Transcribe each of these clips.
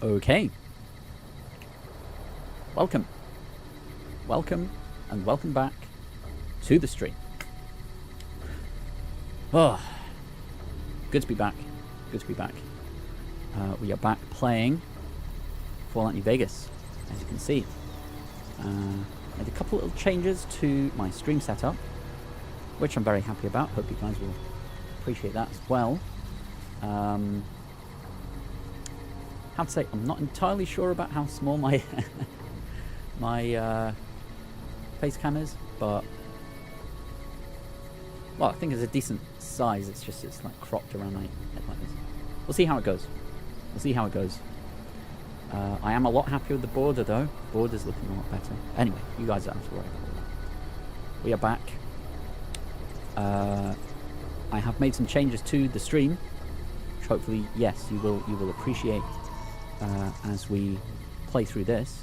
Okay. Welcome. Welcome and welcome back to the stream. Oh, good to be back. Good to be back. We are back playing Fallout New Vegas, as you can see. Made a couple little changes to my stream setup, which I'm very happy about. Hope you guys will appreciate that as well. How to say, I'm not entirely sure about how small my my face cam is, but well, I think it's a decent size. It's just it's like cropped around my head like this. We'll see how it goes. We'll see how it goes. I am a lot happier with the border though. Border's looking a lot better. Anyway, you guys don't have to worry about that. We are back. I have made some changes to the stream, which hopefully, yes, you will appreciate as we play through this.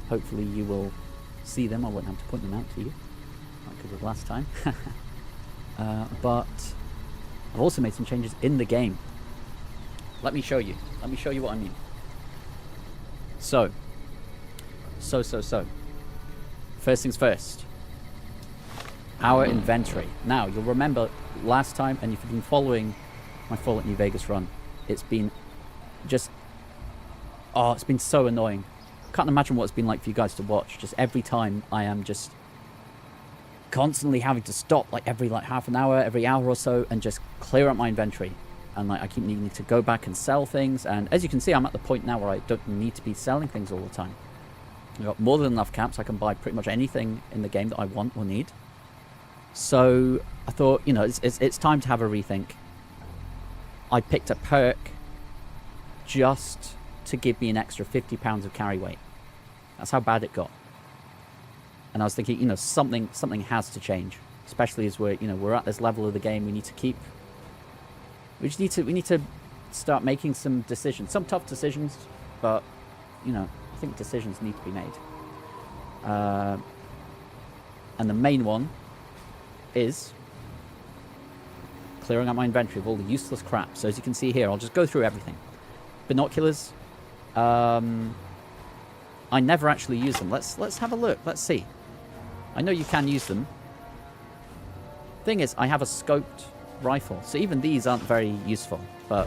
Hopefully you will see them. I won't have to point them out to you like I did last time. But I've also made some changes in the game. Let me show you. Let me show you what I mean. So. First things first. Our inventory. Now, you'll remember last time, and if you've been following my Fallout New Vegas run, it's been just... Oh, it's been so annoying. Can't imagine what it's been like for you guys to watch. Just every time I am just constantly having to stop, like every half an hour, every hour or so, and just clear out my inventory. And like I keep needing to go back and sell things. And as you can see, I'm at the point now where I don't need to be selling things all the time. I've got more than enough caps. I can buy pretty much anything in the game that I want or need. So I thought, you know, it's time to have a rethink. I picked a perk just to give me an extra 50 pounds of carry weight. That's how bad it got. And I was thinking, you know, something has to change, especially as we're at this level of the game. We need to start making some decisions, some tough decisions, but you know, I think decisions need to be made. And the main one is clearing out my inventory of all the useless crap. So as you can see here, I'll just go through everything. Binoculars. I never actually use them. Let's have a look. Let's see. I know you can use them. Thing is, I have a scoped rifle, so even these aren't very useful, but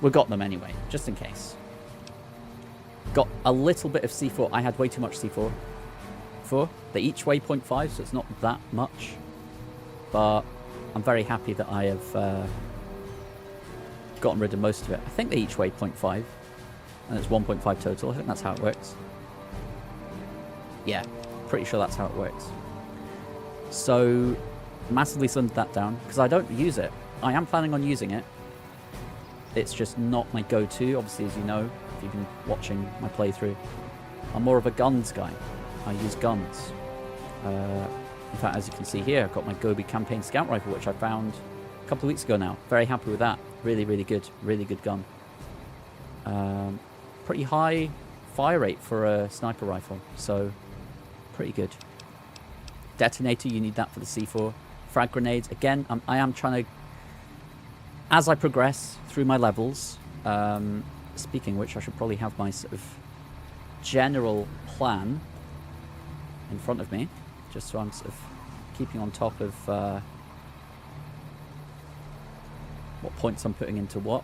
we got them anyway, just in case. Got a little bit of C4. I had way too much C4. They each weigh 0.5, so it's not that much, but I'm very happy that I have gotten rid of most of it. I think they each weigh 0.5, and it's 1.5 total. I think that's how it works. Yeah, pretty sure that's how it works. So massively slimmed that down because I don't use it. I am planning on using it. It's just not my go-to. Obviously, as you know, if you've been watching my playthrough, I'm more of a guns guy. I use guns. In fact, as you can see here, I've got my Gobi campaign scout rifle, which I found a couple of weeks ago now. Very happy with that. Really good gun. Pretty high fire rate for a sniper rifle, so pretty good. Detonator, you need that for the C4. Frag grenades, again, I am trying to, as I progress through my levels, speaking of which, I should probably have my sort of general plan in front of me, just so I'm sort of keeping on top of what points I'm putting into what.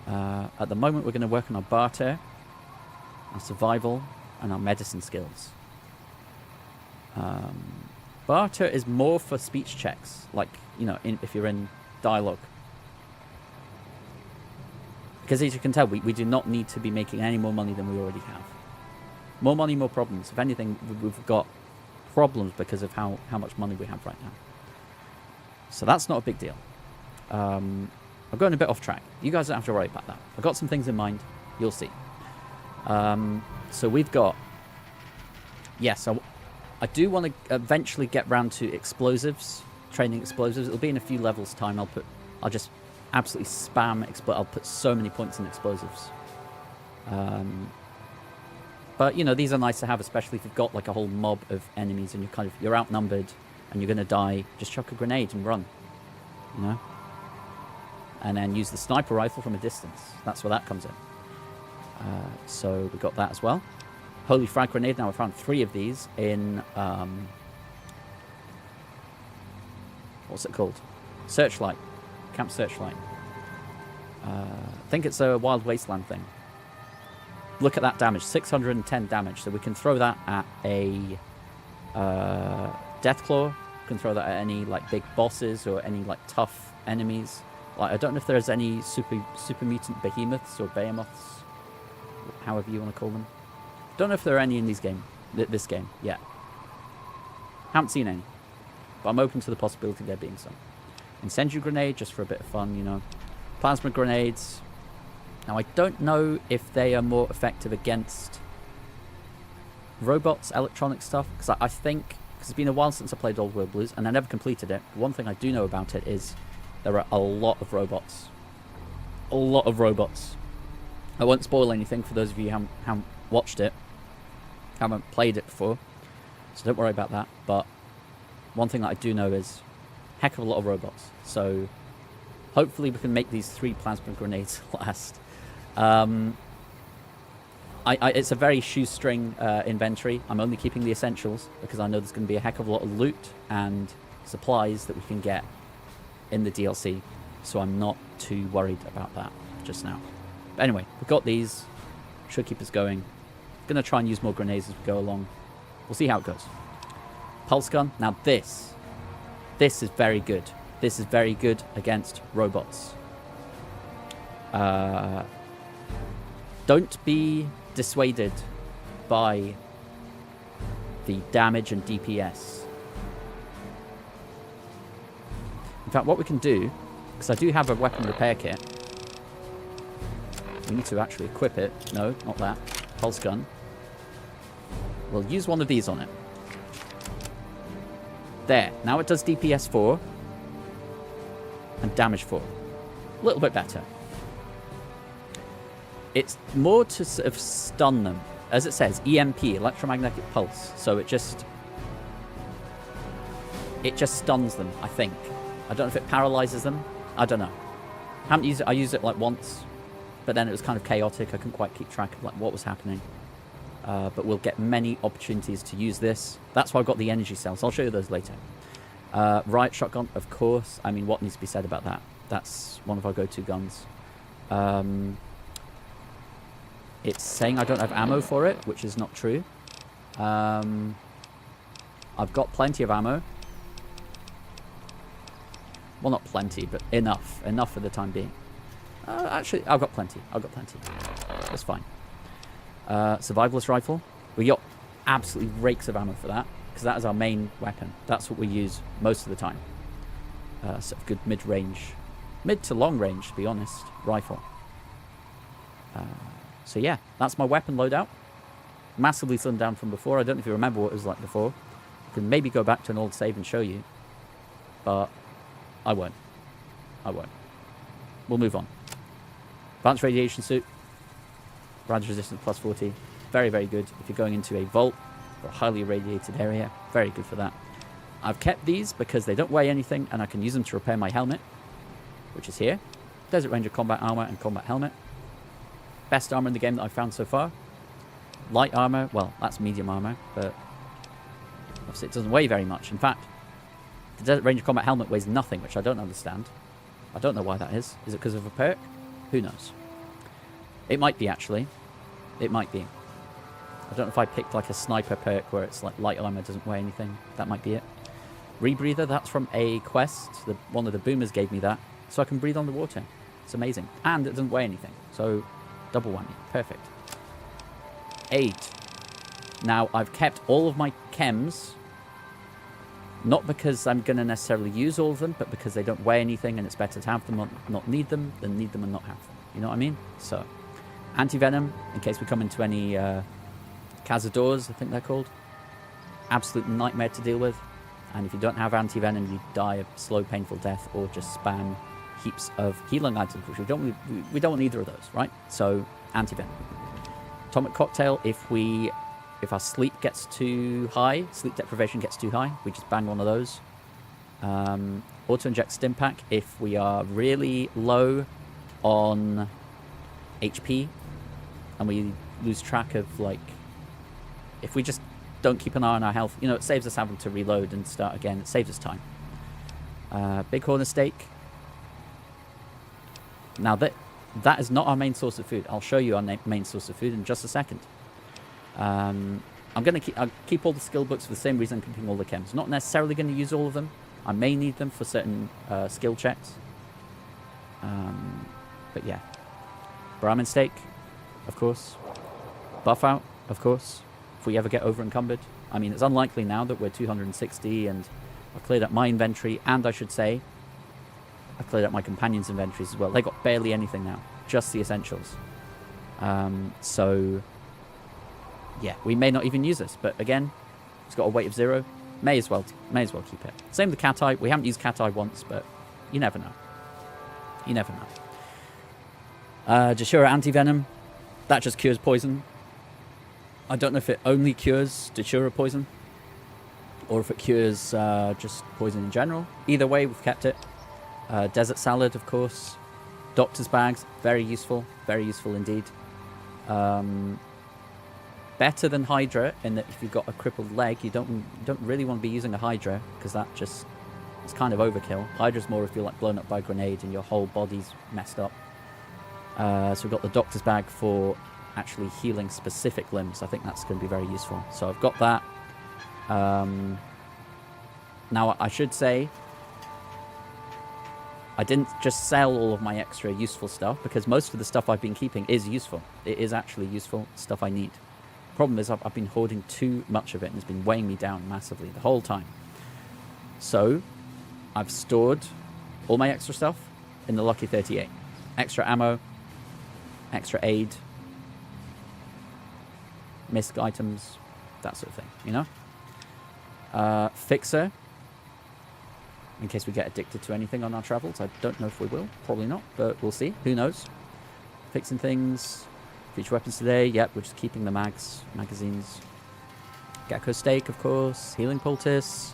At the moment, we're going to work on our barter, our survival, and our medicine skills. Barter is more for speech checks, like, you know, if you're in dialogue. Because as you can tell, we do not need to be making any more money than we already have. More money, more problems. If anything, we've got problems because of how much money we have right now. So that's not a big deal. I'm going a bit off track. You guys don't have to worry about that. I've got some things in mind. You'll see. So we've got... Yes, I do want to eventually get round to explosives, training explosives. It'll be in a few levels' time. I'll just absolutely spam I'll put so many points in explosives. But, you know, these are nice to have, especially if you've got, like, a whole mob of enemies and you're outnumbered and you're going to die. Just chuck a grenade and run, you know? and then use the sniper rifle from a distance. That's where that comes in. So we got that as well. Holy frag grenade. Now I found 3 of these in what's it called? Searchlight. Camp Searchlight. I think it's a Wild Wasteland thing. Look at that damage. 610 damage. So we can throw that at a Deathclaw. We can throw that at any like big bosses or any like tough enemies. Like I don't know if there's any super mutant behemoths or behemoths, however you want to call them. Don't know if there are any in this game yet. Haven't seen any, but I'm open to the possibility of there being some. Incendiary grenade, just for a bit of fun, you know. Plasma grenades. Now I don't know if they are more effective against robots, electronic stuff, because I think, because it's been a while since I played Old World Blues, and I never completed it. One thing I do know about it is there are a lot of robots. A lot of robots. I won't spoil anything for those of you who haven't watched it, haven't played it before, so don't worry about that. But one thing that I do know is heck of a lot of robots. So hopefully we can make these 3 plasma grenades last. It's a very shoestring inventory. I'm only keeping the essentials because I know there's going to be a heck of a lot of loot and supplies that we can get in the DLC. So I'm not too worried about that just now. But anyway, we've got these. Should keep us going. Going to try and use more grenades as we go along. We'll see how it goes. Pulse gun. Now this is very good. This is very good against robots. Don't be dissuaded by the damage and DPS. In fact, what we can do, because I do have a weapon repair kit, we need to actually equip it. No, not that. Pulse gun. We'll use one of these on it. There. Now it does DPS 4 and damage 4. A little bit better. It's more to sort of stun them. As it says, EMP, electromagnetic pulse. So it just stuns them, I think. I don't know if it paralyzes them. I don't know. Haven't used it. I used it like once, but then it was kind of chaotic. I couldn't quite keep track of like what was happening. But we'll get many opportunities to use this. That's why I've got the energy cells. I'll show you those later. Riot shotgun, of course. I mean, what needs to be said about that? That's one of our go-to guns. It's saying I don't have ammo for it, which is not true. I've got plenty of ammo. Well, not plenty, but enough. Enough for the time being. Actually, I've got plenty. That's fine. Survivalist rifle. We got absolutely rakes of ammo for that, because that is our main weapon. That's what we use most of the time. Sort of good mid-range, mid to long range, to be honest, rifle. So yeah, that's my weapon loadout. Massively slimmed down from before. I don't know if you remember what it was like before. I can maybe go back to an old save and show you, but I won't. We'll move on. Advanced radiation suit. Radiation resistance plus 40. Very, very good if you're going into a vault or a highly irradiated area. Very good for that. I've kept these because they don't weigh anything and I can use them to repair my helmet, which is here. Desert Ranger combat armor and combat helmet. Best armor in the game that I've found so far. Light armor, well, that's medium armor, but obviously it doesn't weigh very much. In fact, the Desert Ranger combat helmet weighs nothing, which I don't understand. I don't know why that is. Is it because of a perk? Who knows? It might be, actually. It might be. I don't know if I picked like a sniper perk where it's like light armor doesn't weigh anything. That might be it. Rebreather, that's from a quest. One of the boomers gave me that, so I can breathe underwater. It's amazing. And it doesn't weigh anything, so double whammy. Perfect. 8. Now, I've kept all of my chems, not because I'm going to necessarily use all of them, but because they don't weigh anything and it's better to have them or not need them than need them and not have them. You know what I mean? So, anti-venom, in case we come into any cazadors, I think they're called. Absolute nightmare to deal with. And if you don't have anti-venom, you die a slow, painful death, or just spam heaps of healing items, which we don't want either of those, right? So, anti-venom. Atomic cocktail, if our sleep gets too high, sleep deprivation gets too high, we just bang one of those. Auto-inject stim pack if we are really low on HP and we lose track of, like, if we just don't keep an eye on our health, you know, it saves us having to reload and start again. It saves us time. Bighorn steak. Now that is not our main source of food. I'll show you our main source of food in just a second. I'll keep all the skill books for the same reason I'm keeping all the chems. Not necessarily going to use all of them. I may need them for certain skill checks. But yeah. Brahmin steak, of course. Buff out, of course. If we ever get over encumbered. I mean, it's unlikely now that we're 260 and I've cleared up my inventory, and I should say I cleared up my companions' inventories as well. They got barely anything now, just the essentials. So yeah, we may not even use this, but again, it's got a weight of 0. May as well keep it. Same with cat eye. We haven't used cat eye once, but you never know. You never know. Datura anti-venom, that just cures poison. I don't know if it only cures Datura poison or if it cures just poison in general. Either way, we've kept it. Desert salad, of course. Doctor's bags, very useful indeed. Better than Hydra in that if you've got a crippled leg, you don't really want to be using a Hydra because that just is kind of overkill. Hydra's more if you're like blown up by a grenade and your whole body's messed up. So we've got the Doctor's bag for actually healing specific limbs. I think that's going to be very useful. So I've got that. Now I should say I didn't just sell all of my extra useful stuff because most of the stuff I've been keeping is useful. It is actually useful stuff I need. Problem is I've been hoarding too much of it and it's been weighing me down massively the whole time. So I've stored all my extra stuff in the Lucky 38. Extra ammo, extra aid, misc items, that sort of thing, you know? Fixer, in case we get addicted to anything on our travels. I don't know if we will, probably not, but we'll see, who knows. Fixing things, future weapons today, yep, we're just keeping the magazines. Gecko steak, of course, healing poultice.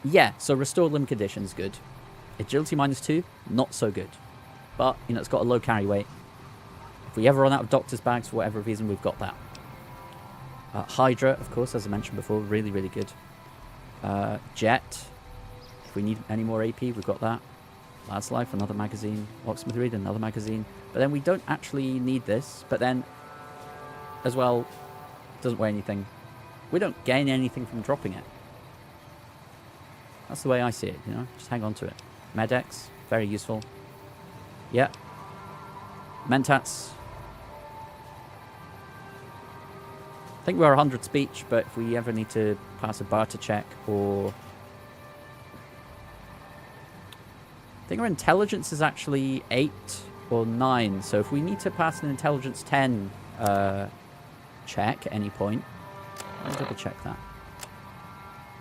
Yeah, so restored limb condition's good. Agility -2, not so good. But, you know, it's got a low carry weight. If we ever run out of doctor's bags for whatever reason, we've got that. Hydra, of course, as I mentioned before, really, really good. Jet, if we need any more AP, we've got that. Lad's Life, another magazine. Locksmith Reed, another magazine. But then we don't actually need this. But then, as well, doesn't weigh anything. We don't gain anything from dropping it. That's the way I see it, you know? Just hang on to it. Medex, very useful. Yeah. Mentats. I think we're 100 speech, but if we ever need to pass a barter check or... I think our intelligence is actually 8 or 9. So if we need to pass an intelligence 10 check at any point... Let me double check that.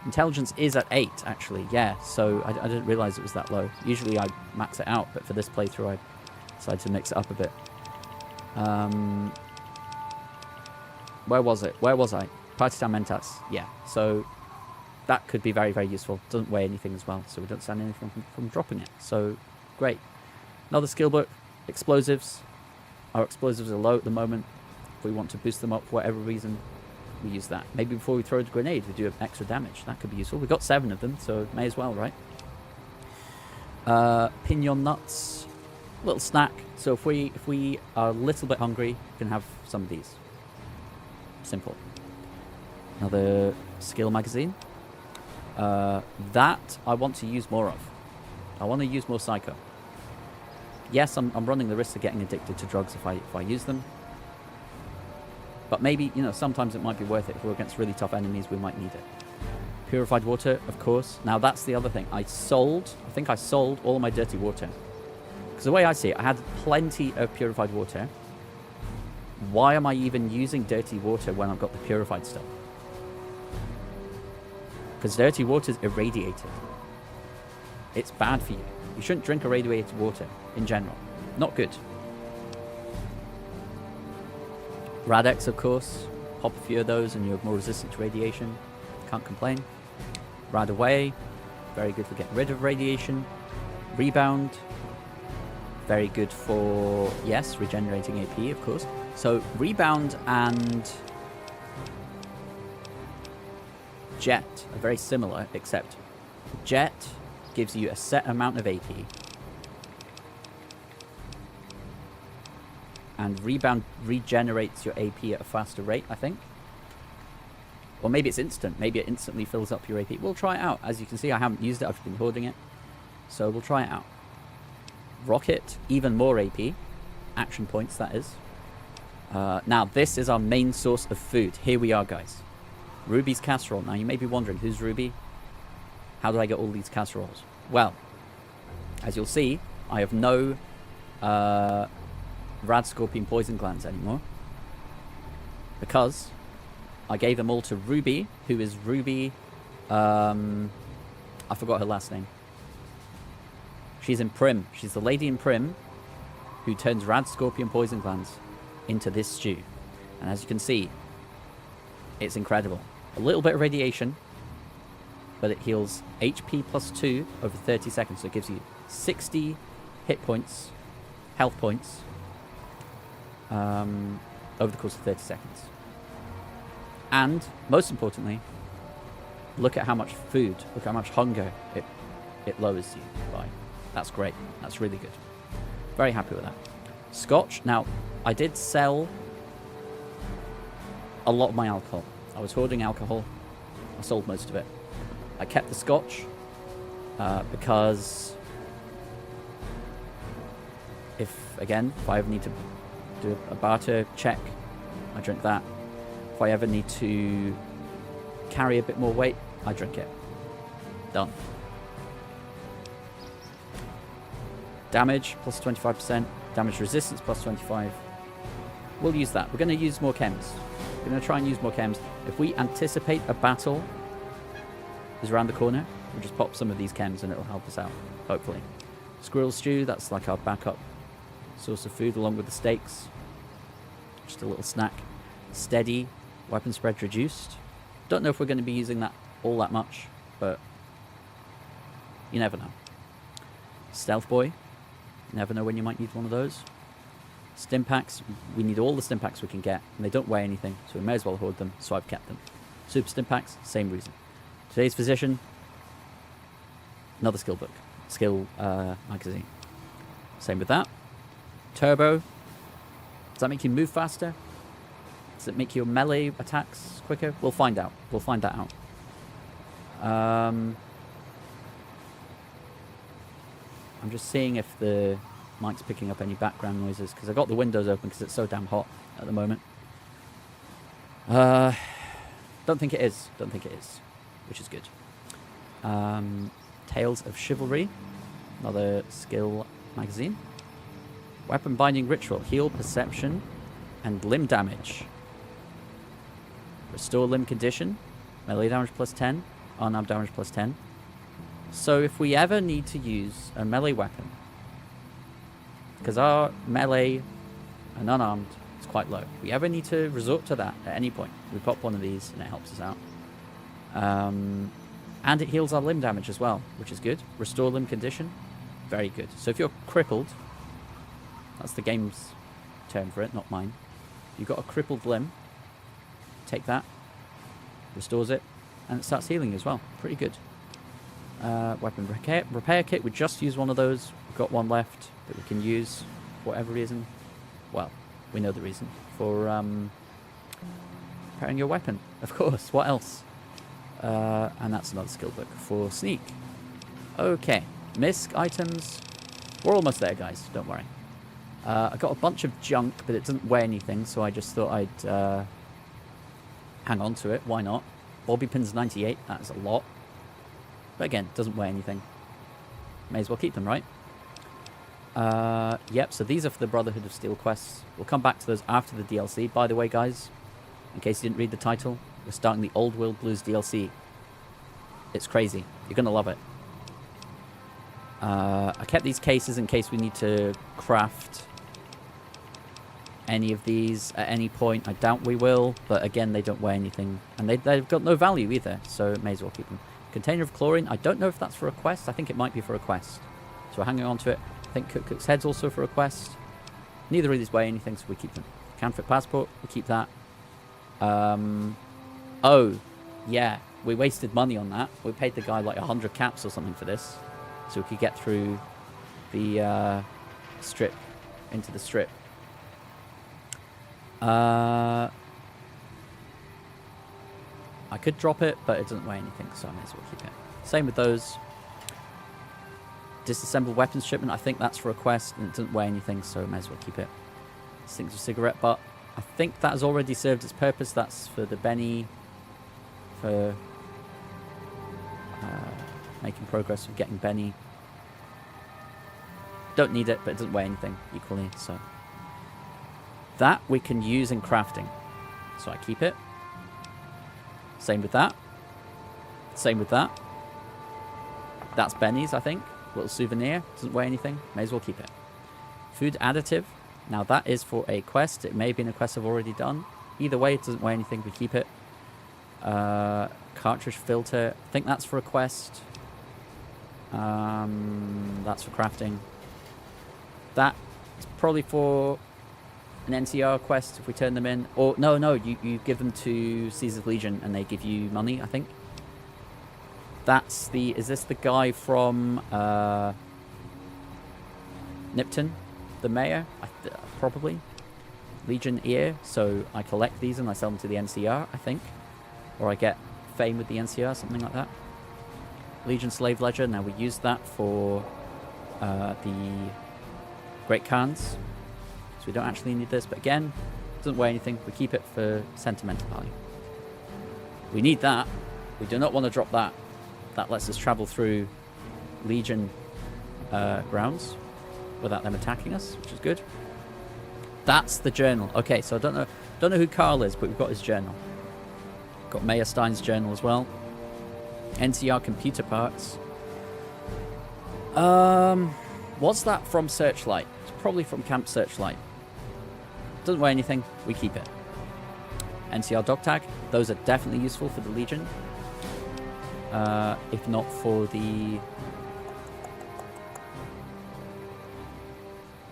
Intelligence is at 8, actually. Yeah, so I didn't realize it was that low. Usually I max it out, but for this playthrough I decided to mix it up a bit. Where was it? Where was I? Party Town Mentats. Yeah, so that could be very, very useful. Doesn't weigh anything as well, so we don't stand anything from dropping it. So, great. Another skill book. Explosives. Our explosives are low at the moment. If we want to boost them up for whatever reason, we use that. Maybe before we throw the grenade, we do extra damage. That could be useful. We've got 7 of them, so may as well, right? Pinion nuts. Little snack. So if we are a little bit hungry, we can have some of these. Simple. Another skill magazine. That I want to use more of. I want to use more Psycho. Yes, I'm running the risk of getting addicted to drugs if I use them. But maybe, you know, sometimes it might be worth it. If we're against really tough enemies, we might need it. Purified water, of course. Now, that's the other thing. I think I sold all my dirty water. Because the way I see it, I had plenty of purified water. Why am I even using dirty water when I've got the purified stuff? Because dirty water is irradiated. It's bad for you. You shouldn't drink irradiated water in general. Not good. Radex, of course. Pop a few of those and you're more resistant to radiation. Can't complain. Rad away. Very good for getting rid of radiation. Rebound. Very good for, yes, regenerating AP, of course. So rebound and jet are very similar, except jet gives you a set amount of AP. And rebound regenerates your AP at a faster rate, I think. Or maybe it's instant. Maybe it instantly fills up your AP. We'll try it out. As you can see, I haven't used it. I've been hoarding it. So we'll try it out. Rocket, even more AP. Action points, that is. Now, this is our main source of food. Here we are, guys. Ruby's casserole. Now, you may be wondering, who's Ruby? How did I get all these casseroles? Well, as you'll see, I have no rad scorpion poison glands anymore. Because I gave them all to Ruby, who is Ruby... I forgot her last name. She's in Prim. She's the lady in Prim who turns rad scorpion poison glands into this stew. And as you can see, it's incredible. A little bit of radiation, but it heals HP plus 2 over 30 seconds. So it gives you 60 hit points, health points, over the course of 30 seconds. And, most importantly, look at how much food, look at how much hunger it lowers you by. That's great. That's really good. Very happy with that. Scotch. Now, I did sell a lot of my alcohol. I was hoarding alcohol. I sold most of it. I kept the scotch because if I ever need to do a barter check, I drink that. If I ever need to carry a bit more weight, I drink it. Done. Damage plus 25%. Damage resistance plus 25. We'll use that. We're going to use more chems. We're going to try and use more chems. If we anticipate a battle is around the corner, we'll just pop some of these chems and it'll help us out, hopefully. Squirrel stew, that's like our backup source of food along with the steaks. Just a little snack. Steady, weapon spread reduced. Don't know if we're going to be using that all that much, but you never know. Stealth boy. Never know when you might need one of those. Stim packs. We need all the stim packs we can get, and they don't weigh anything, so we may as well hoard them, so I've kept them. Super stim packs, same reason. Today's physician. Another skill book. Skill magazine. Same with that. Turbo. Does that make you move faster? Does it make your melee attacks quicker? We'll find out. We'll find that out. I'm just seeing if the mic's picking up any background noises, because I got the windows open because it's so damn hot at the moment. Don't think it is. Don't think it is, which is good. Tales of Chivalry, another skill magazine. Weapon binding ritual, heal perception and limb damage. Restore limb condition, melee damage plus 10, unarmed damage plus 10. So if we ever need to use a melee weapon, because our melee and unarmed is quite low, if we ever need to resort to that at any point, we pop one of these and it helps us out. And it heals our limb damage as well, which is good. Restore limb condition, very good. So if you're crippled, that's the game's term for it, not mine. If you've got a crippled limb, take that, restores it, and it starts healing as well. Pretty good. Weapon repair kit. We just used one of those. We've got one left that we can use for whatever reason. Well, we know the reason. For repairing your weapon, of course. What else? And that's another skill book for sneak. Okay. Misc items. We're almost there, guys. Don't worry. I got a bunch of junk, but it doesn't weigh anything, so I just thought I'd hang on to it. Why not? Bobby pins 98. That's a lot. But again, doesn't weigh anything. May as well keep them, right? Yep, so these are for the Brotherhood of Steel quests. We'll come back to those after the DLC. By the way, guys, in case you didn't read the title, we're starting the Old World Blues DLC. It's crazy. You're going to love it. I kept these cases in case we need to craft any of these at any point. I doubt we will, but again, they don't weigh anything. And they've got no value either, so may as well keep them. Container of chlorine. I don't know if that's for a quest. I think it might be for a quest. So we're hanging on to it. I think Cook's Head's also for a quest. Neither of these weigh anything, so we keep them. Counterfeit passport. We keep that. Oh, yeah. We wasted money on that. We paid the guy like 100 caps or something for this. So we could get through the strip. Into the strip. I could drop it, but it doesn't weigh anything, so I may as well keep it. Same with those. Disassembled weapons shipment, I think that's for a quest, and it doesn't weigh anything, so I may as well keep it. Stinks of cigarette butt. I think that has already served its purpose. That's for the Benny, for making progress with getting Benny. Don't need it, but it doesn't weigh anything equally, so. That we can use in crafting, so I keep it. Same with that. Same with that. That's Benny's, I think. Little souvenir. Doesn't weigh anything. May as well keep it. Food additive. Now that is for a quest. It may have been a quest I've already done. Either way, it doesn't weigh anything. We keep it. Cartridge filter. I think that's for a quest. That's for crafting. That is probably for an NCR quest if we turn them in. Or no, you give them to Caesar's Legion and they give you money, I think. That's the... Is this the guy from Nipton? The mayor? Probably. Legion ear. So I collect these and I sell them to the NCR, I think. Or I get fame with the NCR, something like that. Legion Slave Ledger. Now we use that for the Great Khans. So we don't actually need this, but again, doesn't weigh anything. We keep it for sentimental value. We need that. We do not want to drop that. That lets us travel through Legion grounds without them attacking us, which is good. That's the journal. Okay, so I don't know who Carl is, but we've got his journal. Got Mayor Stein's journal as well. NCR computer parts. What's that from Searchlight? It's probably from Camp Searchlight. Doesn't weigh anything. We keep it. NCR dog tag. Those are definitely useful for the Legion. If not for the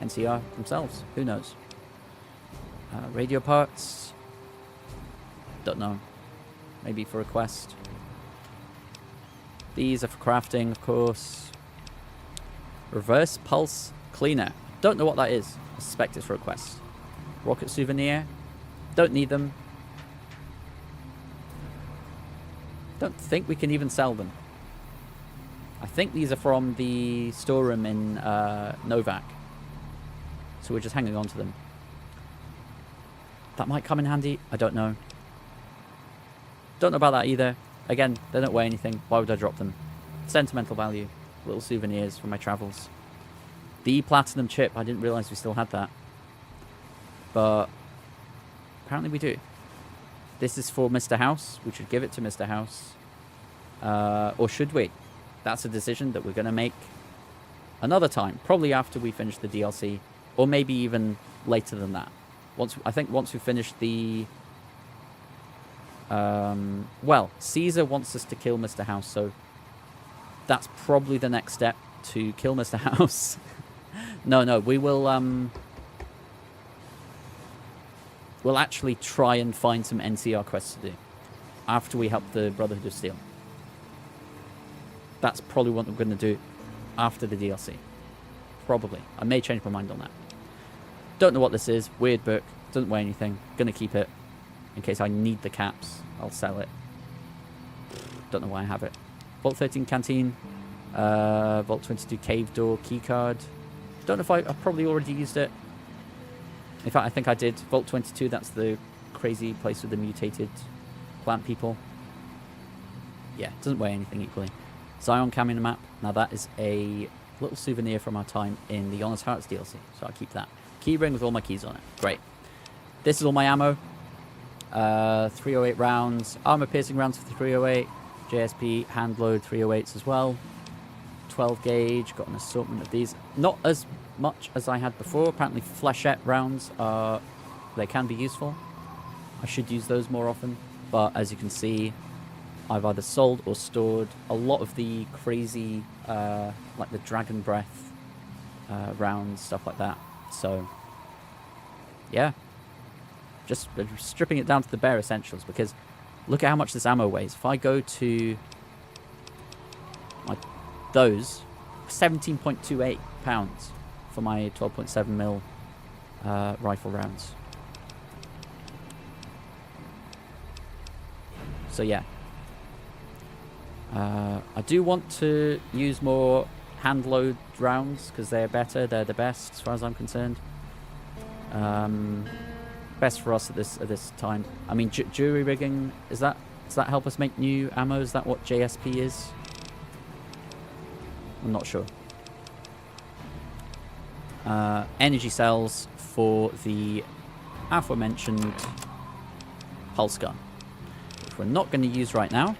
NCR themselves. Who knows? Radio parts. Don't know. Maybe for a quest. These are for crafting, of course. Reverse pulse cleaner. Don't know what that is. I suspect it's for a quest. Rocket souvenir. Don't need them. Don't think we can even sell them. I think these are from the storeroom in Novak. So we're just hanging on to them. That might come in handy. I don't know. Don't know about that either. Again, they don't weigh anything. Why would I drop them? Sentimental value. Little souvenirs from my travels. The platinum chip. I didn't realise we still had that. But apparently we do. This is for Mr. House. We should give it to Mr. House. Or should we? That's a decision that we're going to make another time. Probably after we finish the DLC. Or maybe even later than that. I think once we finish the... well, Caesar wants us to kill Mr. House, so that's probably the next step, to kill Mr. House. No, we will, we'll actually try and find some NCR quests to do after we help the Brotherhood of Steel. That's probably what we're going to do after the DLC. Probably. I may change my mind on that. Don't know what this is. Weird book. Doesn't weigh anything. Gonna keep it. In case I need the caps, I'll sell it. Don't know why I have it. Vault 13 canteen. Vault 22 cave door keycard. Don't know if I probably already used it. In fact, I think I did. Vault 22, that's the crazy place with the mutated plant people. Yeah, doesn't weigh anything equally. Zion Camino map. Now that is a little souvenir from our time in the Honest Hearts DLC. So I'll keep that. Key ring with all my keys on it. Great. This is all my ammo. 308 rounds. Armor piercing rounds for 308. JSP hand load 308s as well. 12 gauge. Got an assortment of these. Not as much as I had before. Apparently flechette rounds are... They can be useful. I should use those more often. But as you can see, I've either sold or stored a lot of the crazy, like the Dragon Breath rounds, stuff like that. So, yeah. Just stripping it down to the bare essentials, because look at how much this ammo weighs. If I go to like those, 17.28 pounds for my 12.7mm rifle rounds. So yeah. I do want to use more hand load rounds because they're better. They're the best as far as I'm concerned. Best for us at this time. I mean, jury rigging, does that help us make new ammo? Is that what JSP is? I'm not sure. Energy cells for the aforementioned pulse gun, which we're not going to use right now,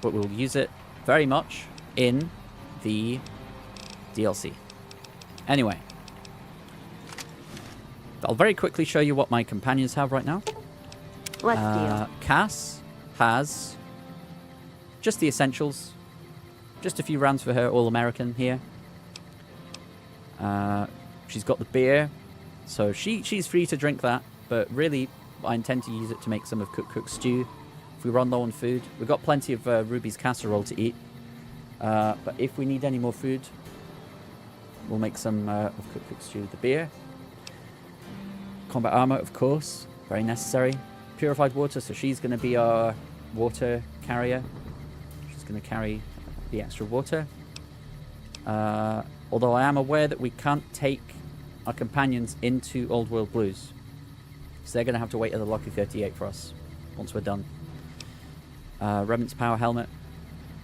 but we'll use it very much in the DLC. Anyway, I'll very quickly show you what my companions have right now. Let's deal. Cass has just the essentials. Just a few rounds for her All-American here. She's got the beer, so she's free to drink that, but really I intend to use it to make some of Cook's stew. If we run low on food, we've got plenty of Ruby's casserole to eat, but if we need any more food, we'll make some of Cook's stew. The beer. Combat armor, of course, very necessary. Purified water, so she's going to be our water carrier. She's going to carry the extra water. Although I am aware that we can't take our companions into Old World Blues, so they're going to have to wait at the Lucky 38 for us once we're done. Remnant's power helmet.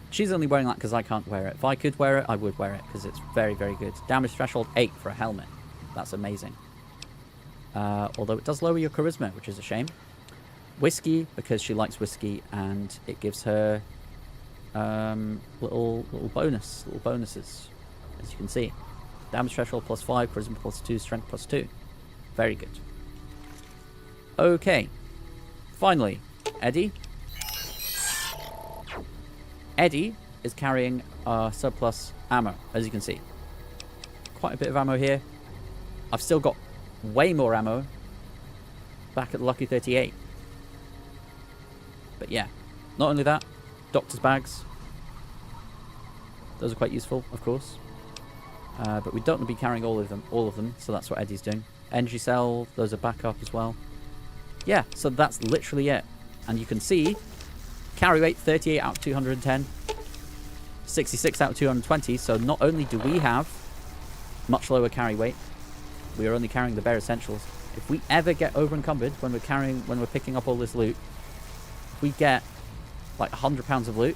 She's only wearing that because I can't wear it. If I could wear it, I would wear it because it's very, very good. Damage threshold 8 for a helmet. That's amazing. Although it does lower your charisma, which is a shame. Whiskey, because she likes whiskey, and it gives her little bonuses, as you can see. Damage threshold +5, charisma +2, strength +2. Very good. Okay. Finally, Eddie. Eddie is carrying our surplus ammo, as you can see. Quite a bit of ammo here. I've still got way more ammo back at the Lucky 38. But yeah, not only that, doctor's bags. Those are quite useful, of course. But we don't want to be carrying all of them, so that's what Eddie's doing. Energy cell, those are backup as well. Yeah, so that's literally it. And you can see, carry weight 38 out of 210, 66 out of 220, so not only do we have much lower carry weight, we are only carrying the bare essentials. If we ever get over encumbered when we're picking up all this loot, if we get like 100 pounds of loot,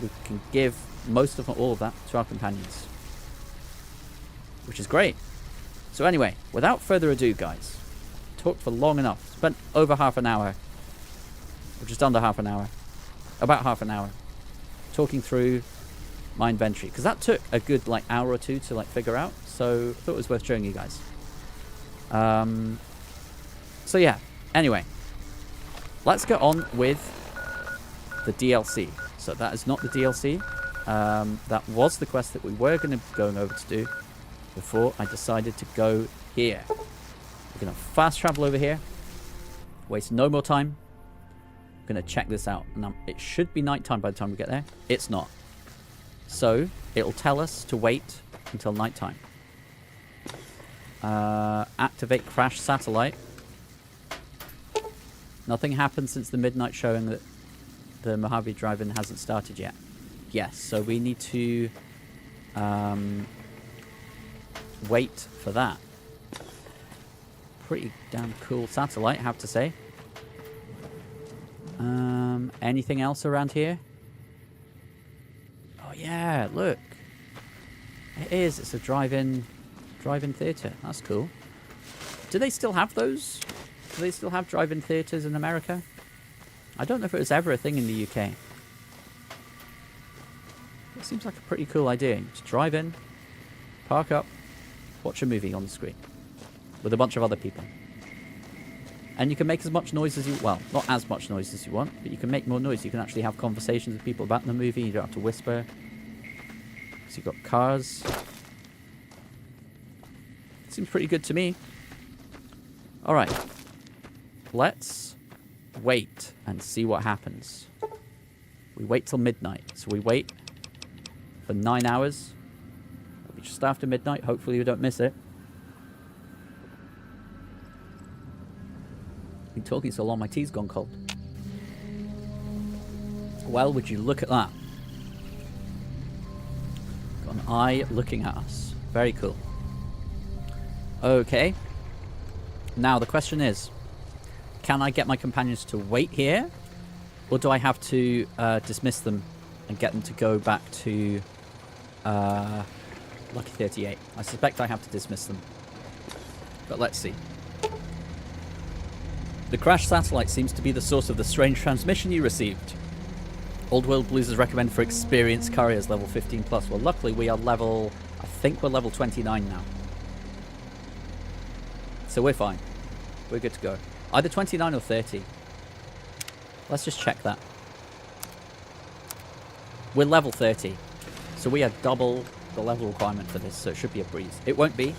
we can give most of all of that to our companions, which is great. So anyway, without further ado, guys, talked for long enough. Spent over half an hour, or just under half an hour, about half an hour, talking through my inventory, because that took a good like hour or two to like figure out. So I thought it was worth showing you guys. So yeah. Anyway, let's get on with the DLC. So that is not the DLC. That was the quest that we were going over to do before I decided to go here. We're going to fast travel over here. Waste no more time. I'm going to check this out. Now, it should be nighttime by the time we get there. It's not. So, it'll tell us to wait until nighttime. Activate crash satellite. Nothing happened since the midnight showing that the Mojave drive-in hasn't started yet. Yes, so we need to wait for that. Pretty damn cool satellite, I have to say. Anything else around here? Oh yeah, look. It is. It's a drive-in theatre. That's cool. Do they still have those? Do they still have drive-in theatres in America? I don't know if it was ever a thing in the UK. It seems like a pretty cool idea. Just drive in, park up, watch a movie on the screen with a bunch of other people. And you can make as much noise as you... Well, not as much noise as you want, but you can make more noise. You can actually have conversations with people about the movie. You don't have to whisper. So you've got cars. Seems pretty good to me. All right. Let's wait and see what happens. We wait till midnight. So we wait for 9 hours. It'll be just after midnight. Hopefully we don't miss it. Been talking so long, my tea's gone cold. Well, would you look at that? Got an eye looking at us. Very cool. Okay. Now the question is, can I get my companions to wait here? Or do I have to dismiss them and get them to go back to Lucky 38? I suspect I have to dismiss them. But let's see. The crashed satellite seems to be the source of the strange transmission you received. Old World Blues is recommended for experienced couriers, level 15 plus. Well, luckily we are level... I think we're level 29 now. So we're fine. We're good to go. Either 29 or 30. Let's just check that. We're level 30. So we are double the level requirement for this, so it should be a breeze. It won't be,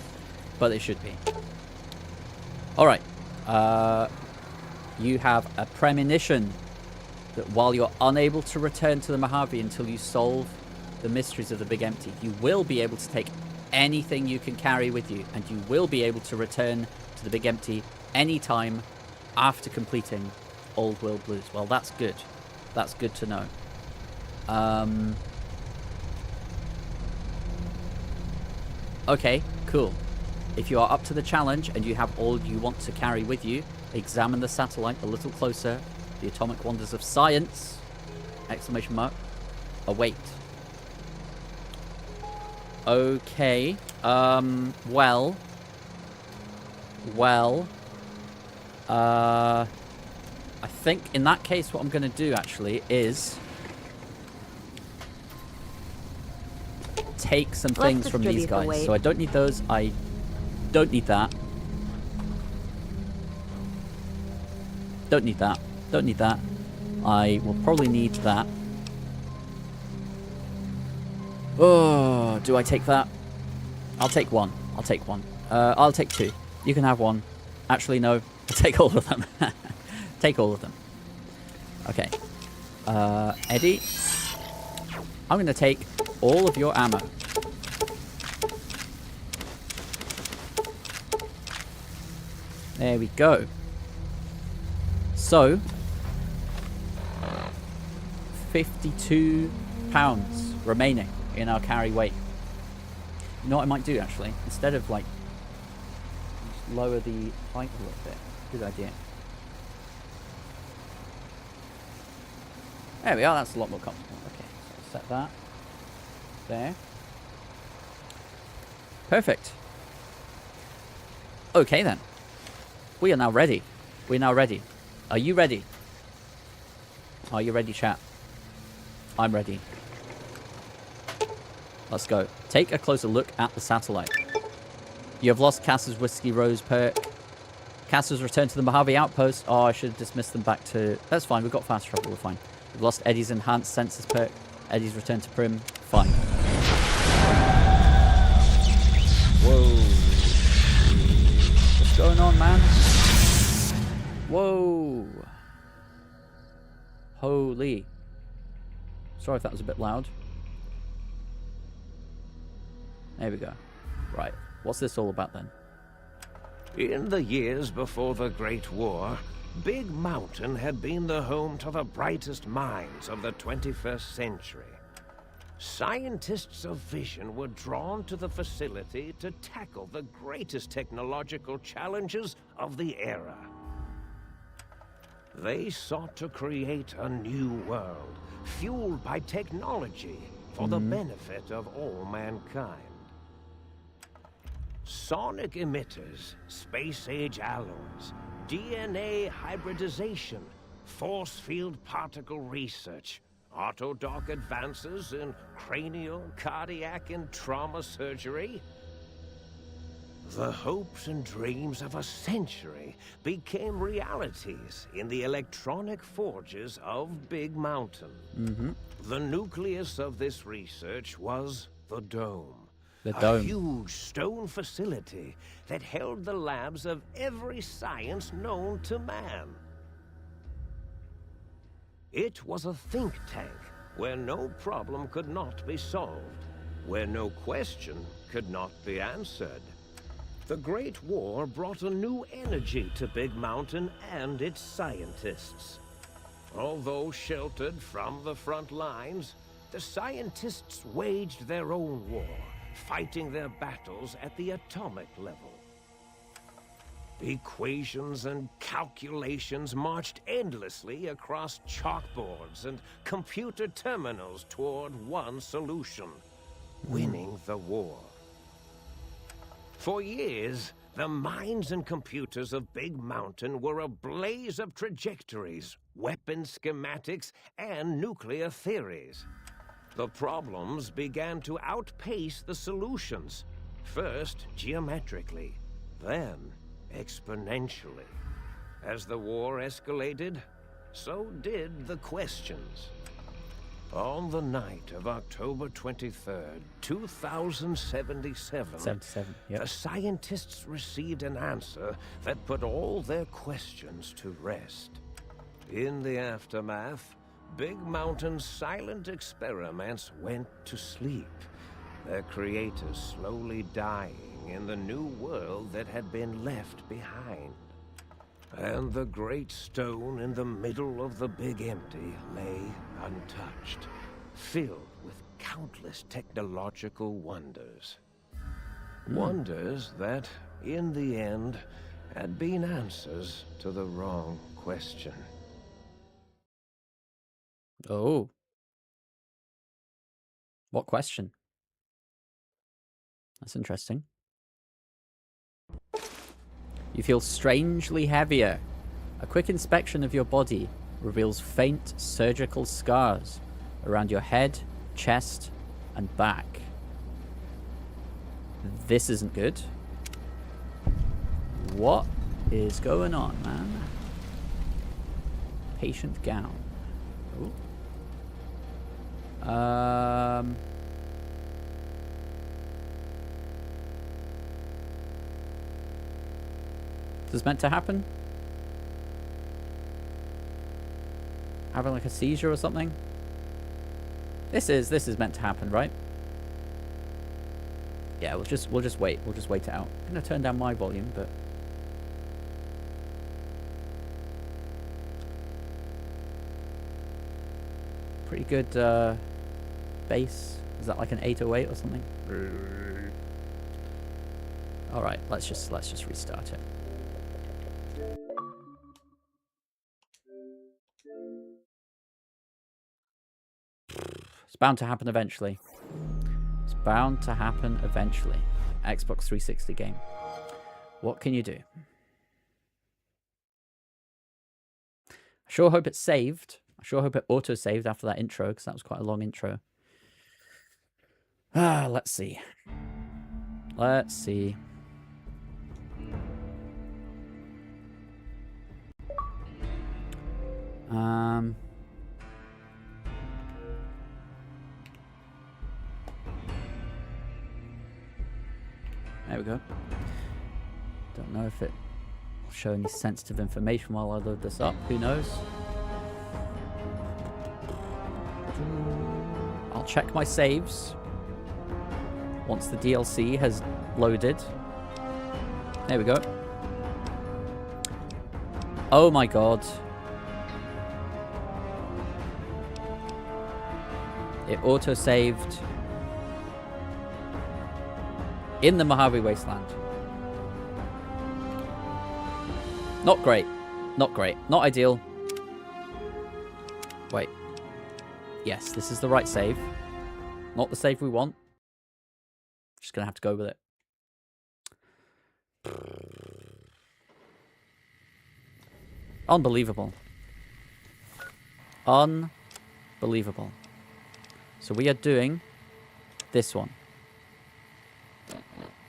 but it should be. Alright. You have a premonition that while you're unable to return to the Mojave until you solve the mysteries of the Big Empty, you will be able to take anything you can carry with you, and you will be able to return to the Big Empty anytime after completing Old World Blues. Well, that's good. That's good to know. Okay, cool. If you are up to the challenge and you have all you want to carry with you, examine the satellite a little closer. The atomic wonders of science! Exclamation mark. Await. Okay. Well. I think in that case what I'm going to do actually is take some things from these guys. So I don't need those. I don't need that. Don't need that. Don't need that. I will probably need that. Oh, do I take that? I'll take one. I'll take one. I'll take two. You can have one. Actually, no. I'll take all of them. Take all of them. Okay. Eddie, I'm going to take all of your ammo. There we go. So, 52 pounds remaining in our carry weight. You know what I might do actually? Instead of like, just lower the height a little bit. Good idea. There we are, that's a lot more comfortable. Okay, so set that there. Perfect. Okay then. We are now ready. We're now ready. Are you ready? Are you ready, chat? I'm ready. Let's go. Take a closer look at the satellite. You have lost Cass's Whiskey Rose perk. Cass has returned to the Mojave outpost. Oh, I should have dismissed them back to... That's fine, we've got fast travel, we're fine. We've lost Eddie's enhanced senses perk. Eddie's returned to Prim. Fine. Whoa. What's going on, man? Whoa. Holy. Sorry if that was a bit loud. There we go. Right. What's this all about then? In the years before the Great War, Big Mountain had been the home to the brightest minds of the 21st century. Scientists of vision were drawn to the facility to tackle the greatest technological challenges of the era. They sought to create a new world, fueled by technology for the benefit of all mankind. Sonic emitters, space-age alloys, DNA hybridization, force field particle research, autodoc advances in cranial, cardiac, and trauma surgery. The hopes and dreams of a century became realities in the electronic forges of Big Mountain. The nucleus of this research was the Dome. The A Dome. huge stone facility that held the labs of every science known to man. It was a think tank where no problem could not be solved, where no question could not be answered. The Great War brought a new energy to Big Mountain and its scientists. Although sheltered from the front lines, the scientists waged their own war, fighting their battles at the atomic level. Equations and calculations marched endlessly across chalkboards and computer terminals toward one solution: winning the war. For years, the minds and computers of Big Mountain were a blaze of trajectories, weapon schematics, and nuclear theories. The problems began to outpace the solutions, first geometrically, then exponentially. As the war escalated, so did the questions. On the night of October 23rd, 2077, 77, yep. the scientists received an answer that put all their questions to rest. In the aftermath, Big Mountain's silent experiments went to sleep, their creators slowly dying in the new world that had been left behind. And the great stone in the middle of the Big Empty lay untouched, filled with countless technological wonders. Wonders that, in the end, had been answers to the wrong question. Oh. What question? That's interesting. You feel strangely heavier. A quick inspection of your body reveals faint surgical scars around your head, chest, and back. This isn't good. What is going on, man? Patient gown. Ooh. Is this meant to happen? Having like a seizure or something? This is meant to happen, right? Yeah, we'll just wait. We'll just wait it out. I'm gonna turn down my volume, but pretty good bass. Is that like an 808 or something? All right, let's just restart it. It's bound to happen eventually. It's bound to happen eventually. Xbox 360 game. What can you do? I sure hope it's saved. I sure hope it auto-saved after that intro, because that was quite a long intro. Let's see. Let's see. There we go. Don't know if it will show any sensitive information while I load this up. Who knows? I'll check my saves once the DLC has loaded. There we go. Oh my god. It auto-saved in the Mojave Wasteland. Not great. Not great. Not ideal. Wait. Yes, this is the right save. Not the save we want. Just gonna have to go with it. Unbelievable. Unbelievable. So we are doing this one.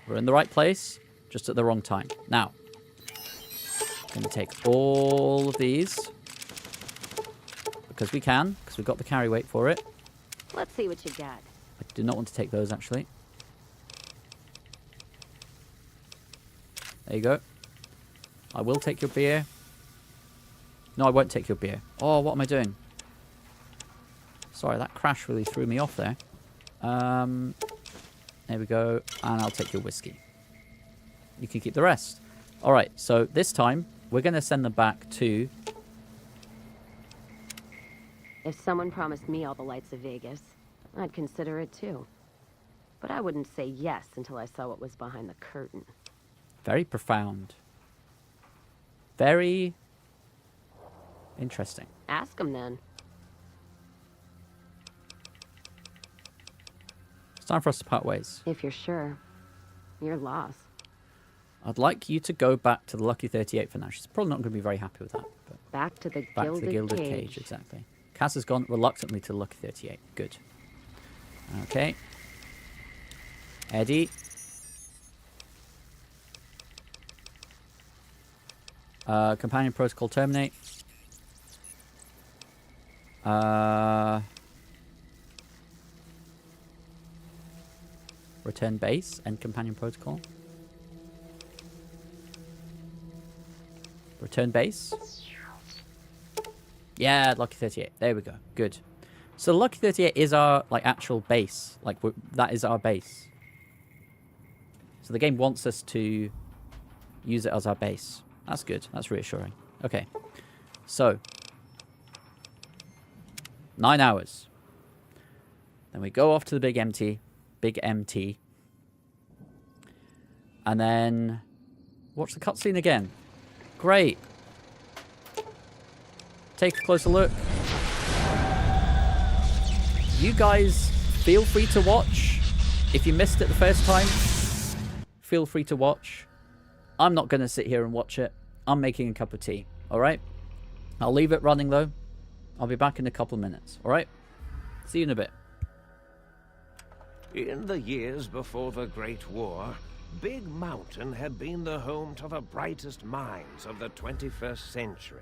We're in the right place. just at the wrong time. Now, I'm going to take all of these because we can, because we've got the carry weight for it. Let's see what you got. I do not want to take those, actually. There you go. I will take your beer. No, I won't take your beer. Oh, what am I doing? Sorry, that crash really threw me off there. There we go. And I'll take your whiskey. You can keep the rest. All right, so this time, we're going to send them back to... If someone promised me all the lights of Vegas, I'd consider it too. But I wouldn't say yes until I saw what was behind the curtain. Very profound. Very interesting. Ask them then. It's time for us to part ways. If you're sure. Your loss. I'd like you to go back to the Lucky 38 for now. She's probably not going to be very happy with that. But Back to the back Gilded, to the Gilded Cage, exactly. Cass has gone reluctantly to the Lucky 38. Good. Okay. Eddie. Companion protocol terminate. Return base and companion protocol. Return base. Yeah, Lucky 38. There we go. Good. So Lucky 38 is our actual base. That is our base. So the game wants us to use it as our base. That's good. That's reassuring. Okay. So 9 hours. Then we go off to the Big MT. And then watch the cutscene again. Great. Take a closer look. You guys feel free to watch. If you missed it the first time, feel free to watch. I'm not going to sit here and watch it. I'm making a cup of tea. All right? I'll leave it running, though. I'll be back in a couple of minutes. All right? See you in a bit. In the years before the Great War, Big Mountain had been the home to the brightest minds of the 21st century.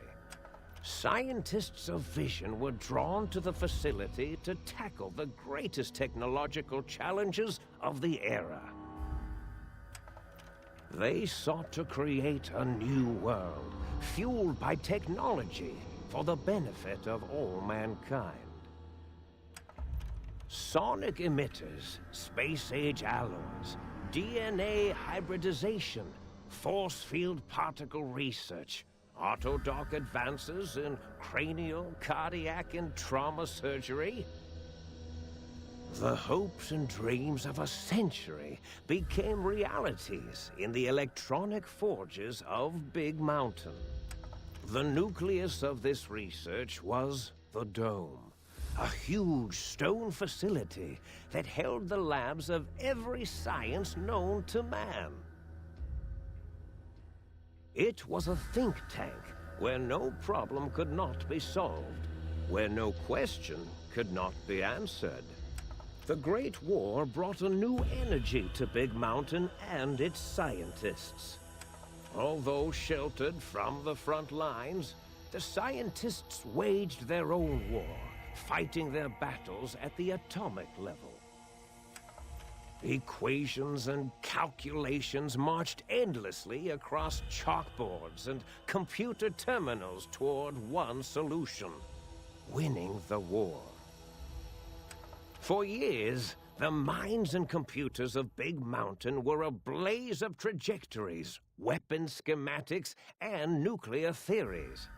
Scientists of vision were drawn to the facility to tackle the greatest technological challenges of the era. They sought to create a new world, fueled by technology for the benefit of all mankind. Sonic emitters, space-age alloys, DNA hybridization, force field particle research, autodoc advances in cranial, cardiac, and trauma surgery. The hopes and dreams of a century became realities in the electronic forges of Big Mountain. The nucleus of this research was the Dome, a huge stone facility that held the labs of every science known to man. It was a think tank where no problem could not be solved, where no question could not be answered. The Great War brought a new energy to Big Mountain and its scientists. Although sheltered from the front lines, the scientists waged their own war, fighting their battles at the atomic level. Equations and calculations marched endlessly across chalkboards and computer terminals toward one solution: winning the war. For years, the minds and computers of Big Mountain were a blaze of trajectories, weapon schematics, and nuclear theories.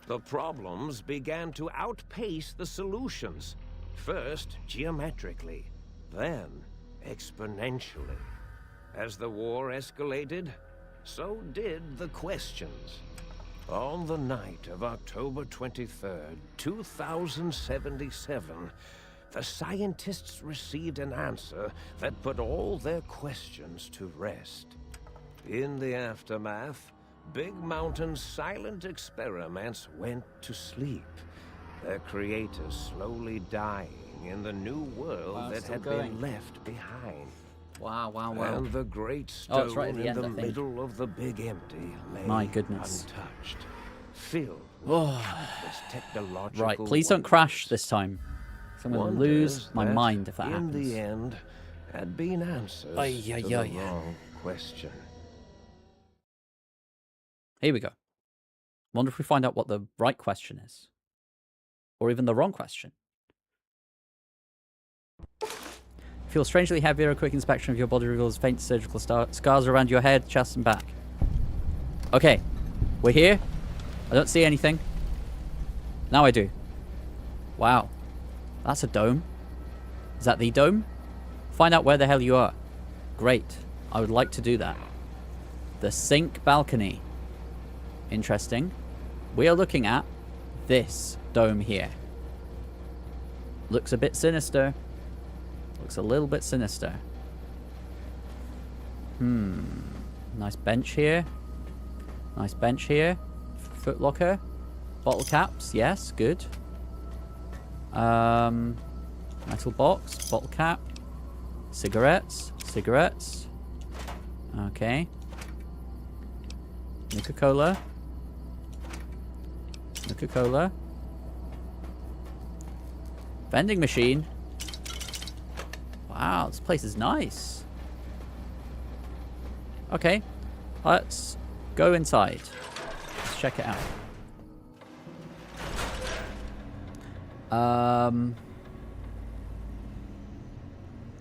The problems began to outpace the solutions, first geometrically, then exponentially. As the war escalated, so did the questions. On the night of October 23rd, 2077, the scientists received an answer that put all their questions to rest. In the aftermath, Big Mountain's silent experiments went to sleep, their creators slowly dying in the new world that had been left behind. Wow, wow, wow. And the great Oh, stone it's right at the in end, the I think. middle of the big empty lay My goodness. untouched, filled with Oh. countless technological Right, please don't crash wonders. this time. 'Cause I'm going to Wonders lose my that, mind if that in happens. the end, had been answers Ay, to ay, the ay. wrong question. Here we go. Wonder if we find out what the right question is. Or even the wrong question. Feel strangely heavier. A quick inspection of your body reveals faint surgical scars around your head, chest, and back. Okay. We're here. I don't see anything. Now I do. Wow. That's a dome. Is that the dome? Find out where the hell you are. Great. I would like to do that. The sink balcony. Interesting. We are looking at this dome here. Looks a bit sinister. Looks a little bit sinister. Nice bench here. Nice bench here. Foot locker. Bottle caps. Yes, good. Metal box. Bottle cap. Cigarettes. Cigarettes. Okay. Nuka-Cola. Nuka-Cola. Vending machine. Wow, this place is nice. Okay. Let's go inside. Let's check it out.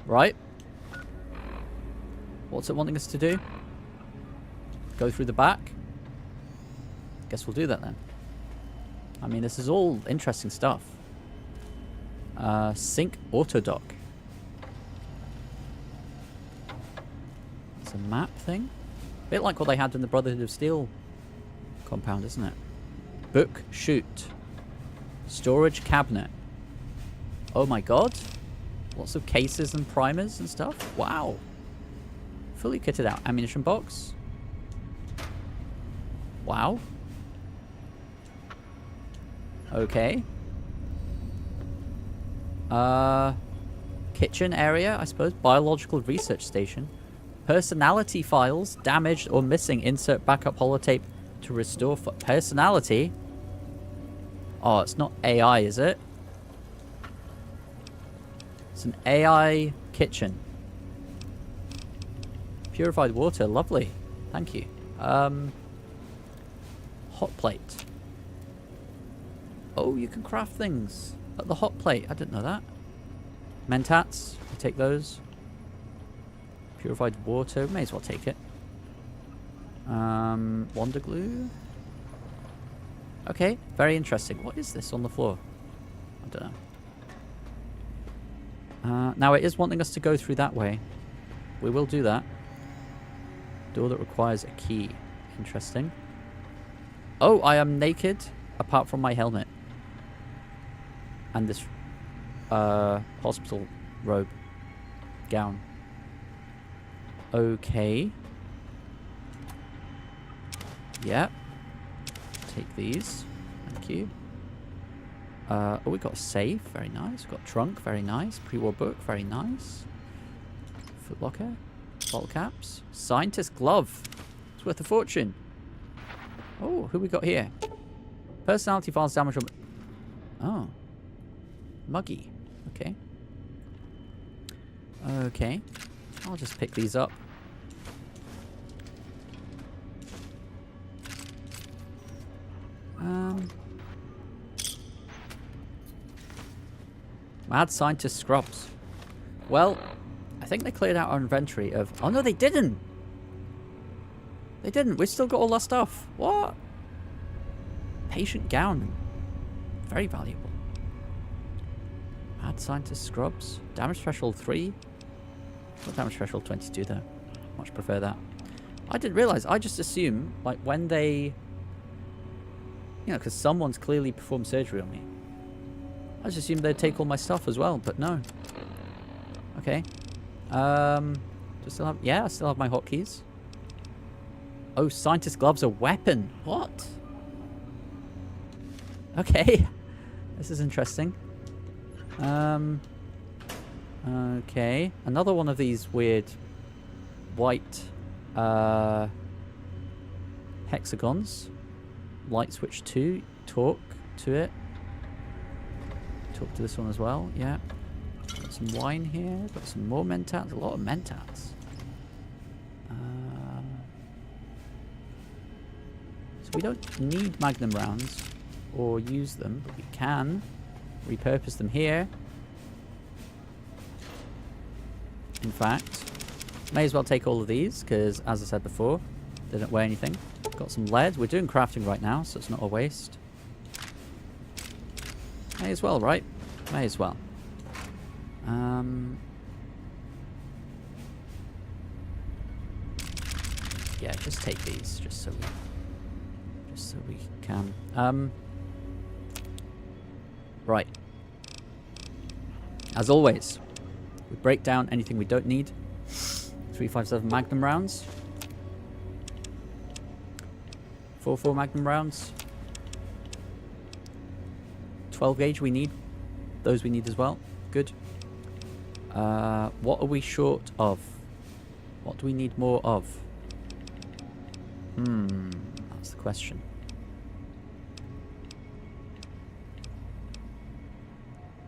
Right. What's it wanting us to do? Go through the back? Guess we'll do that then. I mean, this is all interesting stuff. Sink auto dock. It's a map thing. A bit like what they had in the Brotherhood of Steel compound, isn't it? Book chute. Storage cabinet. Oh my god. Lots of cases and primers and stuff. Wow. Fully kitted out. Ammunition box. Wow. Okay. Kitchen area, I suppose. Biological research station. Personality files damaged or missing. Insert backup holotape to restore personality. Oh, it's not AI, is it? It's an AI kitchen. Purified water, lovely. Thank you. Hot plate. Oh, you can craft things at the hot plate. I didn't know that. Mentats, we take those. Purified water, may as well take it. Wonder glue. Okay, very interesting. What is this on the floor? I don't know. Now it is wanting us to go through that way. We will do that. Door that requires a key. Interesting. Oh, I am naked apart from my helmet. And this hospital robe. Gown. Okay. Yep. Take these. Thank you. Oh, we got a safe. Very nice. We've got trunk. Very nice. Pre-war book. Very nice. Foot locker. Bottle caps. Scientist glove. It's worth a fortune. Oh, who we got here? Personality files damage from... Oh. Muggy. Okay. Okay. I'll just pick these up. Mad scientist scrubs. Well, I think they cleared out our inventory of... Oh, no, they didn't! They didn't. We've still got all our stuff. What? Patient gown. Very valuable. Mad scientist scrubs. Damage threshold 3. Not damage threshold 22, though. Much prefer that. I didn't realize. I just assume, like, when they... You know, because someone's clearly performed surgery on me. I just assumed they'd take all my stuff as well, but no. Okay. Do I still have... Yeah, I still have my hotkeys. Oh, scientist gloves are weapon. What? Okay. This is interesting. Okay. Another one of these weird white hexagons. Light switch 2. Talk to it. Talk to this one as well. Yeah. Got some wine here. Got some more mentats. A lot of mentats. So we don't need magnum rounds or use them, but we can repurpose them here. In fact, may as well take all of these because, as I said before, they don't weigh anything. Got some lead. We're doing crafting right now, so it's not a waste. May as well, right? May as well. Yeah, just take these, just so we can. Right. As always, we break down anything we don't need. 357 magnum rounds. 4 magnum rounds. 12 gauge we need. Those we need as well. Good. What are we short of? What do we need more of? That's the question.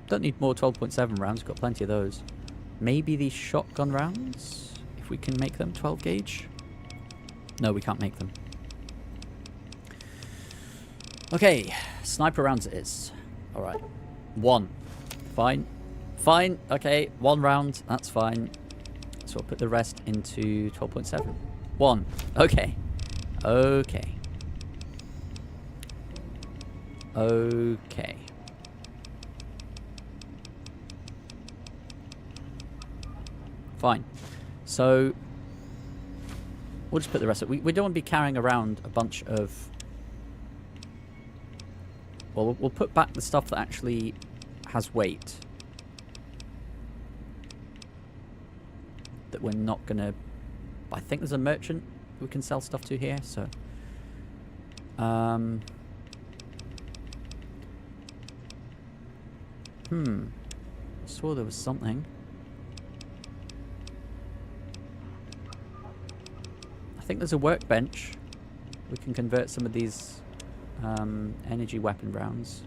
Don't need more 12.7 rounds. Got plenty of those. Maybe these shotgun rounds, if we can make them 12 gauge. No, we can't make them. Okay, sniper rounds it is. Alright. 1. Fine. Fine. Okay, 1 round. That's fine. So I'll put the rest into 12.7. 1. Okay. Okay. Okay. Fine. So we'll just put the rest of it. We don't want to be carrying around a bunch of... Well, we'll put back the stuff that actually has weight. That we're not going to... I think there's a merchant we can sell stuff to here, so... I swore there was something. I think there's a workbench. We can convert some of these energy weapon rounds.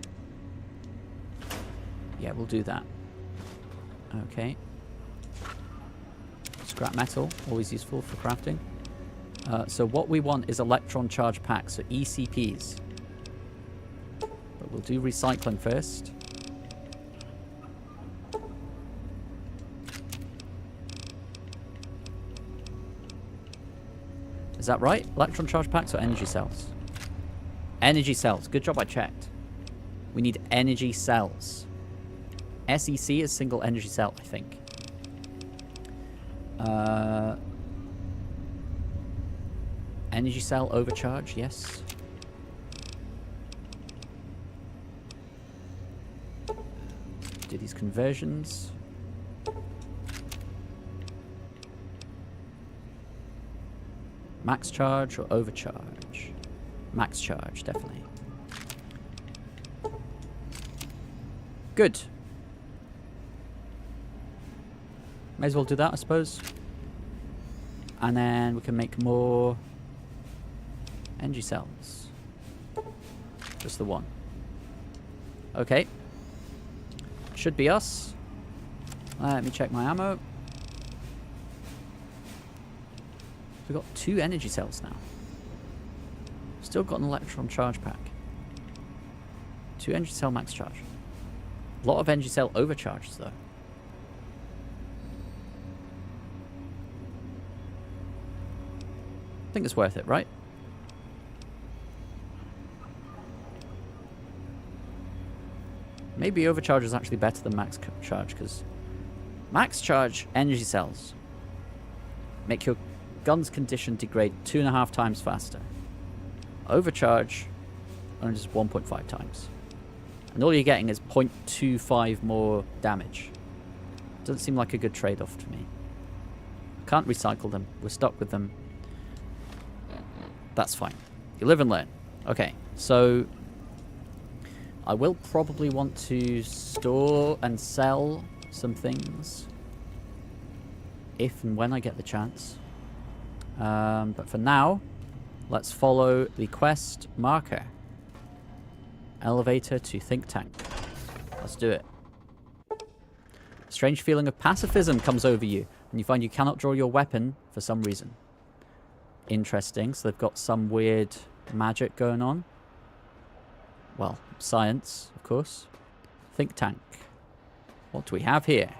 Yeah, we'll do that. Okay. Scrap metal, always useful for crafting. So what we want is electron charge packs, so ECPs. But we'll do recycling first. Is that right? Electron charge packs or energy cells? Energy cells. Good job I checked. We need energy cells. SEC is single energy cell, I think. Energy cell overcharge, yes. Do these conversions. Max charge or overcharge? Max charge, definitely. Good. May as well do that, I suppose. And then we can make more energy cells. Just the one. Okay. Should be us. Let me check my ammo. We've got 2 energy cells now. Still got an electron charge pack. 2 energy cell max charge. A lot of energy cell overcharges though. I think it's worth it, right? Maybe overcharge is actually better than max charge, because max charge energy cells make your gun's condition degrade 2.5 times faster. Overcharge only just 1.5 times. And all you're getting is 0.25 more damage. Doesn't seem like a good trade-off to me. Can't recycle them. We're stuck with them. That's fine. You live and learn. Okay, so I will probably want to store and sell some things if and when I get the chance. But for now, let's follow the quest marker. Elevator to think tank. Let's do it. A strange feeling of pacifism comes over you, and you find you cannot draw your weapon for some reason. Interesting. So they've got some weird magic going on. Well, science, of course. Think tank. What do we have here?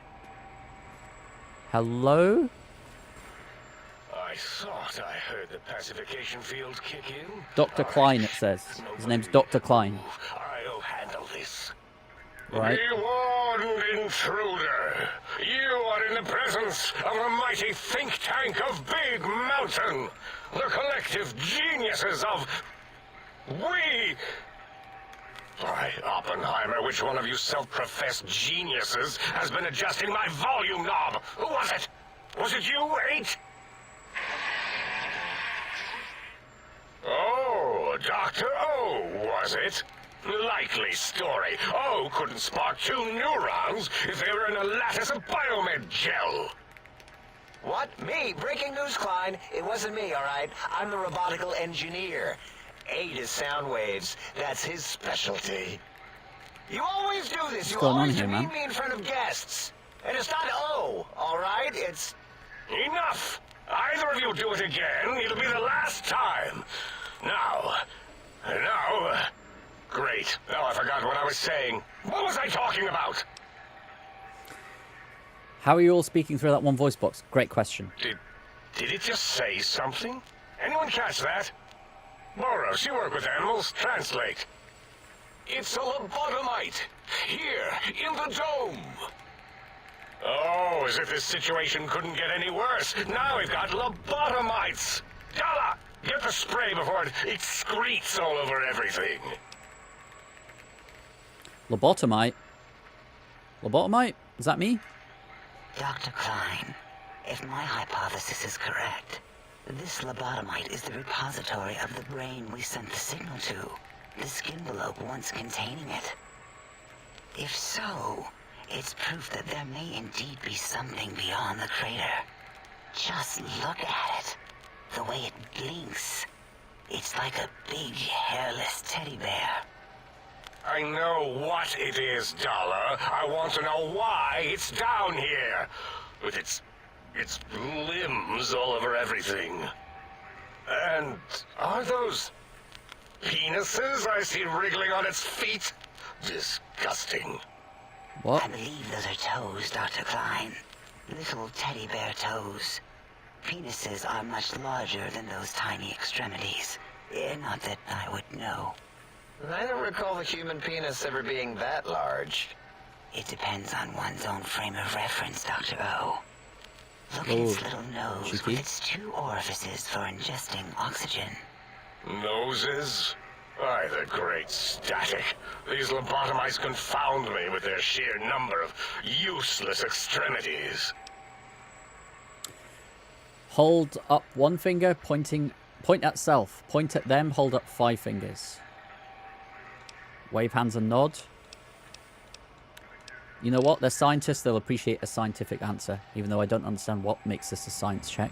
Hello? I thought I heard the pacification field kick in. Dr. Klein, it says. His name's Dr. Klein. I'll handle this. Right. Be warned, intruder. You are in the presence of the mighty think tank of Big Mountain. The collective geniuses of... We... Why, Oppenheimer, which one of you self-professed geniuses has been adjusting my volume knob? Who was it? Was it you, 8? Oh, Dr. O, was it? Likely story. O couldn't spark 2 neurons if they were in a lattice of biomed gel. What? Me? Breaking news, Klein. It wasn't me, all right? I'm the robotical engineer. 8 is sound waves. That's his specialty. You always do this. You going on always here, demean man? me in front of guests. And it's not O, all right? It's... Enough! Either of you do it again, it'll be the last time. Now... Great. Now I forgot what I was saying. What was I talking about? How are you all speaking through that one voice box? Great question. Did it just say something? Anyone catch that? Boros, you work with animals. Translate. It's a lobotomite. Here, in the dome. Oh, as if this situation couldn't get any worse. Now we've got lobotomites. Gala, get the spray before it excretes all over everything. Lobotomite? Lobotomite? Is that me? Dr. Klein, if my hypothesis is correct, this lobotomite is the repository of the brain we sent the signal to, the skin envelope once containing it. If so, it's proof that there may indeed be something beyond the crater. Just look at it. The way it blinks. It's like a big, hairless teddy bear. I know what it is, Dollar. I want to know why it's down here. With its limbs all over everything. And are those penises I see wriggling on its feet? Disgusting. What? I believe those are toes, Dr. Klein. Little teddy bear toes. Penises are much larger than those tiny extremities. Not that I would know. I don't recall the human penis ever being that large. It depends on one's own frame of reference, Dr. O. Look at its little nose cheeky. with its 2 orifices for ingesting oxygen. Noses? By the great static. These lobotomites confound me with their sheer number of useless extremities. Hold up one finger, point at self. Point at them, hold up 5 fingers. Wave hands and nod. You know what? They're scientists. They'll appreciate a scientific answer, even though I don't understand what makes this a science check.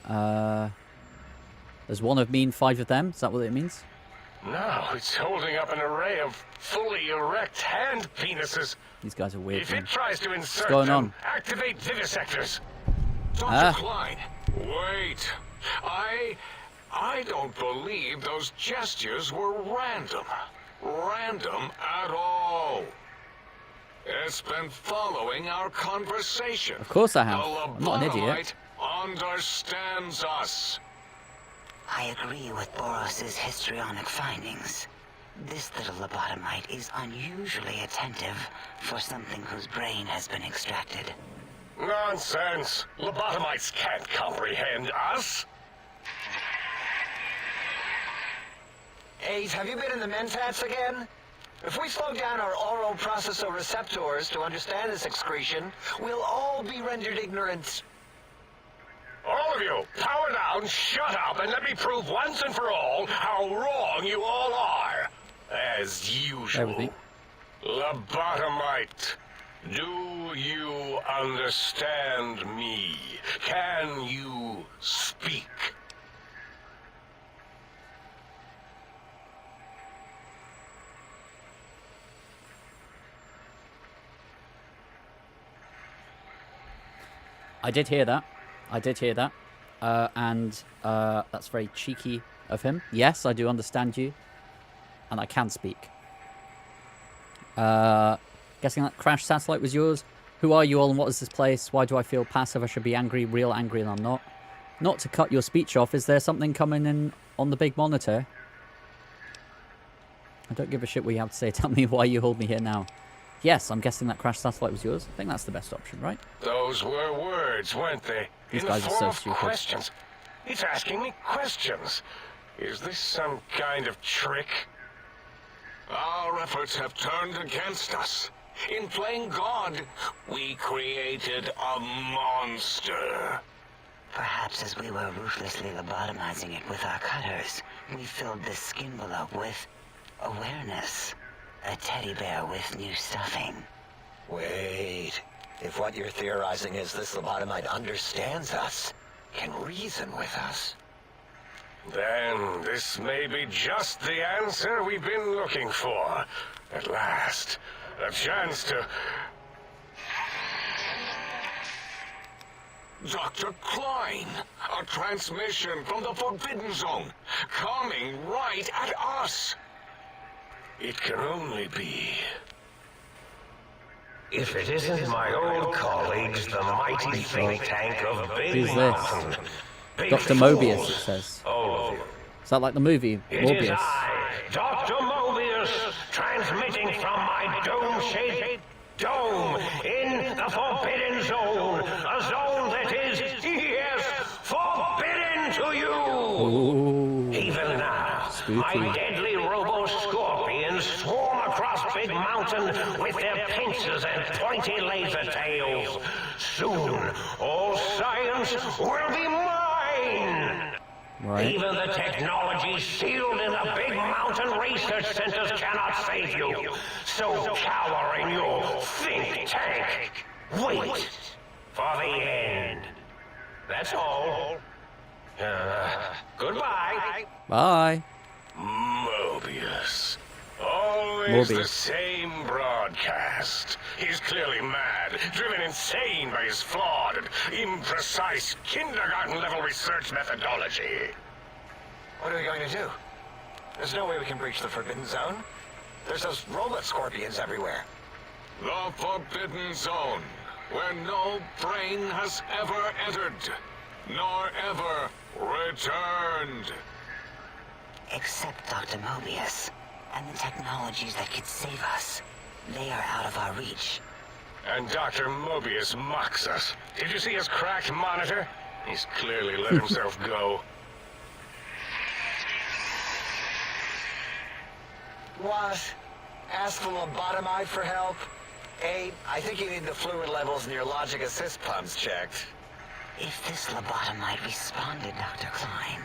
There's 1 of me and 5 of them. Is that what it means? Now it's holding up an array of fully erect hand penises. These guys are weird. If Man. it tries to insert going them, on? activate vivisectors. Ah. Dr. Klein, wait. I don't believe those gestures were random. Random at all. It's been following our conversation. Of course I have. The I'm not an idiot. lobotomite understands us. I agree with Boros's histrionic findings. This little lobotomite is unusually attentive for something whose brain has been extracted. Nonsense. Lobotomites can't comprehend us. 8, have you been in the mentats again? If we slow down our oral processoreceptors to understand this excretion, we'll all be rendered ignorant. All of you, power down, shut up, and let me prove once and for all how wrong you all are. As usual. Everything. Lobotomite. Do you understand me? Can you speak? I did hear that. I did hear that. And that's very cheeky of him. Yes, I do understand you. And I can speak. Guessing that crashed satellite was yours? Who are you all and what is this place? Why do I feel passive? I should be angry, real angry, and I'm not. Not to cut your speech off, is there something coming in on the big monitor? I don't give a shit what you have to say. Tell me why you hold me here now. Yes, I'm guessing that crashed satellite was yours. I think that's the best option, right? Those were words, weren't they? These In guys the are so form of stupid. questions. He's asking me questions. Is this some kind of trick? Our efforts have turned against us. In playing God, we created a monster. Perhaps as we were ruthlessly lobotomizing it with our cutters, we filled this skin envelope with awareness. A teddy bear with new stuffing. Wait. If what you're theorizing is this lobotomite understands us, can reason with us, Then this may be just the answer we've been looking for. At last, a chance to... Dr. Klein, a transmission from the Forbidden Zone, coming right at us. It can only be... If it isn't my old colleagues, the mighty think tank of Big Who's this? Mountain. Big Dr. Mobius, it fools, says. all of you. Is that like the movie, It is Morbius? I, Dr. Mobius, transmitting from my dome-shaped dome in the Forbidden Zone. A zone that is, yes, forbidden to you. Ooh. Even now, Spooky. my deadly robo-scorpions swarm across Big Mountain with their pincers and pointy laser tails. Soon, all science will be mine. Right. Even the technology sealed in the Big Mountain research centers cannot save you. So cower in your think tank. Wait for the end. That's all. Goodbye. Bye. Mobius. Always the Mobius. same broadcast. He's clearly mad, driven insane by his flawed and imprecise kindergarten-level research methodology. what are we going to do? There's no way we can breach the Forbidden Zone. There's those robot scorpions everywhere. The Forbidden Zone, where no brain has ever entered, nor ever returned. Except Dr. Mobius and the technologies that could save us. They are out of our reach. And Dr. Mobius mocks us. Did you see his cracked monitor? He's clearly let himself go. What? Ask the lobotomite for help? Hey, I think you need the fluid levels in your logic assist pumps checked. If this lobotomite responded, Dr. Klein,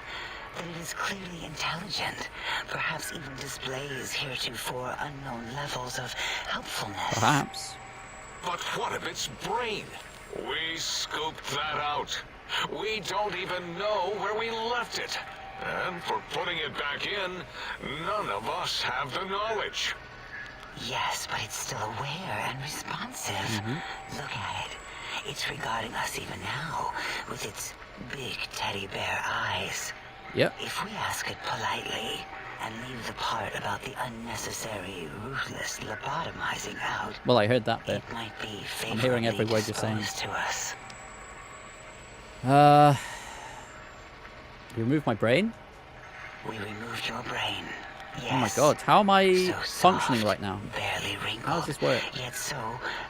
then it is clearly intelligent. Perhaps even displays heretofore unknown levels of helpfulness. Perhaps. But what of its brain? We scooped that out. We don't even know where we left it. And for putting it back in, none of us have the knowledge. Yes, but it's still aware and responsive. Look at it. It's regarding us even now, with its big teddy bear eyes. Yep. If we ask it politely, and leave the part about the unnecessary, ruthless lobotomizing out, Well, I heard that bit. it might be I'm hearing every favorably word you're saying. disposed to us. You removed my brain? We removed your brain. Yes. Oh my god, how am I So functioning soft, right now? Barely wrinkled. How does this work? Yet so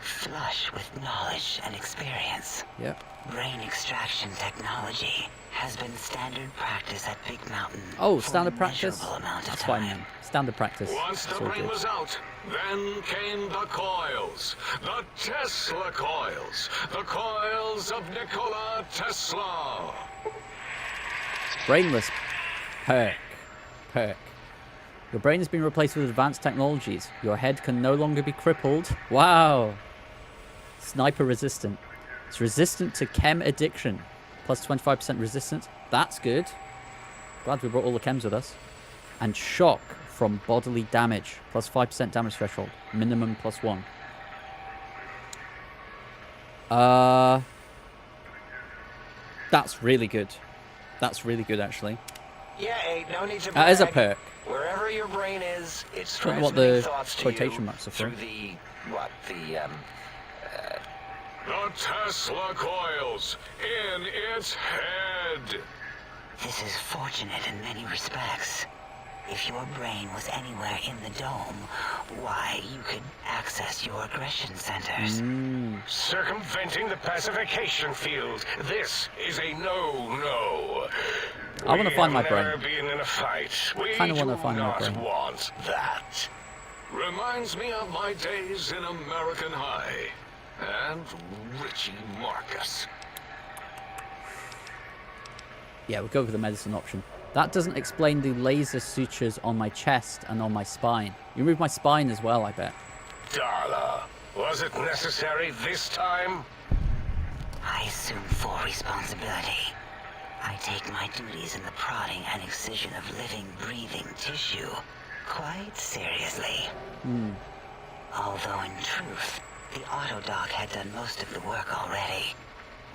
flush with knowledge and experience. Yep. Brain extraction technology has been standard practice at Big Mountain. Oh, for standard an practice? immeasurable amount of That's fine time. then. Standard practice. Once the That's all brain good. was out, then came the coils. The Tesla coils. The coils of Nikola Tesla. Brainless. Perk. Perk. Your brain has been replaced with advanced technologies. Your head can no longer be crippled. Wow. Sniper resistant. It's resistant to chem addiction. Plus 25% resistance. That's good. Glad we brought all the chems with us. And shock from bodily damage. Plus 5% damage threshold. Minimum plus 1. That's really good. That's really good, actually. Yeah, ain't no need to That is a brag. perk. Wherever your brain is, it's I don't know what transmitting the thoughts to quotation you marks are for. through the The Tesla coils in its head. This is fortunate in many respects. If your brain was anywhere in the dome, why, you could access your aggression centers. Circumventing the pacification field. This is a no-no. I want to find my brain. Never been in a fight. We Kinda wanna do find my not brain. want that. Reminds me of my days in American High. And Richie Marcus. Yeah, we'll go with the medicine option. That doesn't explain the laser sutures on my chest and on my spine. You remove my spine as well, I bet. Darla, was it necessary this time? I assume full responsibility. I take my duties in the prodding and excision of living, breathing tissue quite seriously. Although in truth, the autodoc had done most of the work already.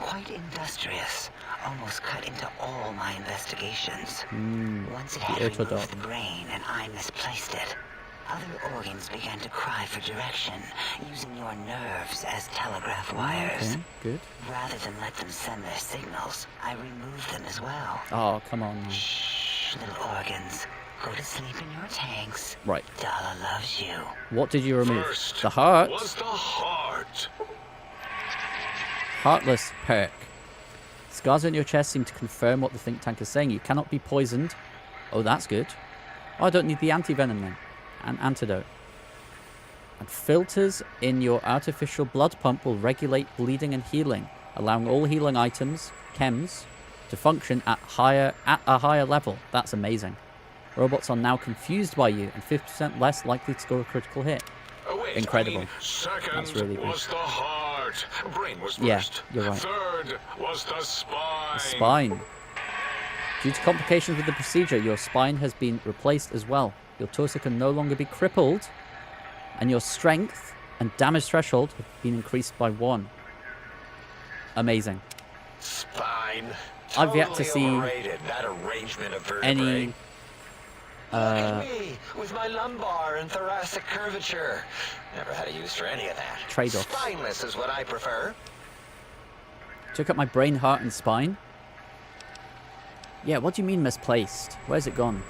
Quite industrious, almost cut into all my investigations. Once it had autodoc. removed the brain and I misplaced it, other organs began to cry for direction, using your nerves as telegraph wires. Okay, good. Rather than let them send their signals, I removed them as well. Oh, come on. Shh, little organs. Go to sleep in your tanks. Right. Dala loves you. What did you remove? First The heart. was the heart. Heartless perk. Scars on your chest seem to confirm what the think tank is saying. You cannot be poisoned. Oh, that's good. Oh, I don't need the anti-venom then. An antidote. And filters in your artificial blood pump will regulate bleeding and healing, allowing all healing items, chems, to function at a higher level. That's amazing. Robots are now confused by you and 50% less likely to score a critical hit. Oh, wait, Incredible. I mean, second That's really good. was the heart. Brain was Yeah, first. you're right. Third was the spine. The spine. Due to complications with the procedure, your spine has been replaced as well. Your torso can no longer be crippled, and your strength and damage threshold have been increased by 1. Amazing. spine. I've yet to Totally see overrated, that arrangement of vertebrae. any Look at me, with my lumbar and thoracic curvature. Never had a use for any of that. Trade-offs. Spineless is what I prefer. Took up my brain, heart, and spine. Yeah, what do you mean misplaced? Where's it gone?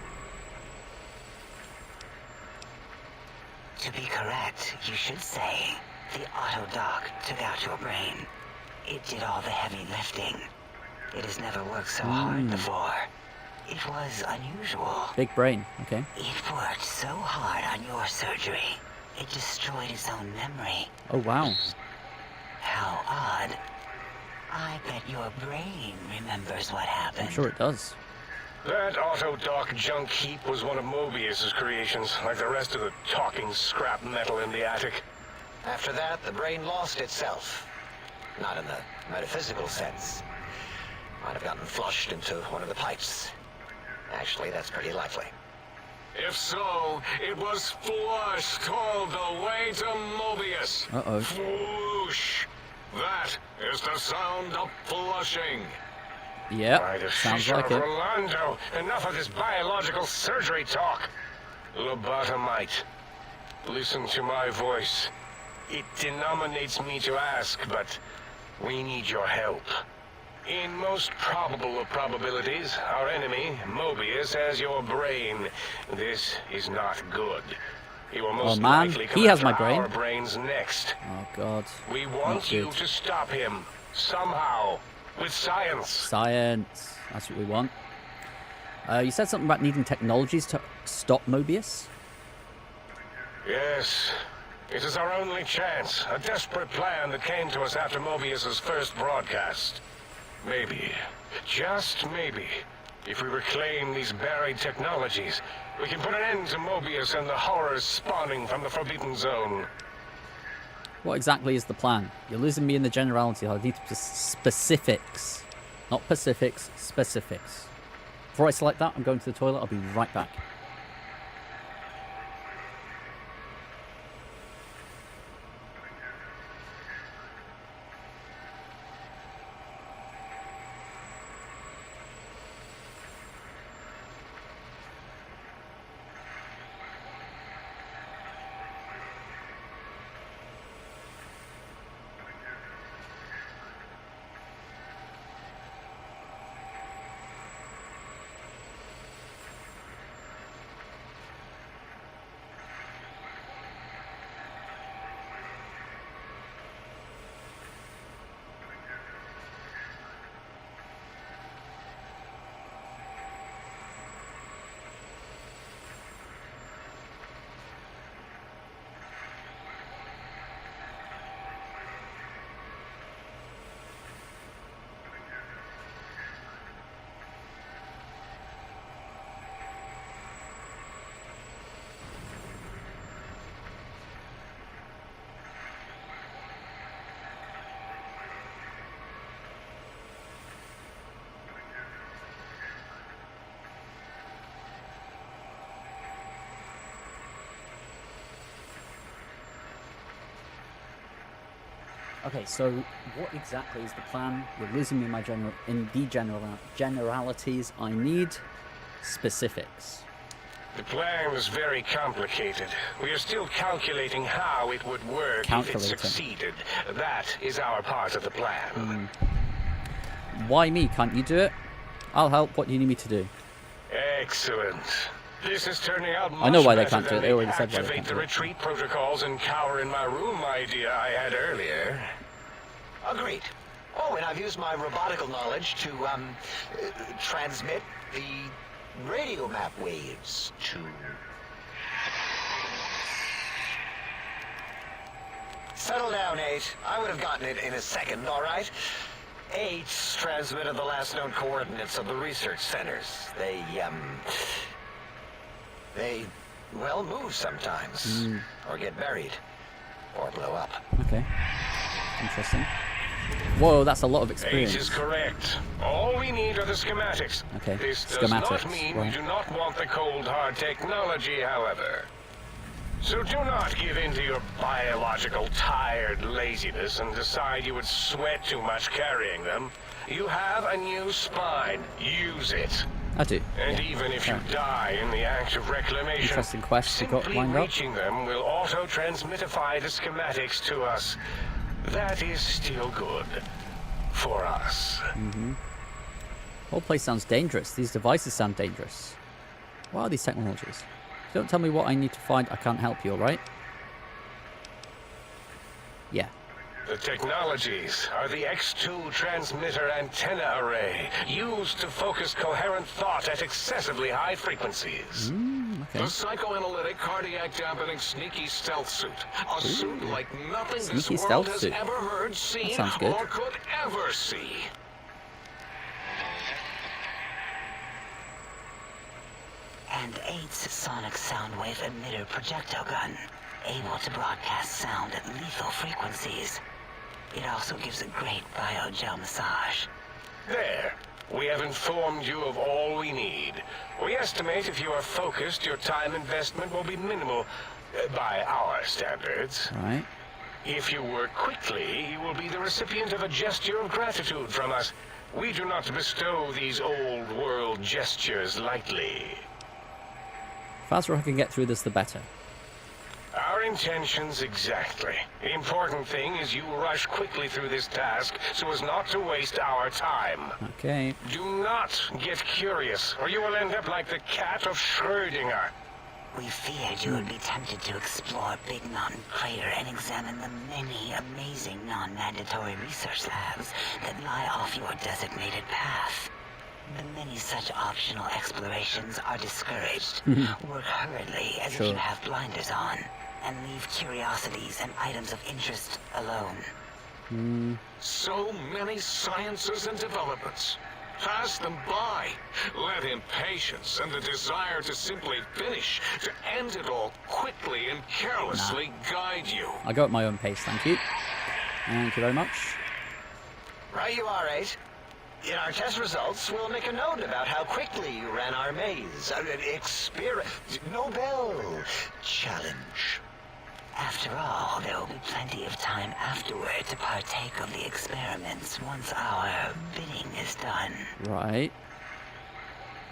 To be correct, you should say, the autodoc took out your brain. It did all the heavy lifting. It has never worked so hard before. It was unusual. Big brain. Okay. It worked so hard on your surgery, it destroyed its own memory. Oh, wow. How odd. I bet your brain remembers what happened. I'm sure it does. That autodoc junk heap was one of Mobius's creations, like the rest of the talking scrap metal in the attic. After that, the brain lost itself. Not in the metaphysical sense. Might have gotten flushed into one of the pipes. Actually, that's pretty likely. If so, it was flushed all the way to Mobius. Uh-oh. Whoosh! That is the sound of flushing. By Yep. the Sounds Fisher like of it. Rolando, enough of this biological surgery talk. Lobotomite, listen to my voice. It denominates me to ask, but we need your help. In most probable of probabilities, our enemy, Mobius, has your brain. This is not good. He will most man, likely he come has my after brain. our brains next. Oh, God. We Not want you good. to stop him, somehow, with science. Science. That's what we want. You said something about needing technologies to stop Mobius? Yes, it is our only chance. A desperate plan that came to us after Mobius's first broadcast. Maybe, just maybe, if we reclaim these buried technologies, we can put an end to Mobius and the horrors spawning from the Forbidden Zone. What exactly is the plan? You're losing me in the generality. I need specifics. Not Pacifics, specifics. Before I select that, I'm going to the toilet. I'll be right back. Okay, so what exactly is the plan? You're losing me in the generalities. I need specifics. The plan is very complicated. We are still calculating how it would work if it succeeded. That is our part of the plan. Why me? Can't you do it? I'll help. What do you need me to do? Excellent. This is turning out much I know why they better can't do it. than They the already said why they activate can't the do it. retreat protocols and cower in my room idea I had earlier. Agreed. Oh, and I've used my robotical knowledge to, transmit the radio map waves to... Settle down, 8. I would have gotten it in a second, all right? 8's transmitted the last known coordinates of the research centers. They, well, move sometimes. Or get buried. Or blow up. Okay. Interesting. Whoa, that's a lot of experience. 8 is correct. All we need are the schematics. Okay, This does schematics, not mean right. we do not want the cold, hard technology, however. So do not give in to your biological tired laziness and decide you would sweat too much carrying them. You have a new spine. Use it. I do. And yeah. even if you Yeah. die in the act of reclamation, Interesting quest you got simply lined up. reaching them will auto-transmitify the schematics to us. That is still good. For us. Whole place sounds dangerous. These devices sound dangerous. What are these technologies? Don't tell me what I need to find. I can't help you, alright? Yeah. The technologies are the X2 transmitter antenna array, used to focus coherent thought at excessively high frequencies. Okay. The psychoanalytic, cardiac dampening, sneaky stealth suit. A suit like nothing this Sneaky world stealth has suit. ever heard, seen, sounds good. or could ever see. And 8's sonic sound wave emitter projectile gun, able to broadcast sound at lethal frequencies. It also gives a great biogel massage. There. We have informed you of all we need. We estimate if you are focused, your time investment will be minimal, by our standards. Right. If you work quickly, you will be the recipient of a gesture of gratitude from us. We do not bestow these old world gestures lightly. The faster I can get through this, the better. Our intentions exactly. The important thing is you rush quickly through this task so as not to waste our time. Okay. Do not get curious, or you will end up like the cat of Schrödinger. We feared you would be tempted to explore Big Mountain Crater and examine the many amazing non-mandatory research labs that lie off your designated path. The many such optional explorations are discouraged. Work hurriedly as if you have blinders on, and leave curiosities and items of interest alone. So many sciences and developments. Pass them by. Let impatience and the desire to simply finish, to end it all quickly and carelessly guide you. I go at my own pace, thank you. Thank you very much. Right you are, 8. In our test results, we'll make a note about how quickly you ran our maze. Nobel challenge. After all, there will be plenty of time afterward to partake of the experiments once our bidding is done. Right.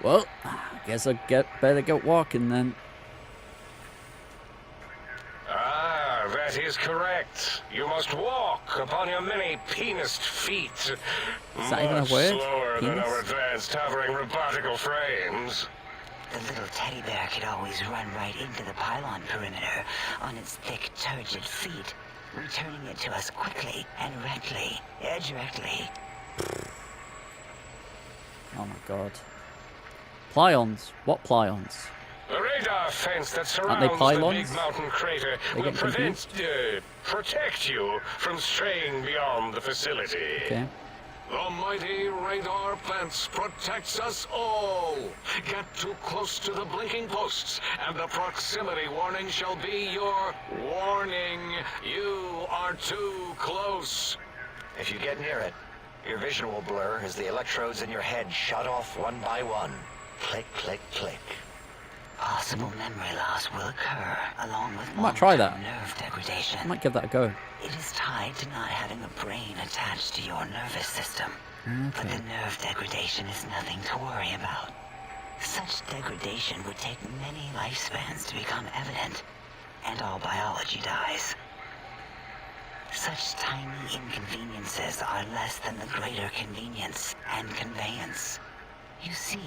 Well, I guess I better get walking then. Ah, that is correct. You must walk upon your many penised feet. Is that even a word? Slower than Penis? our advanced hovering robotical frames. The little teddy bear could always run right into the pylon perimeter on its thick, turgid feet, returning it to us quickly and directly. Oh my god. Plions? What plions? The radar fence that Aren't they surrounds the pylons? big mountain crater They will get protect you from straying beyond the facility. Okay. The mighty radar fence protects us all. Get too close to the blinking posts, and the proximity warning shall be your warning. You are too close. If you get near it, your vision will blur as the electrodes in your head shut off one by one. Click, click, click. Possible memory loss will occur, along with might try that. long-term nerve degradation. I might give that a go. It is tied to not having a brain attached to your nervous system. But the nerve degradation is nothing to worry about. Such degradation would take many lifespans to become evident, and all biology dies. Such tiny inconveniences are less than the greater convenience and conveyance. You see,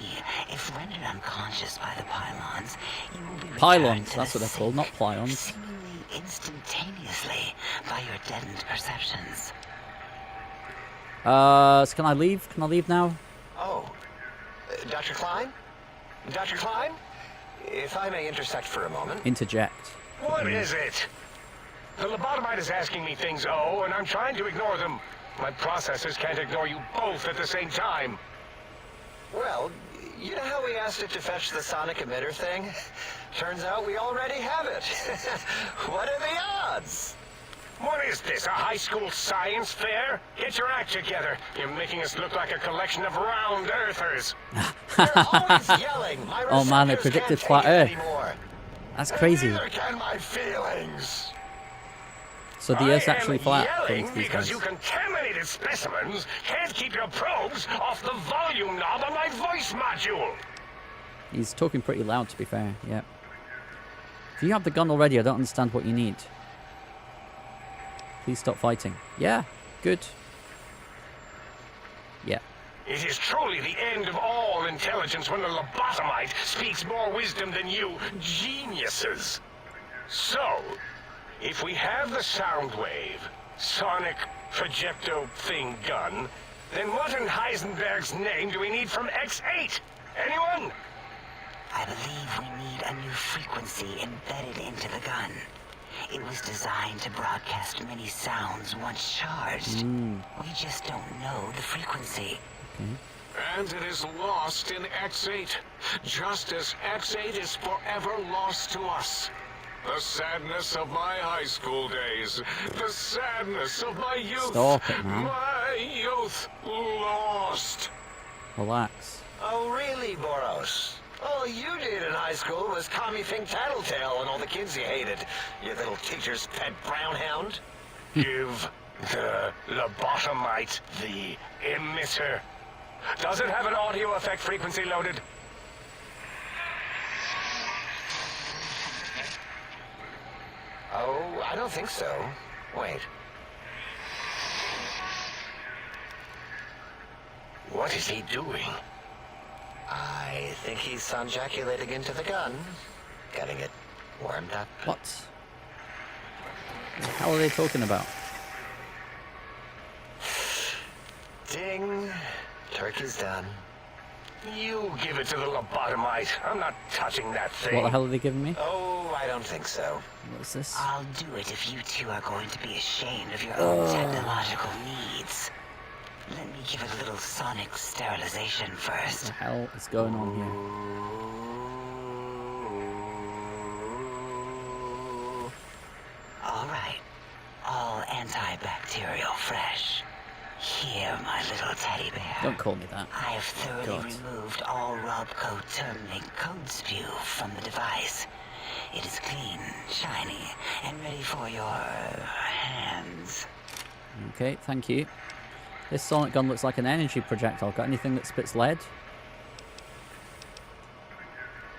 if rendered unconscious by the pylons, you will be returned Pylons, to that's the what they're called, not sick, plions. seemingly instantaneously by your deadened perceptions. So can I leave? Can I leave now? Oh, Dr. Klein? Dr. Klein? If I may intersect for a moment. Interject. What is it? The lobotomite is asking me things, and I'm trying to ignore them. My processors can't ignore you both at the same time. Well, you know how we asked it to fetch the sonic emitter thing? Turns out we already have it. What are the odds? What is this, a high school science fair? Get your act together. You're making us look like a collection of round earthers. They're always yelling. My Oh man, they receptors predicted can't flat take it Earth. anymore. That's crazy. Neither can my feelings. So the Earth's I actually am flat, yelling according to these because guys. you contaminated specimens can't keep your probes off the volume knob on my voice module. He's talking pretty loud, to be fair. Yeah. If you have the gun already, I don't understand what you need. Please stop fighting. Yeah. Good. Yeah. It is truly the end of all intelligence when the lobotomite speaks more wisdom than you geniuses. So, if we have the sound wave, sonic projecto thing gun, then what in Heisenberg's name do we need from X8? Anyone? I believe we need a new frequency embedded into the gun. It was designed to broadcast many sounds once charged. We just don't know the frequency. And it is lost in X8, just as X8 is forever lost to us. The sadness of my high school days. The sadness of my youth. Stop it, man. My youth lost. Relax. Oh, really, Boros? All you did in high school was commie think tattletale and all the kids you hated. You little teacher's pet brown hound. Give the lobotomite the emitter. Does it have an audio effect frequency loaded? Oh, I don't think so. Wait. What is he doing? I think he's sonjaculating into the gun. Getting it warmed up. What? The hell are they talking about? Ding. Turkey's done. You give it to the lobotomite. I'm not touching that thing. What the hell are they giving me? Oh, I don't think so. What's this? I'll do it if you two are going to be ashamed of your own technological needs. Let me give it a little sonic sterilization What first. the hell is going on here? All right. All antibacterial fresh. Here, my little teddy bear. Don't call me that. I have thoroughly God. removed all Robco terminate code spew from the device. It is clean, shiny, and ready for your hands. Okay, thank you. This sonic gun looks like an energy projectile. Got anything that spits lead?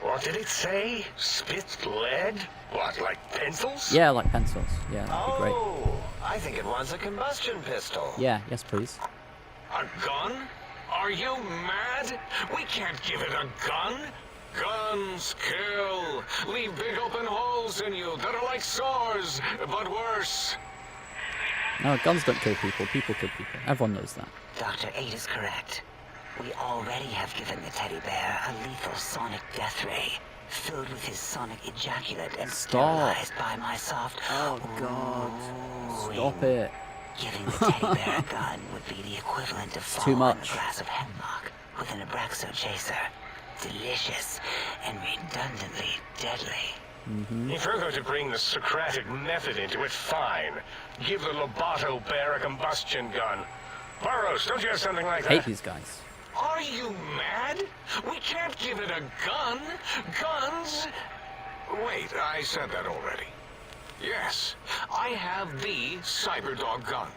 What did it say? Spit lead? What, like pencils? Yeah, like pencils. Yeah, that'd be great. Oh, I think it wants a combustion pistol. Yeah, yes, please. A gun? Are you mad? We can't give it a gun. Guns kill. Leave big open holes in you that are like sores, but worse. No, guns don't kill people. People kill people. Everyone knows that. Dr. 8 is correct. We already have given the teddy bear a lethal sonic death ray, filled with his sonic ejaculate and Stop. sterilized by my soft... Oh, God. wooing. Stop it. Giving the teddy bear a gun would be the equivalent of too following much. a glass of hemlock with an Abraxo chaser. Delicious and redundantly deadly. If you're going to bring the Socratic method into it, fine. Give the Lobato bear a combustion gun. Burroughs, don't you have something like Hate that? these guys. Are you mad? We can't give it a gun. Guns? Wait, I said that already. Yes, I have the Cyberdog gun.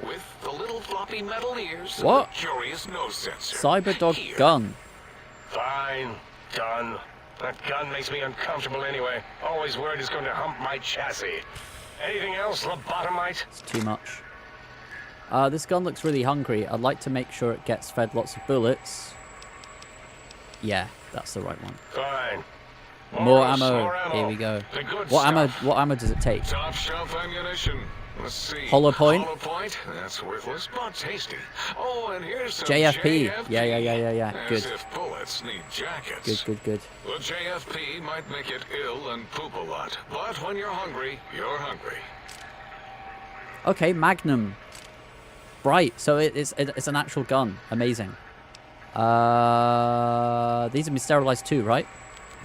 With the little floppy metal ears What? and the curious nose sensor. Cyberdog Here. gun. Fine. Done. That gun makes me uncomfortable anyway. Always worried it's going to hump my chassis. Anything else, lobotomite? It's too much. This gun looks really hungry. I'd like to make sure it gets fed lots of bullets. Yeah, that's the right one. Fine. More Burroughs, ammo. more ammo. Here we go. The good What ammo? stuff. What ammo does it take? Top shelf ammunition. Let's see. Hollow point? Hollow point? That's worthless, but tasty. Oh, and here's some JFP. Yeah. As Good. if bullets need jackets. Good. The JFP might make it ill and poop a lot, but when you're hungry, you're hungry. Okay, Magnum. Right, so it's an actual gun. Amazing. These have been sterilized too, right?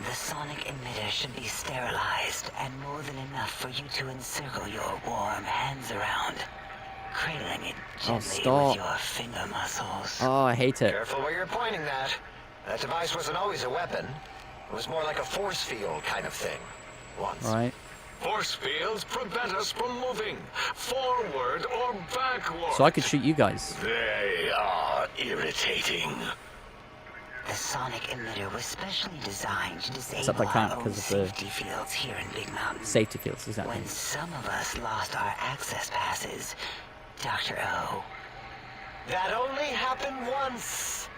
The sonic emitter should be sterilized and more than enough for you to encircle your warm hands around, cradling it gently stop. with your finger muscles. Oh, I hate it. Careful where you're pointing that. That device wasn't always a weapon. It was more like a force field kind of thing. Once. Right. Force fields prevent us from moving forward or backward. So I could shoot you guys. They are irritating. The sonic emitter was specially designed to disable Except I can't our own because of the safety fields here in Big Mountain. Safety fields, exactly. When some of us lost our access passes, Dr. O, That only happened once.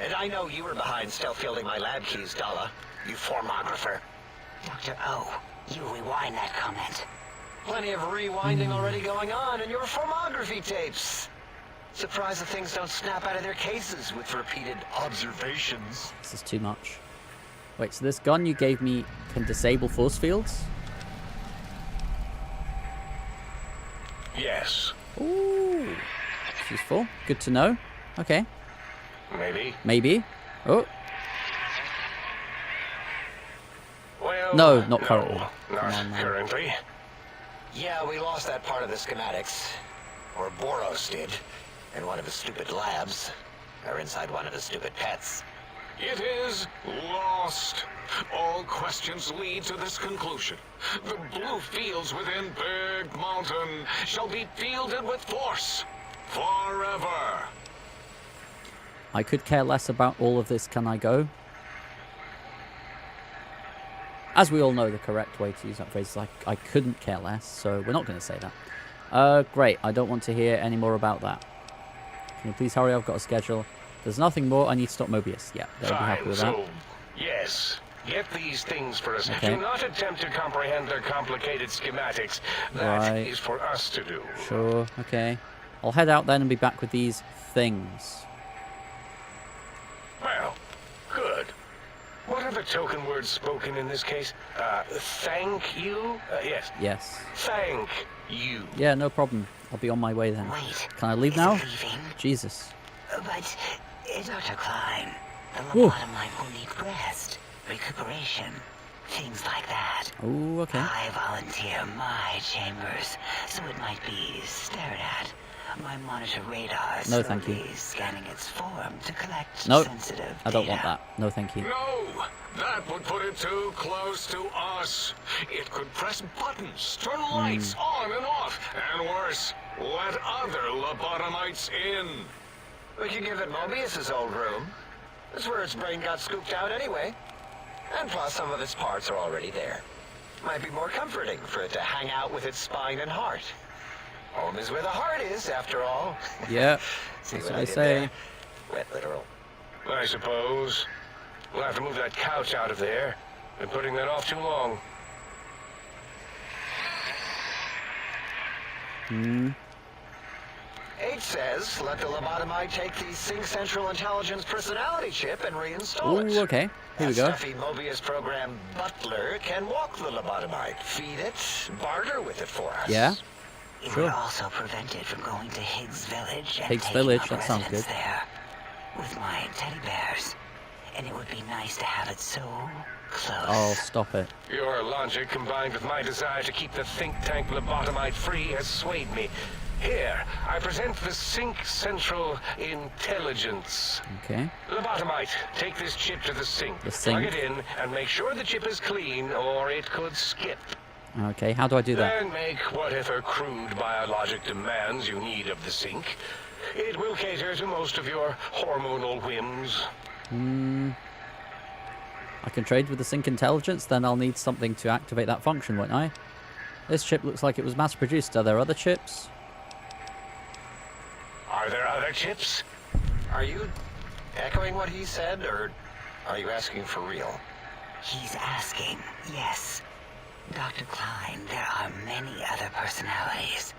And I know you were behind stealth fielding my lab keys, Dalla. You formographer. Dr. O, you rewind that comment. Plenty of rewinding already going on in your formography tapes. Surprised that things don't snap out of their cases with repeated observations. This is too much. Wait, so this gun you gave me can disable force fields? Yes, Ooh. That's useful. Good to know. Okay. maybe. Maybe. Oh. Well, No, not currently. Not Come on, man. currently. Yeah, we lost that part of the schematics. Or Boros did. In one of his stupid labs. Or inside one of his stupid pets. It is lost. All questions lead to this conclusion. The blue fields within Big Mountain shall be fielded with force. Forever. I could care less about all of this. Can I go? As we all know, the correct way to use that phrase is I couldn't care less, so we're not going to say that. Great. I don't want to hear any more about that. Can you please hurry? I've got a schedule. There's nothing more. I need to stop Mobius. Yeah, they'll be happy Fine, with that. so, yes. Get these things for us. Okay. Do not attempt to comprehend their complicated schematics. That is Right. for us to do. Sure, okay. I'll head out then and be back with these things. Well, good. What are the token words spoken in this case? Thank you? Yes. Yes. Thank you. Yeah, no problem. I'll be on my way then. Wait. Can I leave is now? it leaving? Jesus. But, Dr. Klein, the Ooh. lobotomite will need rest, recuperation, things like that. Oh, okay. I volunteer my chambers, so it might be stared at. My monitor radar is No, thank you. slowly scanning its form to collect Nope. sensitive I don't want data. that. No, thank you. No! That would put it too close to us. It could press buttons, turn lights on and off, and worse, let other lobotomites in. We could give it Mobius's old room. That's where its brain got scooped out anyway. And plus, some of its parts are already there. Might be more comforting for it to hang out with its spine and heart. Home is where the heart is, after all. Yeah, See that's what what I they did say. there? Wet literal. I suppose. We'll have to move that couch out of there. Been putting that off too long. H says, let the lobotomite take the Sync Central Intelligence personality chip and reinstall Oh, it. okay. Here we That go. stuffy Mobius program Butler can walk the lobotomite, feed it, barter with it for us. Yeah. It Sure. would also prevent it from going to Higgs Village and Higgs taking Village, up that sounds residence good. there with my teddy bears. And it would be nice to have it so close. Oh, stop it. Your logic, combined with my desire to keep the think tank lobotomite free, has swayed me. Here, I present the Sync Central Intelligence. Okay. Lobotomite, take this chip to the sink. The sink. Plug it in and make sure the chip is clean, or it could skip. Okay, how do I do that? Then make whatever crude biologic demands you need of the sink. It will cater to most of your hormonal whims. I can trade with the Sync Intelligence, then I'll need something to activate that function, won't I? This chip looks like it was mass-produced. Are there other chips? Are there other chips? Are you echoing what he said, or are you asking for real? He's asking, yes. Dr. Klein, there are many other personalities.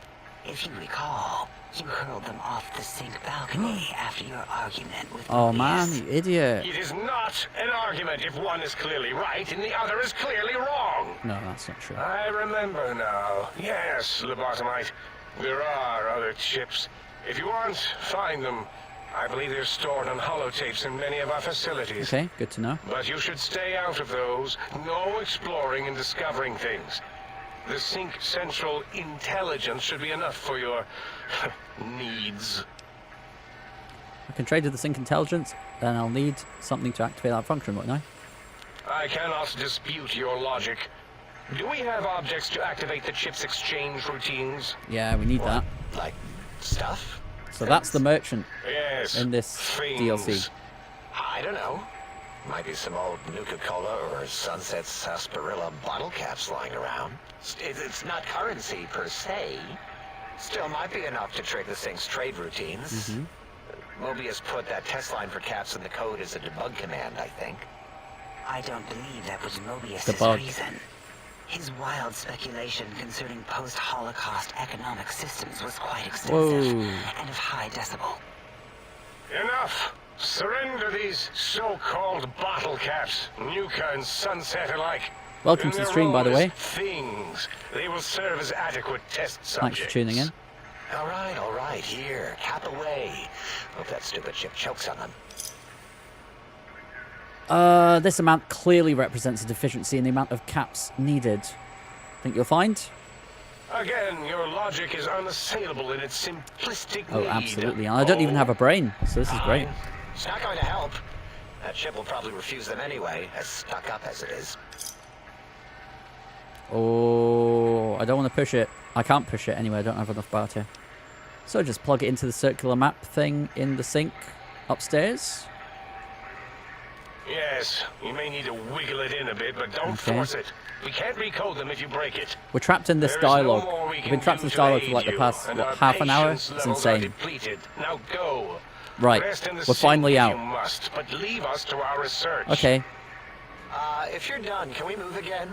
If you recall, you hurled them off the sink balcony after your argument with Oh Mobius. man, you idiot. It is not an argument if one is clearly right and the other is clearly wrong. No, that's not true. I remember now. Yes, lobotomite. There are other chips. If you want, find them. I believe they're stored on holotapes in many of our facilities. Okay, good to know. But you should stay out of those. No exploring and discovering things. The Sync Central Intelligence should be enough for your needs. I can trade with the Sync Intelligence, then I'll need something to activate that function, won't I? I cannot dispute your logic. Do we have objects to activate the chip's exchange routines? Yeah, we need that. Like, stuff? So that's the merchant Yes. in this things. DLC. I don't know. Might be some old Nuka-Cola or Sunset Sarsaparilla bottle caps lying around. It's not currency per se. Still might be enough to trigger the Sync's trade routines. Mobius put that test line for caps in the code as a debug command, I think. I don't believe that was Mobius's Debug. reason. His wild speculation concerning post-Holocaust economic systems was quite extensive Whoa. and of high decibel. Enough! Surrender these so-called bottle caps, Nuka and Sunset alike. Welcome to the stream, by the way. Things. They will serve as adequate test subjects. Thanks for tuning in. All right, here, cap away. Hope that stupid chip chokes on them. This amount clearly represents a deficiency in the amount of caps needed. Think you'll find? Again, your logic is unassailable in its simplistic Oh, need. absolutely. And I don't even have a brain, so this is great. It's not going to help. That chip will probably refuse them anyway, as stuck up as it is. Oh, I don't want to push it. I can't push it anyway, I don't have enough barter. So just plug it into the circular map thing in the sink upstairs. Yes, you may need to wiggle it in a bit, but don't Okay. force it. We can't recode them if you break it. We're trapped in this There is no dialogue. more we We've can been trapped do in this to dialogue for aid like the you, past, and what, our half an hour? patience It's levels are insane. depleted. Now go. Right, Rest in the we're sink finally if out. You must, but leave us to our research. Okay, If you're done, can we move again?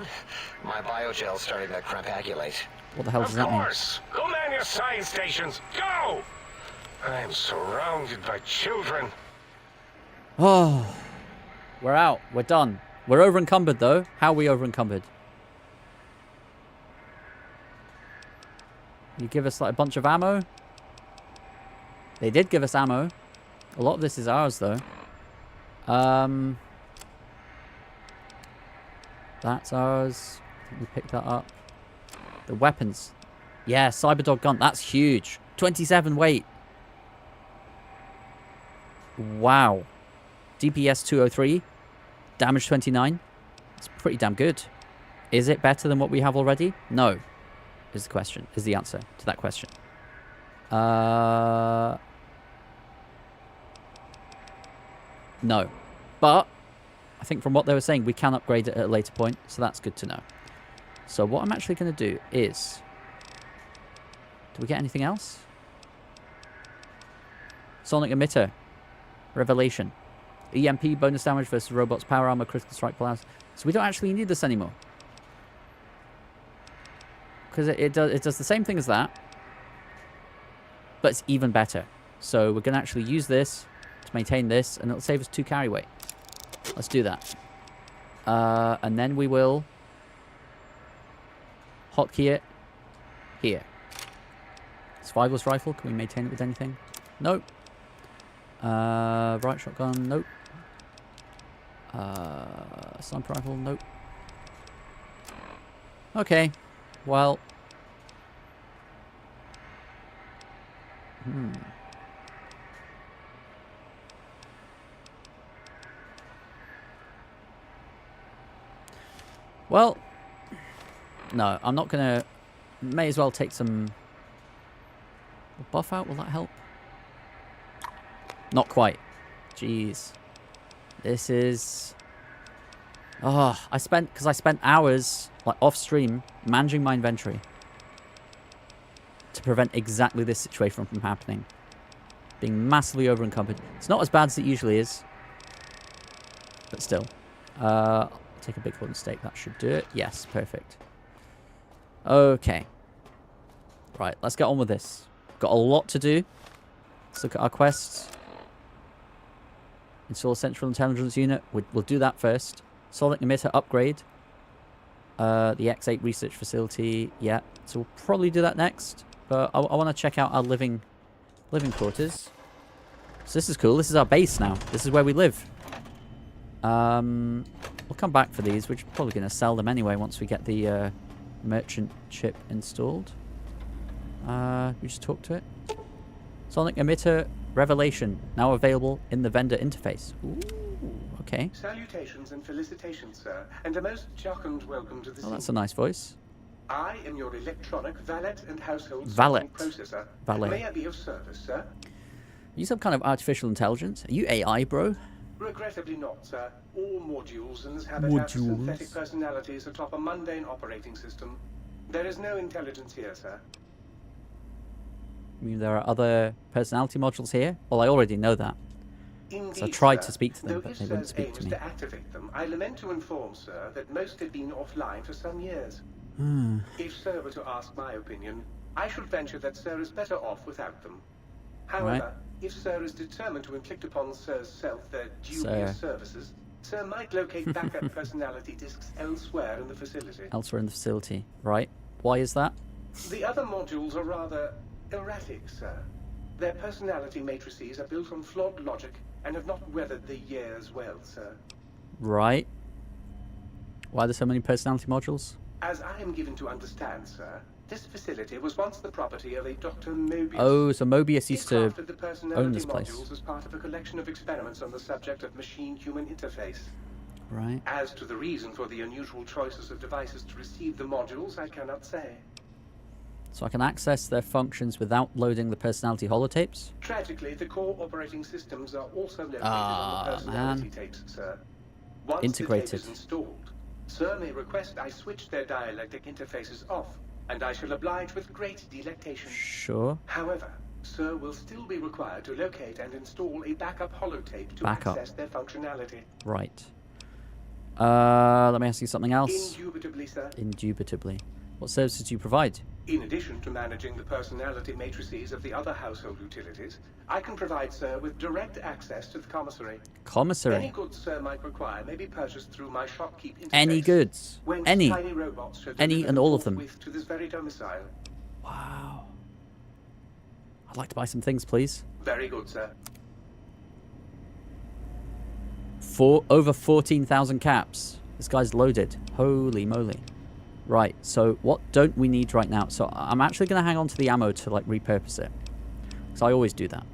My biogel's starting to crampagulate. what the hell does Of that mean? course. Go man your science stations. Go! I am surrounded by children. Oh, we're out. We're done. We're over encumbered though. How are we over encumbered? You give us like a bunch of ammo. They did give us ammo. A lot of this is ours though. That's ours. We picked that up. The weapons. Yeah, Cyberdog gun. That's huge. 27 weight. Wow. DPS 203. Damage 29. It's pretty damn good. Is it better than what we have already? No. Is the question. Is the answer to that question. No. But I think from what they were saying, we can upgrade it at a later point. So that's good to know. So what I'm actually going to do is... Do we get anything else? Sonic emitter. Revelation. EMP, bonus damage versus robots, power armor, critical strike plus. So we don't actually need this anymore. Because it does the same thing as that. But it's even better. So we're going to actually use this to maintain this. And it'll save us 2 carry weight. Let's do that. And then we will hotkey it here. Survivalist rifle. Can we maintain it with anything? Nope. Right shotgun. Nope. Sniper rifle. Nope. Okay. Well. Well. No, I'm not gonna. May as well take some. Buff out. Will that help? Not quite. Jeez. This is... Oh, I spent hours, like, off-stream, managing my inventory. To prevent exactly this situation from happening. Being massively over-encumbered. It's not as bad as it usually is. But still. I'll take a big wooden stake. That should do it. Yes, perfect. Okay. Right, let's get on with this. Got a lot to do. Let's look at our quests. Install a central intelligence unit. We'll do that first. Sonic emitter upgrade. The X8 research facility. Yeah. So we'll probably do that next. But I want to check out our living quarters. So this is cool. This is our base now. This is where we live. We'll come back for these. We're probably going to sell them anyway once we get the merchant chip installed. We just talk to it. Sonic emitter revelation now available in the vendor interface. Ooh, okay. Salutations and felicitations, sir, and a most jocund welcome to the Oh, that's a nice voice. I am your electronic valet and household Valet. processor. Valet. May I be of service, sir? Are you some kind of artificial intelligence? Are you AI, bro? Regrettably not, sir. All modules in this habitat are synthetic personalities atop a mundane operating system. There is no intelligence here, sir. I mean, there are other personality modules here? Well, I already know that. Indeed, So I tried sir. to speak to them, Though but if they wouldn't Sir's speak aim to is me. to activate them, I lament to inform, sir, that most had been offline for some years. If Sir were to ask my opinion, I should venture that Sir is better off without them. However, Right. if Sir is determined to inflict upon Sir's self their dubious services, Sir might locate backup personality disks elsewhere in the facility. Elsewhere in the facility. Right. Why is that? The other modules are rather erratic, sir. Their personality matrices are built on flawed logic and have not weathered the years well, sir. Right. Why are there so many personality modules? As I am given to understand, sir, this facility was once the property of a Dr. Mobius. Oh, so Mobius He used to crafted the personality own this place. modules as part of a collection of experiments on the subject of machine-human interface. Right. As to the reason for the unusual choices of devices to receive the modules, I cannot say. So I can access their functions without loading the personality holotapes? Tragically, the core operating systems are also located Ah, on the personality man. tapes, sir. Once Integrated. the tape is installed, Sir may request I switch their dialectic interfaces off, and I shall oblige with great delectation. Sure. However, Sir will still be required to locate and install a backup holotape to Backup. access their functionality. Right. Let me ask you something else. Indubitably, sir. Indubitably. What services do you provide? In addition to managing the personality matrices of the other household utilities, I can provide Sir with direct access to the commissary. Any Commissary. goods Sir might require may be purchased through my shopkeep interface. Any goods. Whence Any. tiny robots shall Any deliver and them all of them. forthwith to this very domicile. Wow. I'd like to buy some things, please. Very good, sir. Over 14,000 caps. This guy's loaded. Holy moly. Right, so what don't we need right now? So I'm actually going to hang on to the ammo to like repurpose it. Because I always do that.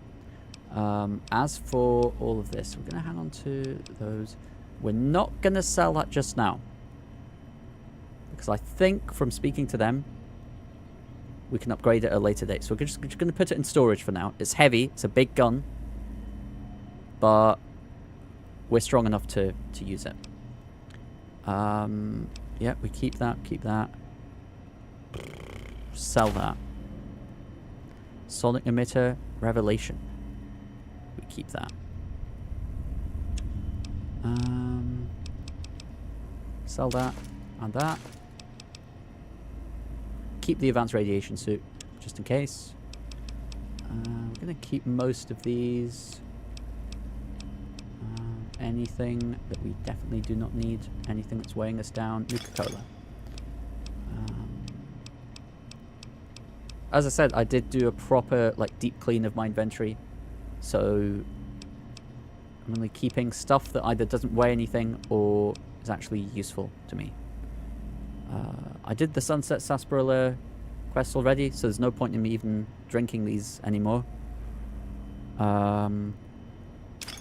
As for all of this, we're going to hang on to those. We're not going to sell that just now. Because I think from speaking to them, we can upgrade it at a later date. So we're just going to put it in storage for now. It's heavy. It's a big gun. But we're strong enough to use it. Yeah, we keep that. Keep that. Sell that. Sonic emitter revelation. We keep that. Sell that and that. Keep the advanced radiation suit just in case. We're gonna keep most of these. Anything that we definitely do not need. Anything that's weighing us down. Nuka-Cola. As I said, I did do a proper like deep clean of my inventory. So I'm only keeping stuff that either doesn't weigh anything or is actually useful to me. I did the Sunset Sarsaparilla quest already, so there's no point in me even drinking these anymore.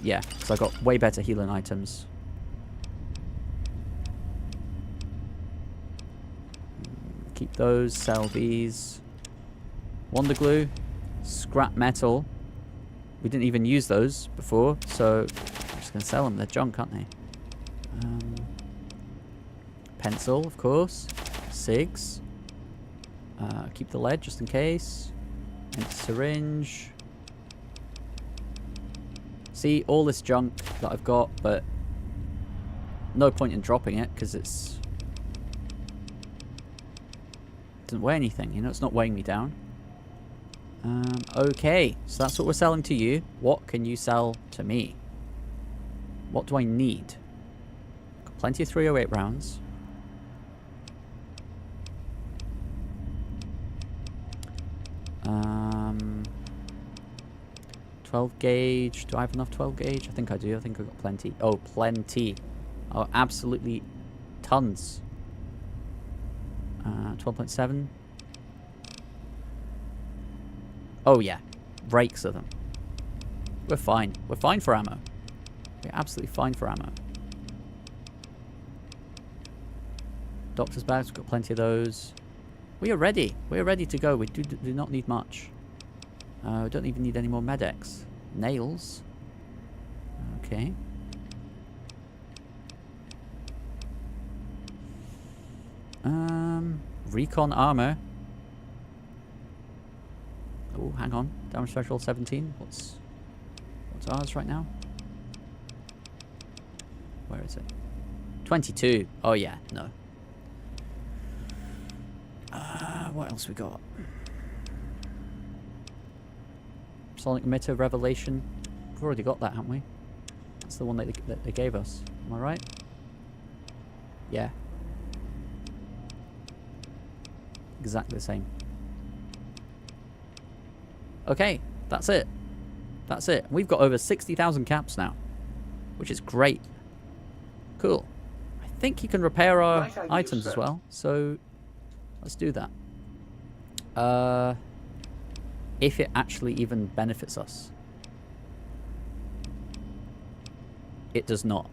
Yeah, so I got way better healing items. Keep those, sell these. Wonder glue, scrap metal. We didn't even use those before, so I'm just going to sell them. They're junk, aren't they? Pencil, of course. Cigs. Keep the lead just in case. And syringe. See, all this junk that I've got, but no point in dropping it because it doesn't weigh anything. You know, it's not weighing me down. Okay, so that's what we're selling to you. What can you sell to me? What do I need? Got plenty of 308 rounds. Um, 12 gauge. Do I have enough 12 gauge? I think I do. I think I've got plenty. Oh, plenty. Oh, absolutely tons. 12.7. Oh, yeah. Rakes of them. We're fine. We're fine for ammo. We're absolutely fine for ammo. Doctor's bags. We've got plenty of those. We are ready. We are ready to go. We do not need much. We don't even need any more medics. Nails. Okay. Recon armor. Oh, hang on. Damage threshold 17. What's ours right now? Where is it? 22. Oh yeah, no. What else we got? Sonic emitter revelation. We've already got that, haven't we? That's the one that they gave us. Am I right? Yeah. Exactly the same. Okay, that's it. That's it. We've got over 60,000 caps now, which is great. Cool. I think you can repair our items as well, so let's do that. If it actually even benefits us. It does not.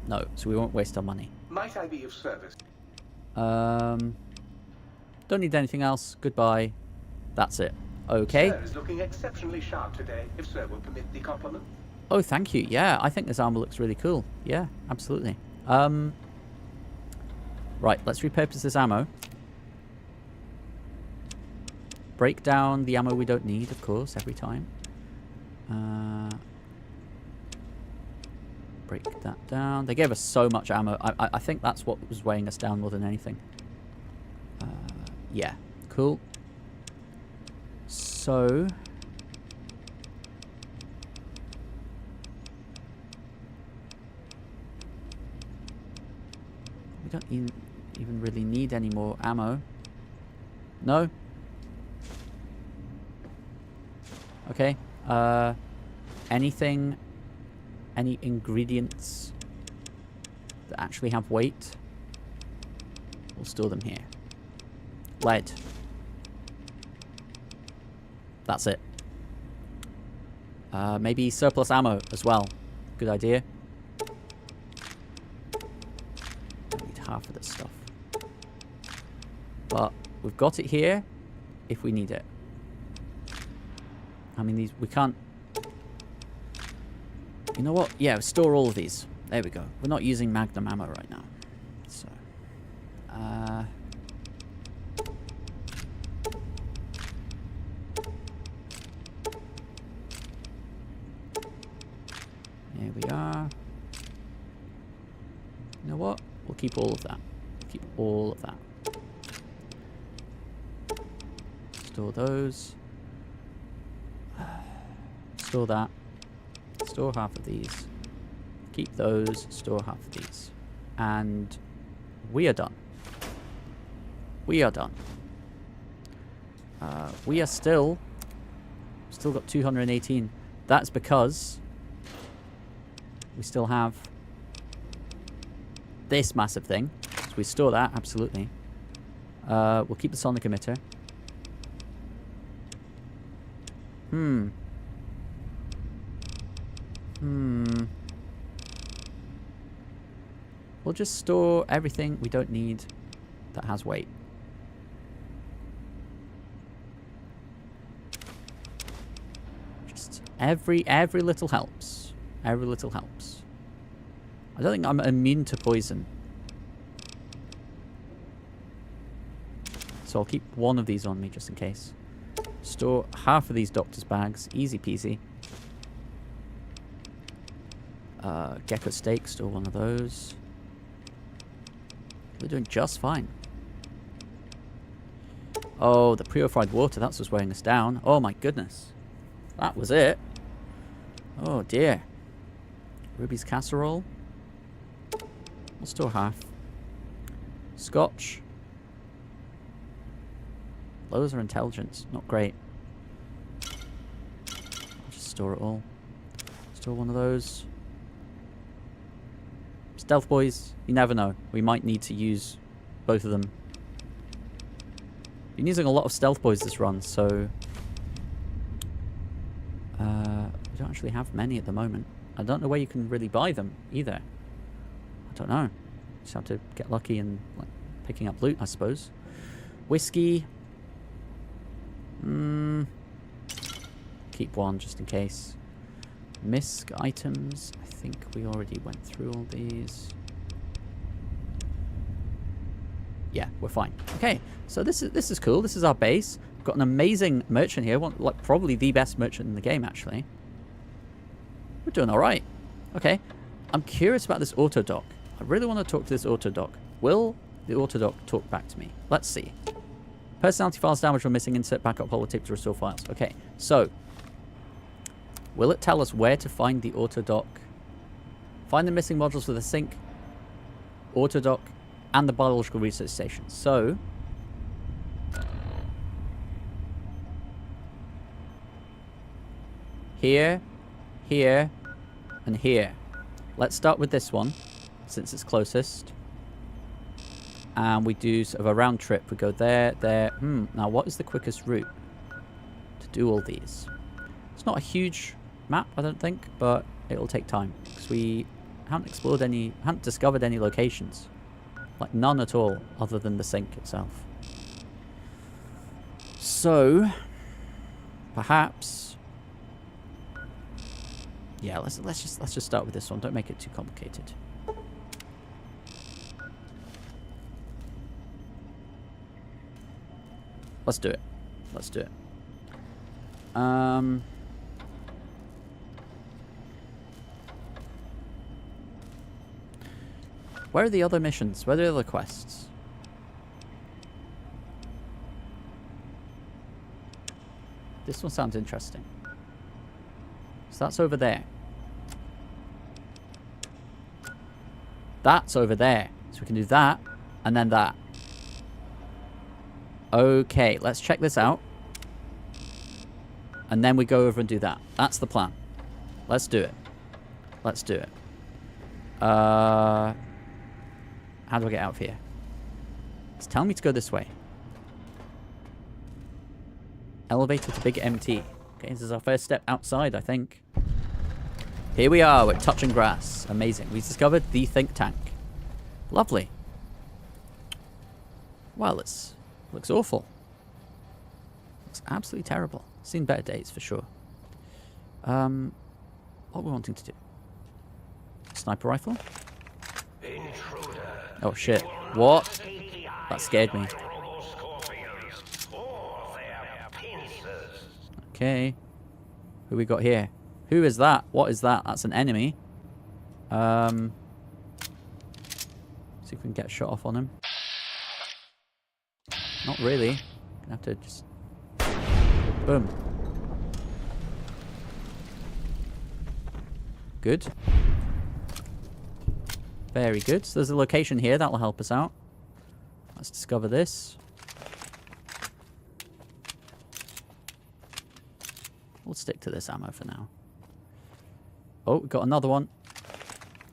No, so we won't waste our money. Might I be of service? Don't need anything else. Goodbye. That's it. Okay. Sir is looking exceptionally sharp today, if sir will permit the compliment. Oh, thank you. Yeah, I think this armor looks really cool. Yeah, absolutely. Right, let's repurpose this ammo. Break down the ammo we don't need, of course, every time. Break that down. They gave us so much ammo. I think that's what was weighing us down more than anything. Yeah, cool. So... we don't even really need any more ammo. No? Okay. Anything, any ingredients that actually have weight, we'll store them here. Lead. That's it. Maybe surplus ammo as well. Good idea. I need half of this stuff. But we've got it here if we need it. I mean, these we can't... You know what? Yeah, store all of these. There we go. We're not using Magnum ammo right now. So... Here we are. You know what? We'll keep all of that. Keep all of that. Store those. Store that. Store half of these. Keep those. Store half of these. And we are done. We are done. We are still got 218. That's because we still have this massive thing. So we store that, absolutely. We'll keep the sonic emitter. We'll just store everything we don't need that has weight. Just every little helps. Every little helps. I don't think I'm immune to poison. So I'll keep one of these on me just in case. Store half of these doctor's bags. Easy peasy. Gecko steak. Store one of those. We're doing just fine. Oh, the purified water. That's what's weighing us down. Oh my goodness. That was it. Oh dear. Ruby's casserole. We'll store half. Scotch. Those are intelligence. Not great. I'll just store it all. Store one of those. Stealth boys. You never know. We might need to use both of them. Been using a lot of stealth boys this run, so... we don't actually have many at the moment. I don't know where you can really buy them, either. I don't know. Just have to get lucky and like, picking up loot, I suppose. Whiskey. Keep one, just in case. Misc items. I think we already went through all these. Yeah, we're fine. Okay, so this is cool. This is our base. We've got an amazing merchant here. One, like probably the best merchant in the game, actually. We're doing all right. Okay, I'm curious about this auto dock. I really want to talk to this auto dock. Will the auto dock talk back to me? Let's see. Personality files damaged or missing. Insert backup holotape to restore files. Okay, so will it tell us where to find the auto dock? Find the missing modules for the sync, auto dock, and the biological research station. So here, here, and here. Let's start with this one, since it's closest. And we do sort of a round trip. We go there, there. Now, what is the quickest route to do all these? It's not a huge map, I don't think, but it'll take time because we haven't explored any, haven't discovered any locations. Like none at all, other than the sink itself. So, perhaps, yeah. Let's just start with this one. Don't make it too complicated. Let's do it. Let's do it. Where are the other missions? Where are the other quests? This one sounds interesting. So that's over there. That's over there. So we can do that, and then that. Okay, let's check this out. And then we go over and do that. That's the plan. Let's do it. Let's do it. How do I get out of here? It's telling me to go this way. Elevator to Big MT. Okay, this is our first step outside, I think. Here we are. We're touching grass. Amazing. We discovered the think tank. Lovely. Well, it looks awful. Looks absolutely terrible. Seen better days, for sure. What are we wanting to do? Sniper rifle? Oh, shit. What? That scared me. Okay. Who we got here? Who is that? What is that? That's an enemy. See if we can get a shot off on him. Not really. Gonna have to just... Boom. Good. Very good. So there's a location here that'll help us out. Let's discover this. We'll stick to this ammo for now. Oh, we got another one.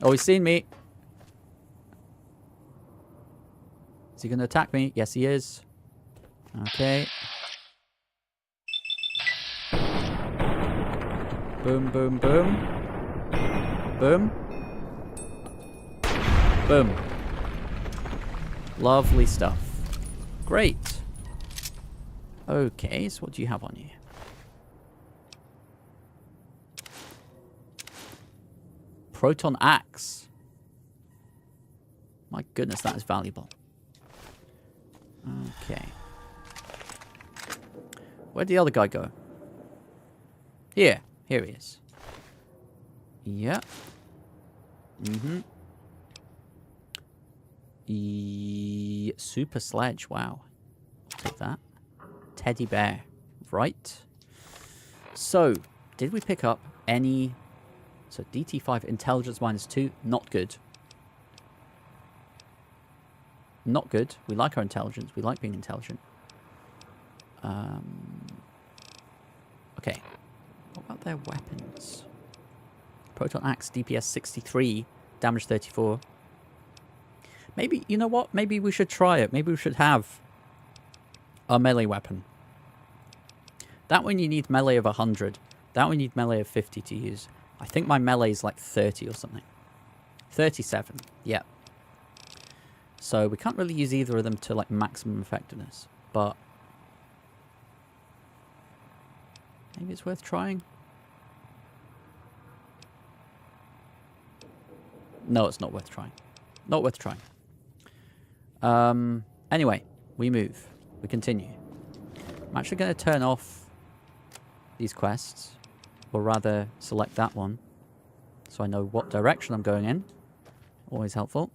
Oh, he's seen me. Is he going to attack me? Yes, he is. Okay. Boom, boom, boom. Boom. Boom. Lovely stuff. Great. Okay, so what do you have on you? Proton axe. My goodness, that is valuable. Okay. Where'd the other guy go? Here. Here he is. Yep. Mm-hmm. Super sledge. Wow. I'll take that. Teddy bear. Right. So, did we pick up any... So, DT5 intelligence -2. Not good. Not good. We like our intelligence. We like being intelligent. Okay. What about their weapons? Proton axe, DPS 63, damage 34. Maybe, you know what? Maybe we should try it. Maybe we should have a melee weapon. That one you need melee of 100. That one you need melee of 50 to use. I think my melee is like 30 or something. 37. Yeah. So we can't really use either of them to like maximum effectiveness. But maybe it's worth trying. No, it's not worth trying. Not worth trying. Anyway, we move. We continue. I'm actually going to turn off these quests. Or rather, select that one. So I know what direction I'm going in. Always helpful.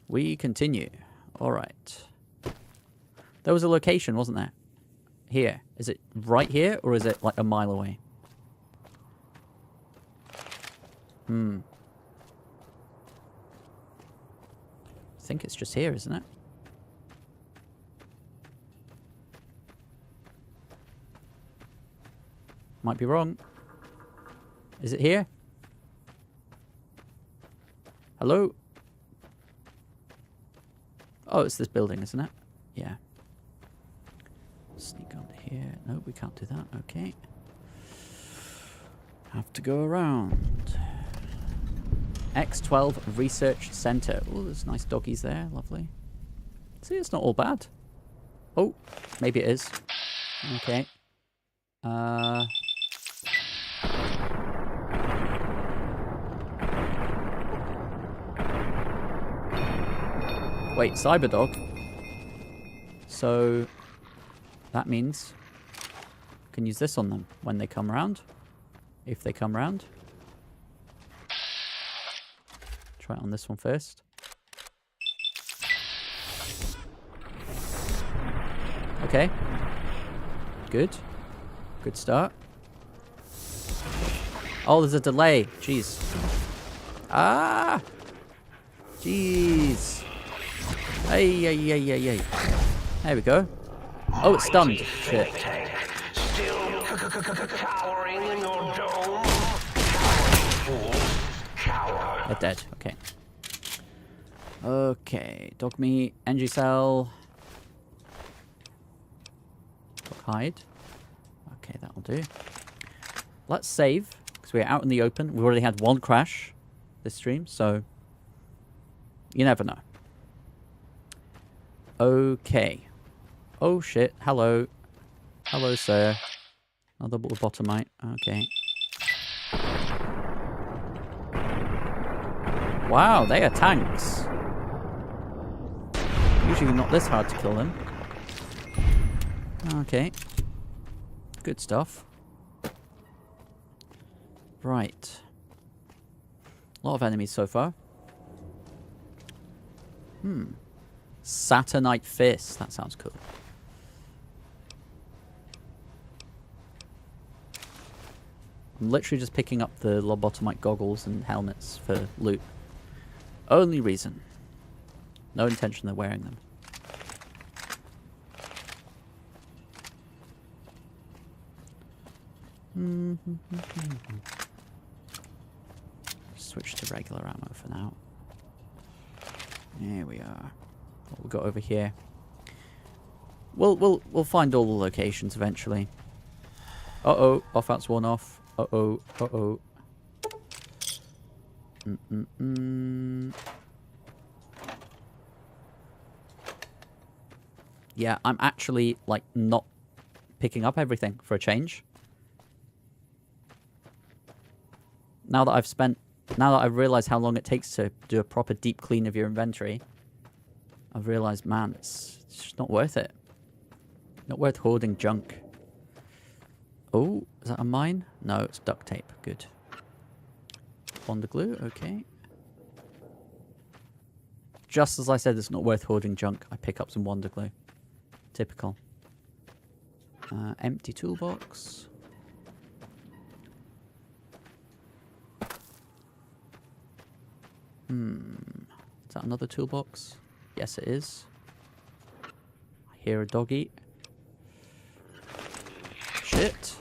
We continue. Alright. There was a location, wasn't there? Here. Is it right here? Or is it like a mile away? I think it's just here, isn't it? Might be wrong. Is it here? Hello? Oh, it's this building, isn't it? Yeah. Sneak on here. No, we can't do that. Okay. Have to go around. X12 Research Center. Oh, there's nice doggies there. Lovely. See, it's not all bad. Oh, maybe it is. Okay. Wait, Cyberdog. So that means I can use this on them when they come around. If they come around. Try it on this one first. Okay. Good. Good start. Oh, there's a delay. Jeez. Ah! Jeez. Hey, hey, hey, hey, hey. There we go. Oh, it's stunned. Shit. Still Cowering in your dome? Cowering fools. Cower. They're dead. Okay. Okay. Dog meat. Energy cell. Dog hide. Okay, that'll do. Let's save, because we're out in the open. We've already had one crash this stream, so you never know. Okay. Oh shit. Hello. Hello, sir. Another lobotomite. Okay. Wow, they are tanks. Usually not this hard to kill them. Okay. Good stuff. Right. A lot of enemies so far. Saturnite Fist. That sounds cool. I'm literally just picking up the lobotomite goggles and helmets for loot. Only reason. No intention of wearing them. Switch to regular ammo for now. Here we are. What we got over here? We'll find all the locations eventually. Uh-oh, off-out's one off. Uh-oh, uh-oh. Yeah, I'm actually, like, not picking up everything for a change. Now that I've realized how long it takes to do a proper deep clean of your inventory, I've realized, man, it's just not worth it. Not worth hoarding junk. Oh, is that a mine? No, it's duct tape. Good. Wonder glue, okay. Just as I said it's not worth hoarding junk, I pick up some wonder glue. Typical. Empty toolbox. Is that another toolbox? Yes, it is. I hear a doggy. Shit.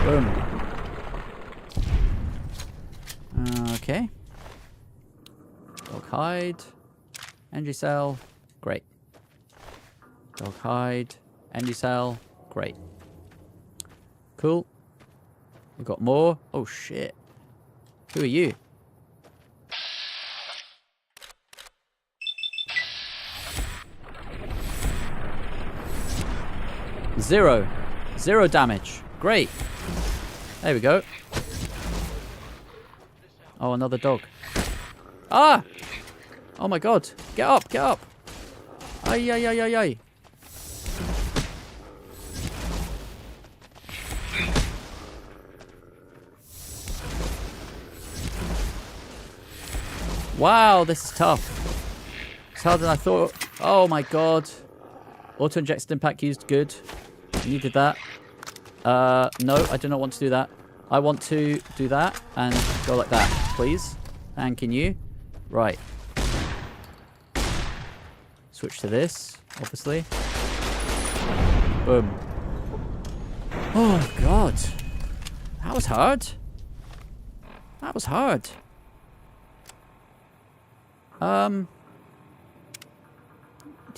Boom. Okay. Dog hide. Energy cell. Great. Dog hide. Energy cell. Great. Cool. We've got more. Oh shit. Who are you? Zero. Zero damage. Great. There we go. Oh, another dog. Ah! Oh my god. Get up, get up. Ay, ay, ay, ay, ay. Wow, this is tough. It's harder than I thought. Oh my god. Auto-inject stim pack used. Good. Needed that. No, I do not want to do that. I want to do that and go like that, please. Thanking you. Right. Switch to this, obviously. Boom. Oh, God. That was hard. That was hard. To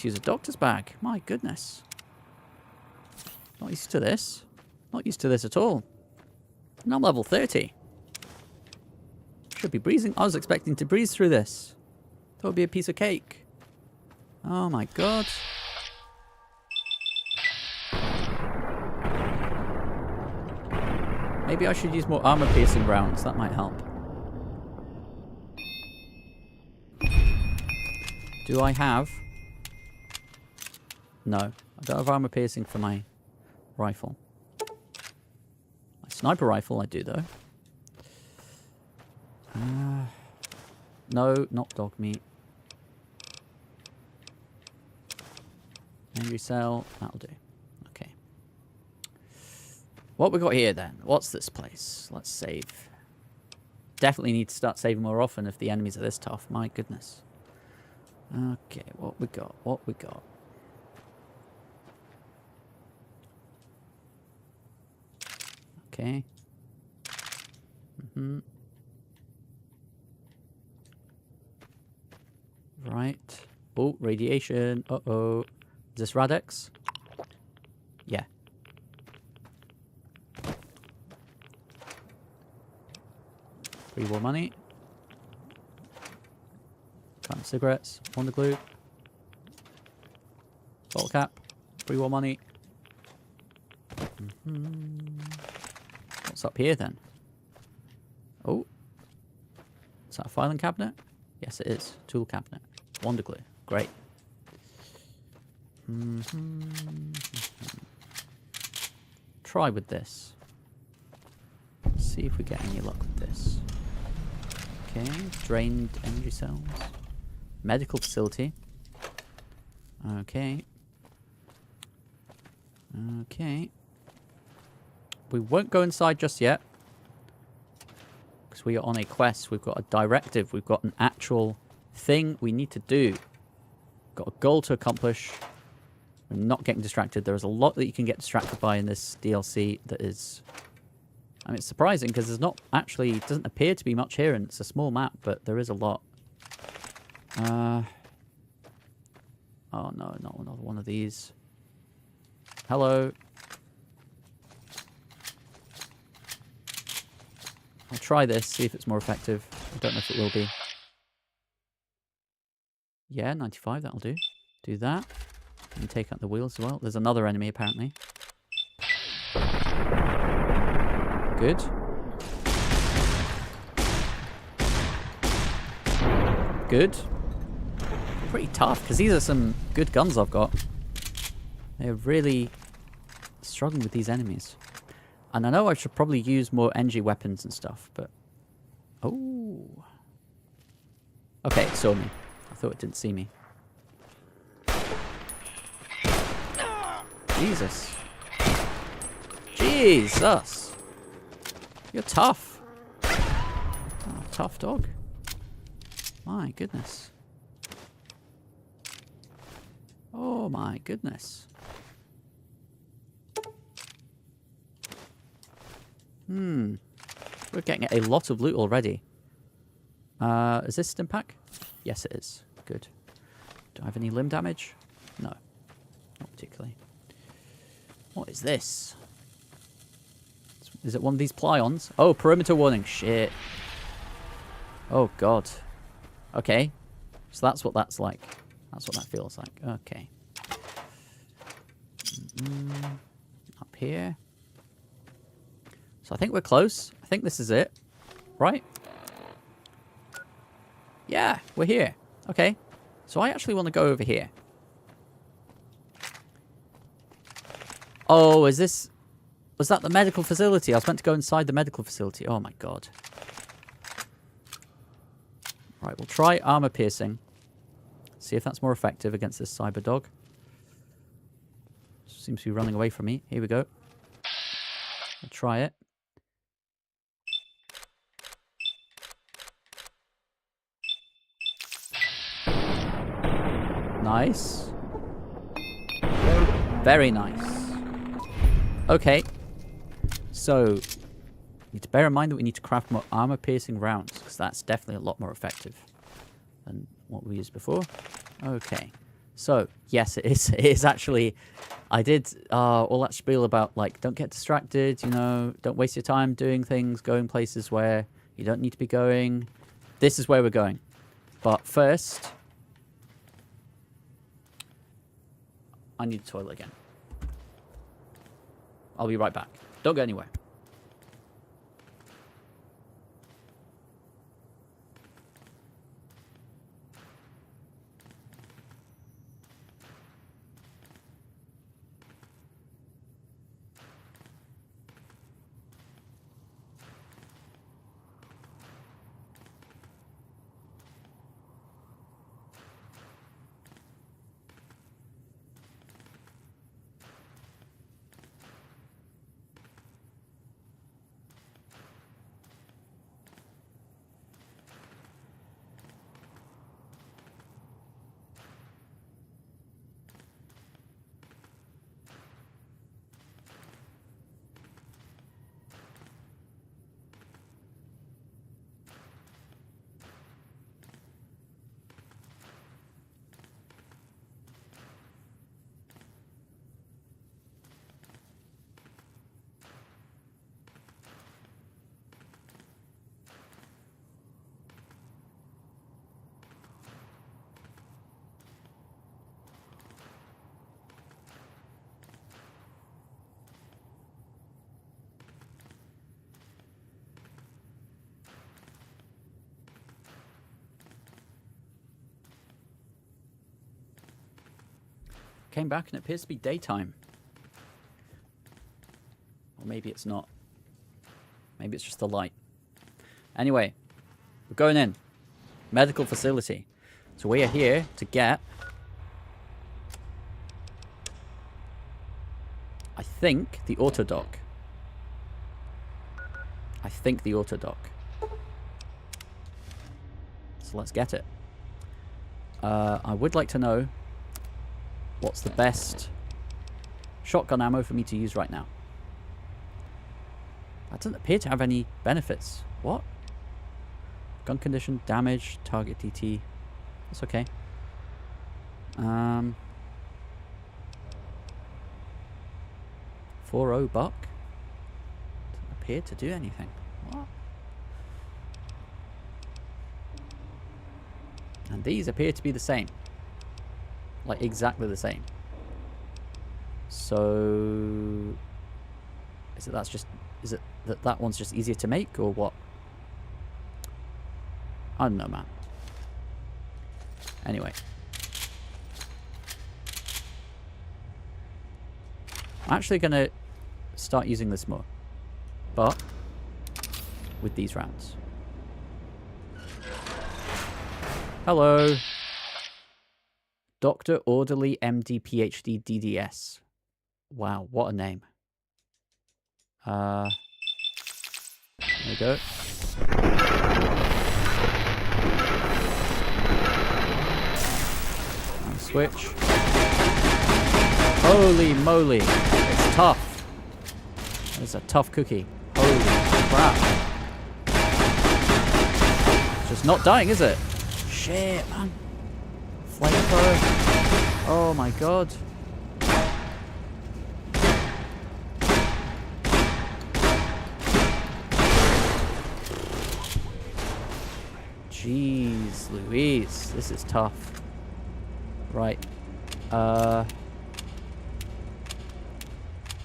use a doctor's bag. My goodness. Not used to this. Not used to this at all. And I'm level 30. Should be breezing. I was expecting to breeze through this. That would be a piece of cake. Oh my god. Maybe I should use more armor-piercing rounds. That might help. Do I have... No. I don't have armor-piercing for my rifle. My sniper rifle I do, though. No, not dog meat. Angry cell. That'll do. Okay. What we got here then? What's this place? Let's save. Definitely need to start saving more often if the enemies are this tough. My goodness. Okay, what we got? What we got? Okay. Right. Oh, radiation. Uh-oh. Is this Radex? Yeah. Pre-war money. Kind of cigarettes. Wonder glue. Bottle cap. Pre-war money. What's up here then? Oh. Is that a filing cabinet? Yes, it is. Tool cabinet. Wonder glue. Great. Try with this. See if we get any luck with this. Okay. Drained energy cells. Medical facility. Okay. Okay. We won't go inside just yet. Because we are on a quest. We've got a directive. We've got an actual thing we need to do. Got a goal to accomplish. We're not getting distracted. There is a lot that you can get distracted by in this DLC that is... I mean, it's surprising because there's not actually... It doesn't appear to be much here, and it's a small map, but there is a lot. Oh no, not another one of these. Hello. I'll try this, see if it's more effective. I don't know if it will be. Yeah, 95, that'll do. Do that. And take out the wheels as well. There's another enemy, apparently. Good. Good. Pretty tough, because these are some good guns I've got. They're really struggling with these enemies. And I know I should probably use more NG weapons and stuff, but... Oh. Okay, it saw me. I thought it didn't see me. Jesus. Jesus. You're tough. Oh, tough dog. My goodness. Oh my goodness. We're getting a lot of loot already. Is this stim pack? Yes, it is. Good. Do I have any limb damage? No. Not particularly. What is this? Is it one of these plions? Oh, perimeter warning. Shit. Oh, God. Okay. So that's what that's like. That's what that feels like. Okay. Up here. So I think we're close. I think this is it. Right? Yeah, we're here. Okay. So I actually want to go over here. Oh, is this... Was that the medical facility? I was meant to go inside the medical facility. Oh my god. Right, we'll try armor piercing. See if that's more effective against this cyber dog. Seems to be running away from me. Here we go. I'll try it. Nice. Very nice. Okay. So, need to bear in mind that we need to craft more armor-piercing rounds, because that's definitely a lot more effective than what we used before. Okay. So, yes, it is. It is actually... I did all that spiel about, like, don't get distracted, you know, don't waste your time doing things, going places where you don't need to be going. This is where we're going. But first... I need the toilet again. I'll be right back. Don't go anywhere. came back and it appears to be daytime. Or maybe it's not. Maybe it's just the light. Anyway, we're going in. Medical facility. So we are here to get... I think the autodoc. So let's get it. I would like to know what's the best shotgun ammo for me to use right now. That doesn't appear to have any benefits. What? Gun condition, damage, target DT. That's okay. 4.0 buck. Doesn't appear to do anything. What? And these appear to be the same. Like exactly the same. So is it that one's just easier to make or what? I don't know, man. Anyway. I'm actually going to start using this more. But with these rounds. Hello. Dr. Orderly MD PhD DDS. Wow, what a name. There we go. And switch. Holy moly. It's tough. It's a tough cookie. Holy crap. It's just not dying, is it? Shit, man. Flamethrower. Oh my god. Jeez Louise, this is tough. Right. God,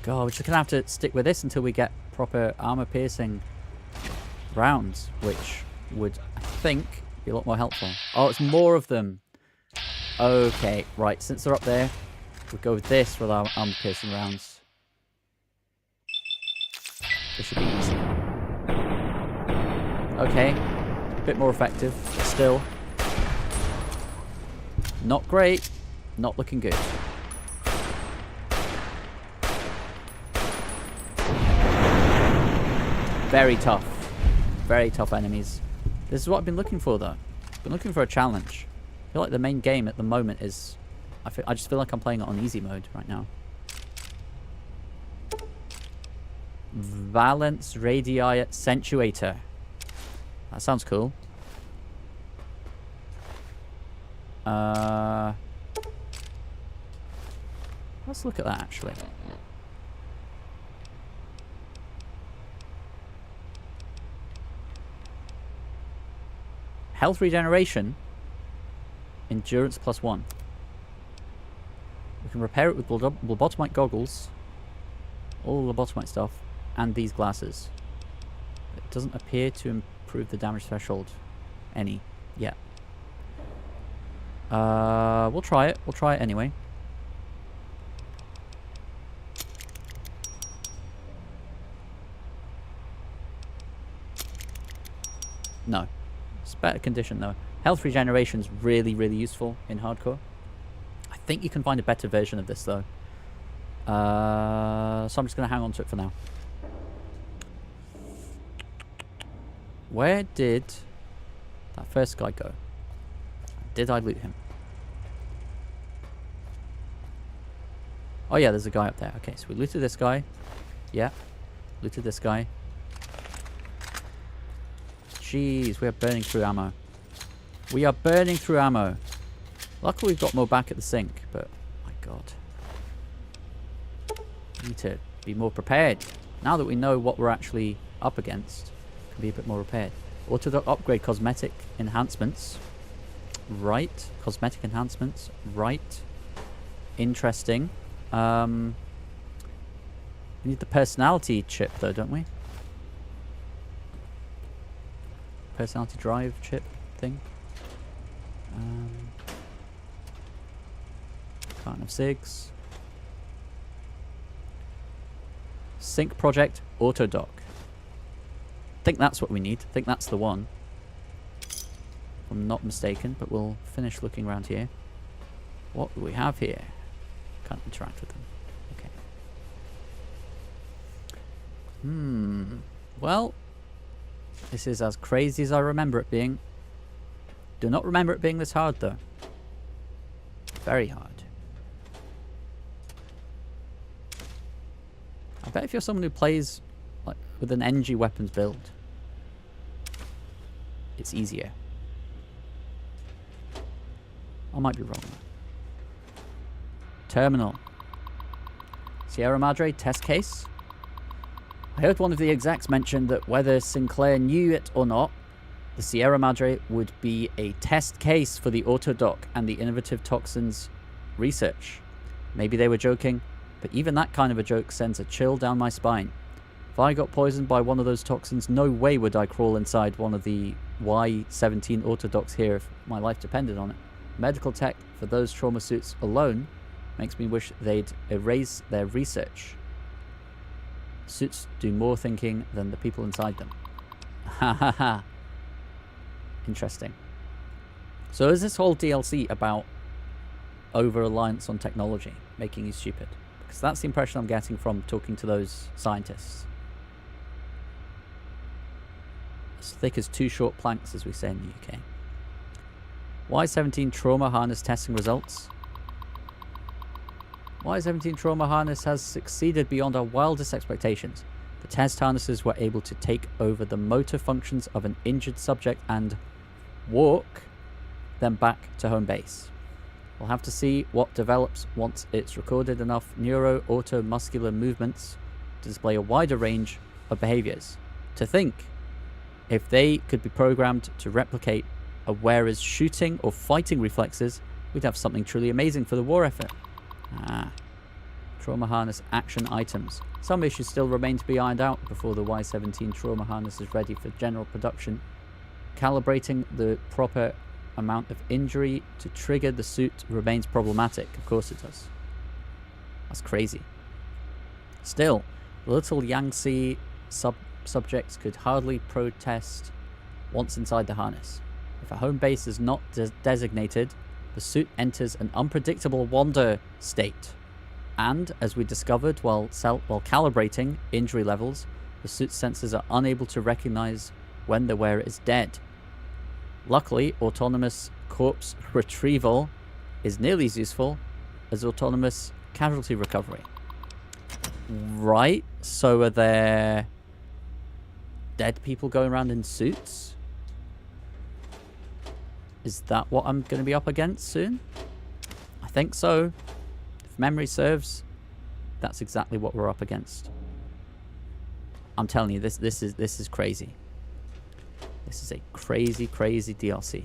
we're just gonna have to stick with this until we get proper armor piercing rounds, which would, I think, be a lot more helpful. Oh, it's more of them. Okay, right, since they're up there, we'll go with this with our armor piercing rounds. This should be easy. Okay, a bit more effective, but still. Not great, not looking good. Very tough enemies. This is what I've been looking for, though. I've been looking for a challenge. I feel like the main game at the moment is... I just feel like I'm playing it on easy mode right now. Valence Radii Accentuator. That sounds cool. Let's look at that, actually. Health regeneration. Endurance +1. We can repair it with lobotomite goggles. All the lobotomite stuff. And these glasses. It doesn't appear to improve the damage threshold any yet. We'll try it. We'll try it anyway. No. It's better condition though. Health regeneration is really, really useful in hardcore. I think you can find a better version of this though. So I'm just going to hang on to it for now. Where did that first guy go? Did I loot him? Oh yeah, there's a guy up there. Okay, so we looted this guy. Yeah, looted this guy. Jeez, we are burning through ammo. We are burning through ammo. Luckily we've got more back at the sink, but my god. We need to be more prepared. Now that we know what we're actually up against, we can be a bit more prepared. Auto upgrade cosmetic enhancements. Right. Cosmetic enhancements. Right. Interesting. We need the personality chip though, don't we? Personality drive chip thing. Can't have SIGs. Sync project auto dock. Think that's what we need. Think that's the one. If I'm not mistaken, but we'll finish looking around here. What do we have here? Can't interact with them. Okay. Well, this is as crazy as I remember it being. Do not remember it being this hard, though. Very hard. I bet if you're someone who plays like with an NG weapons build, it's easier. I might be wrong. Terminal. Sierra Madre test case. I heard one of the execs mention that whether Sinclair knew it or not, the Sierra Madre would be a test case for the autodoc and the innovative toxins research. Maybe they were joking, but even that kind of a joke sends a chill down my spine. If I got poisoned by one of those toxins, no way would I crawl inside one of the Y-17 autodocs here if my life depended on it. Medical tech for those trauma suits alone makes me wish they'd erase their research. Suits do more thinking than the people inside them. Ha ha ha. Interesting. So is this whole DLC about over-reliance on technology, making you stupid? Because that's the impression I'm getting from talking to those scientists. As thick as two short planks, as we say in the UK. Y-17 trauma harness testing results. Y-17 trauma harness has succeeded beyond our wildest expectations. The test harnesses were able to take over the motor functions of an injured subject and walk them back to home base. We'll have to see what develops once it's recorded enough neuro-automuscular movements to display a wider range of behaviors. To think, if they could be programmed to replicate a wearer's shooting or fighting reflexes, we'd have something truly amazing for the war effort. Trauma harness action items. Some issues still remain to be ironed out before the Y-17 trauma harness is ready for general production. Calibrating the proper amount of injury to trigger the suit remains problematic. Of course it does. That's crazy. Still, the little Yangtze subjects could hardly protest once inside the harness. If a home base is not designated, the suit enters an unpredictable wander state. And, as we discovered while calibrating injury levels, the suit's sensors are unable to recognize when the wearer is dead. Luckily, autonomous corpse retrieval is nearly as useful as autonomous casualty recovery. Right, so are there dead people going around in suits? Is that what I'm going to be up against soon? I think so. If memory serves, that's exactly what we're up against. I'm telling you, this is crazy. This is a crazy, crazy DLC.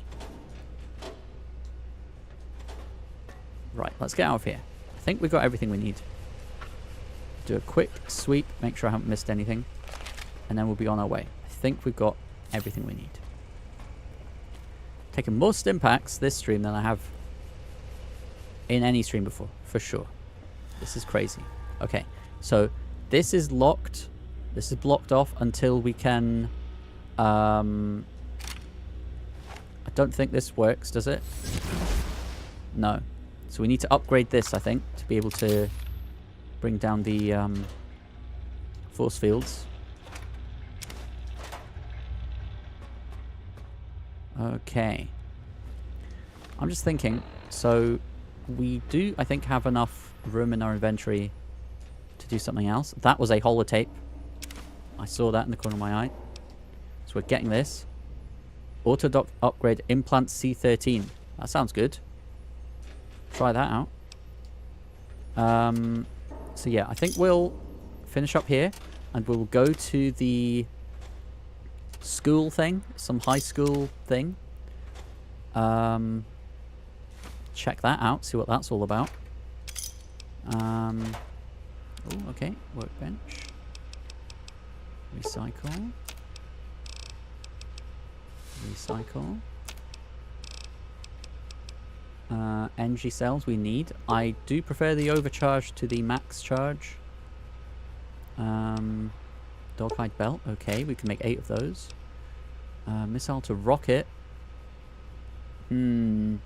Right, let's get out of here. I think we've got everything we need. Do a quick sweep, make sure I haven't missed anything, and then we'll be on our way. I think we've got everything we need. Taken more stimpaks this stream than I have in any stream before, for sure. This is crazy. Okay, so this is locked. This is blocked off until we can... I don't think this works, does it? No. So we need to upgrade this, I think, to be able to bring down the force fields. Okay. I'm just thinking, so we do, I think, have enough room in our inventory to do something else. That was a holotape. I saw that in the corner of my eye. So we're getting this. Autodoc upgrade implant C13. That sounds good. Try that out. So yeah, I think we'll finish up here and we'll go to the school thing, some high school thing. Check that out, see what that's all about. Oh, okay, workbench. Recycle. Recycle. Energy cells we need. I do prefer the overcharge to the max charge. Dog-hide belt. Okay, we can make 8 of those. Missile to rocket. Do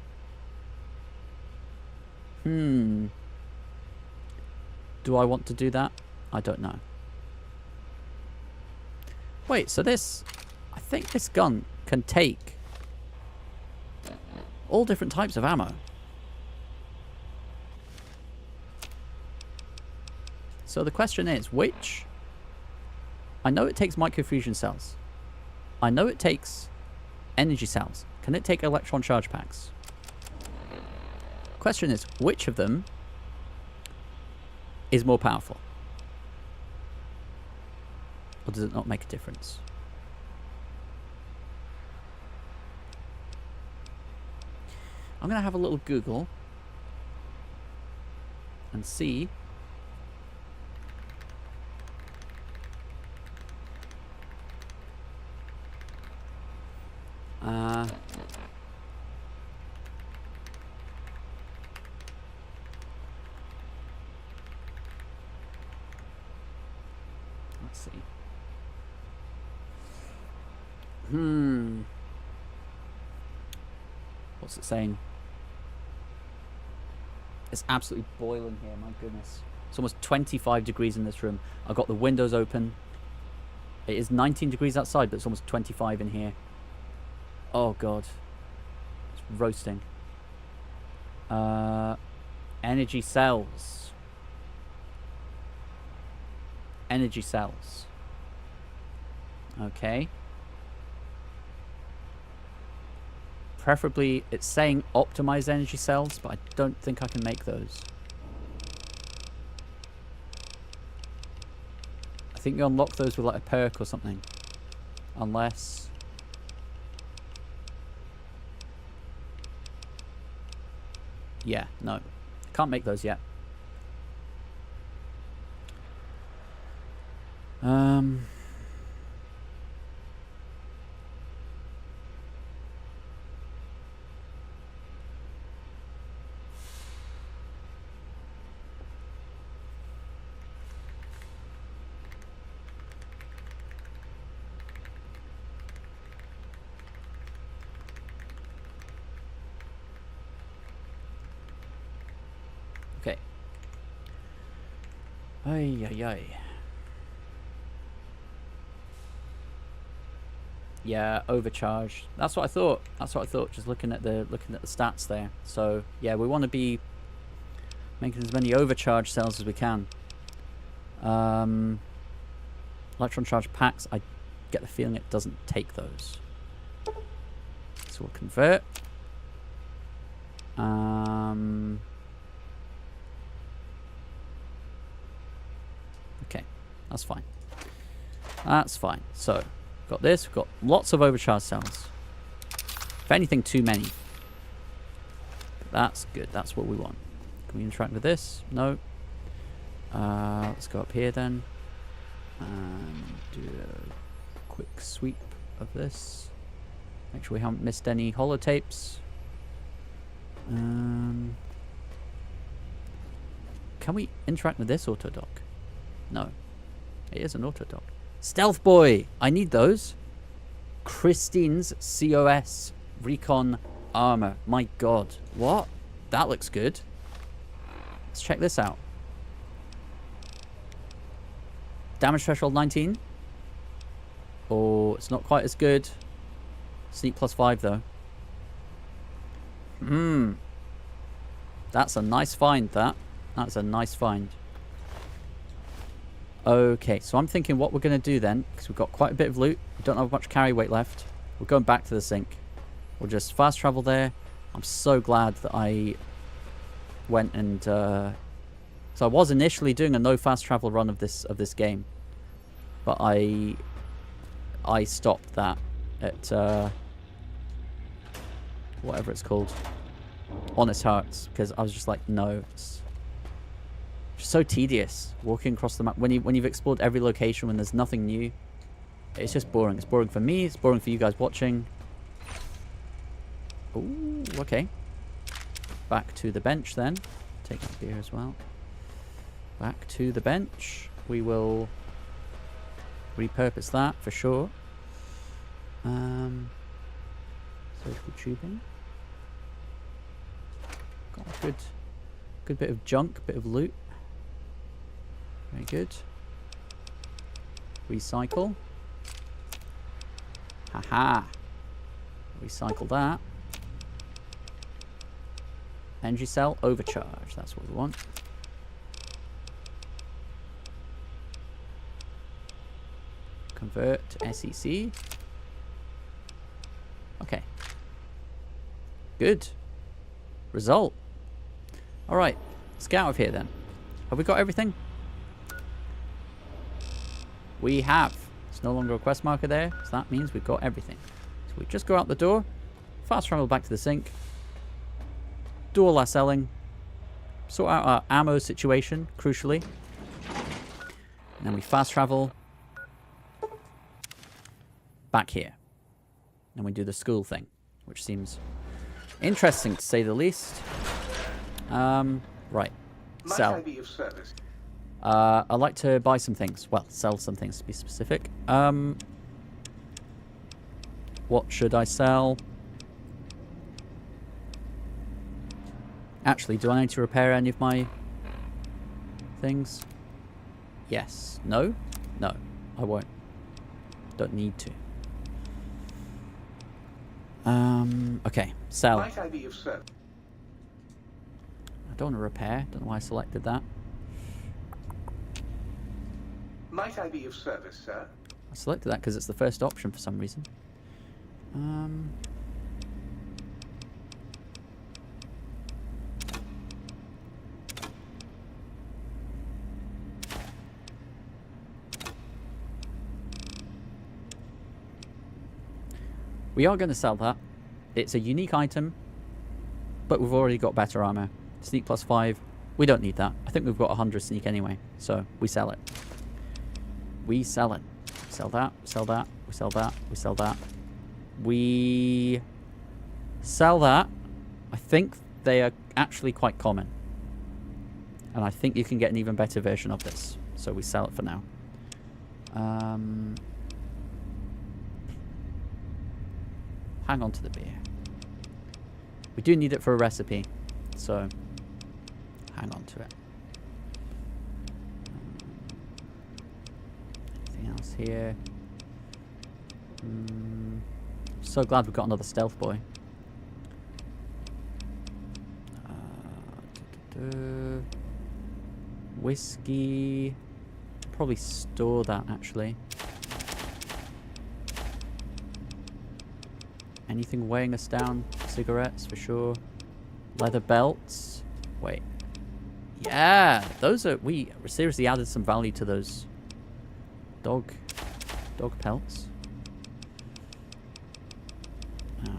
I want to do that? I don't know. Wait, so this... I think this gun can take all different types of ammo. So the question is, which... I know it takes microfusion cells. I know it takes energy cells. Can it take electron charge packs? Question is, which of them is more powerful? Or does it not make a difference? I'm going to have a little Google and see let's see. What's it saying? It's absolutely boiling here, my goodness. It's almost 25 degrees in this room. I've got the windows open. It is 19 degrees outside, but it's almost 25 in here. Oh god. It's roasting. Energy cells. Energy cells. Okay. Preferably, it's saying optimize energy cells, but I don't think I can make those. I think you unlock those with like a perk or something. Unless... yeah, no. Can't make those yet. Okay. Ay, ay, ay. Yeah, overcharged. That's what I thought. That's what I thought. Just looking at the stats there. So yeah, we want to be making as many overcharge cells as we can. Electron charge packs. I get the feeling it doesn't take those. So we'll convert. Okay, that's fine. That's fine. So, got this. We've got lots of overcharge cells. If anything, too many. But that's good. That's what we want. Can we interact with this? No. Let's go up here then. And do a quick sweep of this. Make sure we haven't missed any holotapes. Can we interact with this auto dock? No. It is an auto dock. Stealth Boy! I need those. Christine's COS Recon Armor. My god. What? That looks good. Let's check this out. Damage threshold 19. Oh, it's not quite as good. Sneak +5 though. That's a nice find, that. That's a nice find. Okay, so I'm thinking what we're going to do then, because we've got quite a bit of loot. We don't have much carry weight left. We're going back to the sink. We'll just fast travel there. I'm so glad that I went and... so I was initially doing a no fast travel run of this game. But I stopped that at... whatever it's called. Honest Hearts. Because I was just like, no, it's just so tedious walking across the map when you've explored every location, when there's nothing new. It's just boring. It's boring for me, it's boring for you guys watching. Ooh, okay. Back to the bench then. Take the beer as well. Back to the bench. We will repurpose that for sure. Surgical tubing. Got a good bit of junk, bit of loot. Very good. Recycle. Haha. Recycle that. Energy cell overcharge. That's what we want. Convert to SEC. Okay. Good. Result. Alright. Let's get out of here then. Have we got everything? We have. It's no longer a quest marker there, so that means we've got everything. So we just go out the door, fast travel back to the sink, do all our selling, sort out our ammo situation, crucially. And then we fast travel back here. And we do the school thing, which seems interesting to say the least. Right. Might Sell. I be of service? I'd like to buy some things. Well, sell some things to be specific. What should I sell? Actually, do I need to repair any of my things? Yes. No? No, I won't. Don't need to. Okay, sell. Might I be of service? I don't want to repair. Don't know why I selected that. Might I be of service, sir? I selected that because it's the first option for some reason. We are going to sell that. It's a unique item, but we've already got better armor. Sneak +5. We don't need that. I think we've got 100 sneak anyway, so we sell it. We sell it. Sell that, sell that, we sell that, we sell that. We sell that. I think they are actually quite common. And I think you can get an even better version of this. So we sell it for now. Hang on to the beer. We do need it for a recipe, so hang on to it. Anything else here? So glad we've got another stealth boy. Whiskey. Probably store that actually. Anything weighing us down? Cigarettes for sure. Leather belts. Wait. Yeah, those are. We seriously added some value to those dog pelts.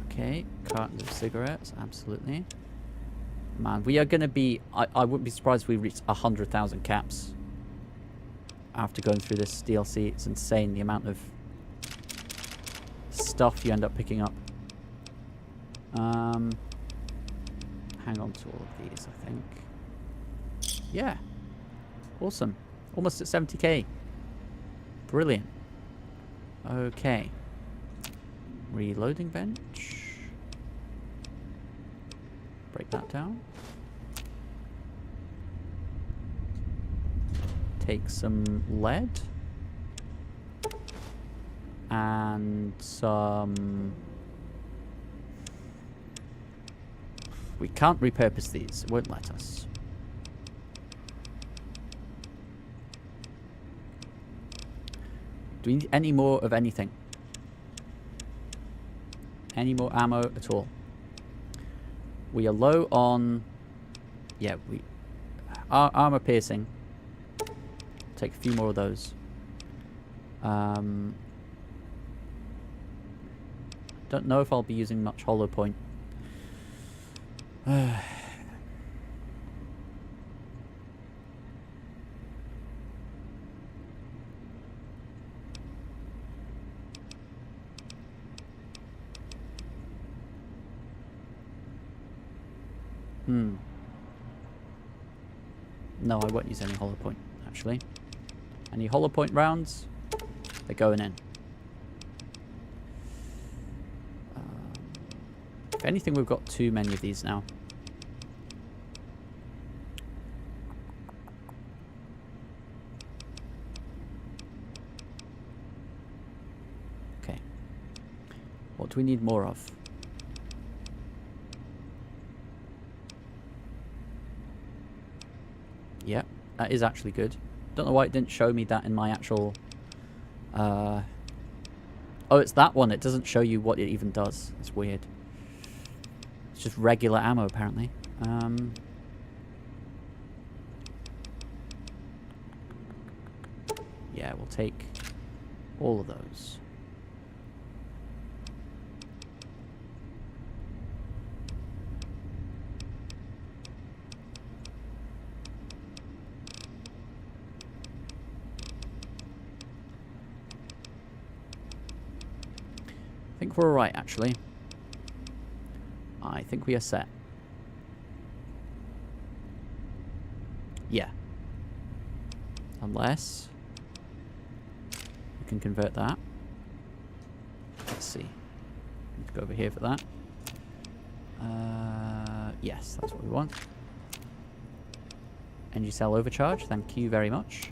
Okay, cartons of cigarettes, absolutely. Man, we are going to be... I wouldn't be surprised if we reach 100,000 caps after going through this DLC. It's insane the amount of stuff you end up picking up. Hang on to all of these, I think. Yeah. Awesome. Almost at 70k. Brilliant. Okay. Reloading bench. Break that down. Take some lead. And some... We can't repurpose these. It won't let us. Do we need any more of anything? Any more ammo at all? We are low on... Yeah, we... armor piercing. Take a few more of those. Don't know if I'll be using much hollow point. No, I won't use any hollow point, actually. Any hollow point rounds? They're going in. If anything, we've got too many of these now. Okay. What do we need more of? Yeah, that is actually good. Don't know why it didn't show me that in my actual... Oh, it's that one. It doesn't show you what it even does. It's weird. It's just regular ammo, apparently. Yeah, we'll take all of those. I think we're alright, actually. I think we are set. Yeah. Unless we can convert that. Let's see. Need to go over here for that. Yes, that's what we want. Energy cell overcharge. Thank you very much.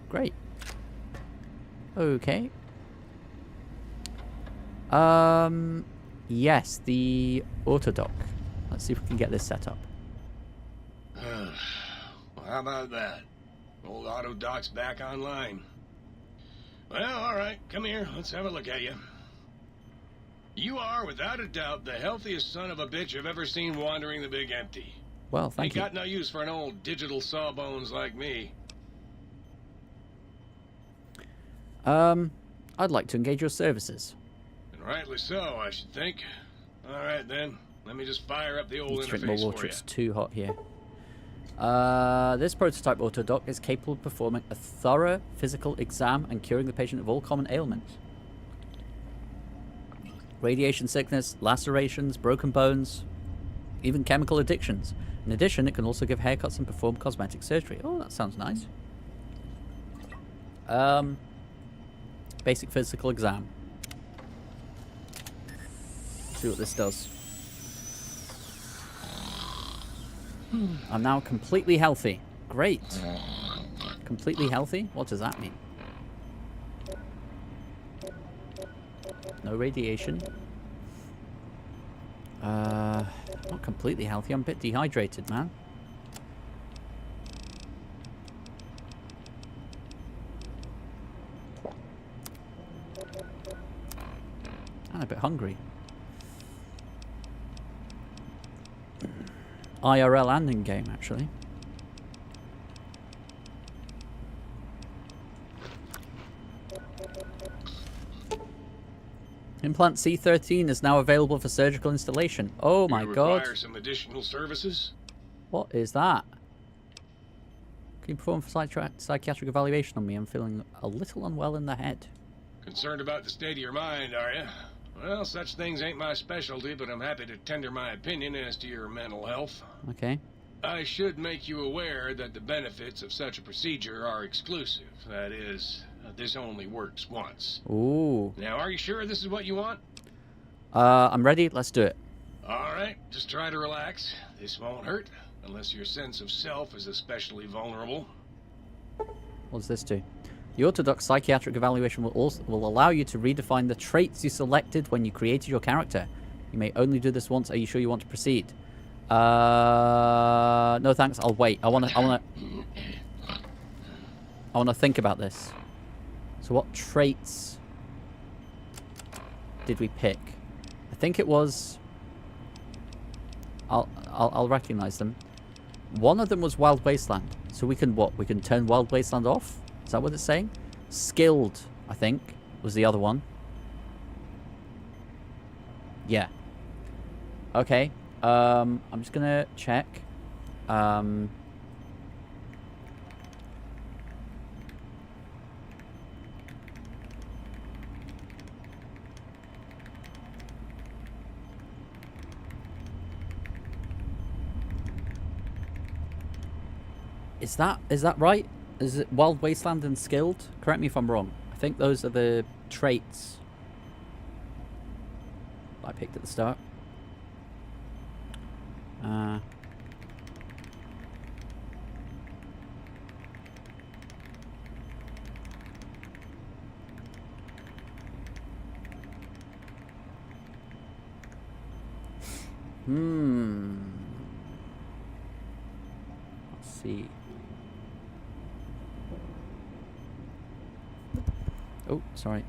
Great. Okay. Yes, the autodock. Let's see if we can get this set up. Well, how about that? Old autodock's back online. Well, alright, come here, let's have a look at you. You are, without a doubt, the healthiest son of a bitch I've ever seen wandering the big empty. Well, thank you. Ain't got no use for an old digital sawbones like me. I'd like to engage your services. And rightly so, I should think. Alright then, let me just fire up the old Need to drink more interface water, for you. it's too hot here. This prototype autodock is capable of performing a thorough physical exam and curing the patient of all common ailments. Radiation sickness, lacerations, broken bones, even chemical addictions. In addition, it can also give haircuts and perform cosmetic surgery. Oh, that sounds nice. Basic physical exam. See what this does. I'm now completely healthy. Great. Completely healthy? What does that mean? No radiation. Not completely healthy. I'm a bit dehydrated, man. And a bit hungry. IRL and in-game, actually. Implant C13 is now available for surgical installation. Oh my god. Require some additional services? What is that? Can you perform psychiatric evaluation on me? I'm feeling a little unwell in the head. Concerned about the state of your mind, are you? Well, such things ain't my specialty, but I'm happy to tender my opinion as to your mental health. Okay. I should make you aware that the benefits of such a procedure are exclusive. That is, this only works once. Ooh. Now, are you sure this is what you want? I'm ready. Let's do it. Alright, just try to relax. This won't hurt, unless your sense of self is especially vulnerable. What does this do? The autodoc psychiatric evaluation will allow you to redefine the traits you selected when you created your character. You may only do this once. Are you sure you want to proceed? No thanks. I'll wait. I wanna think about this. So what traits did we pick? I think it was. I'll recognize them. One of them was Wild Wasteland. So we can what? We can turn Wild Wasteland off? Is that what it's saying? Skilled, I think, was the other one. Yeah. Okay. I'm just gonna check. Is that right? Is it Wild Wasteland and Skilled? Correct me if I'm wrong. I think those are the traits I picked at the start. Let's see. Oh, sorry.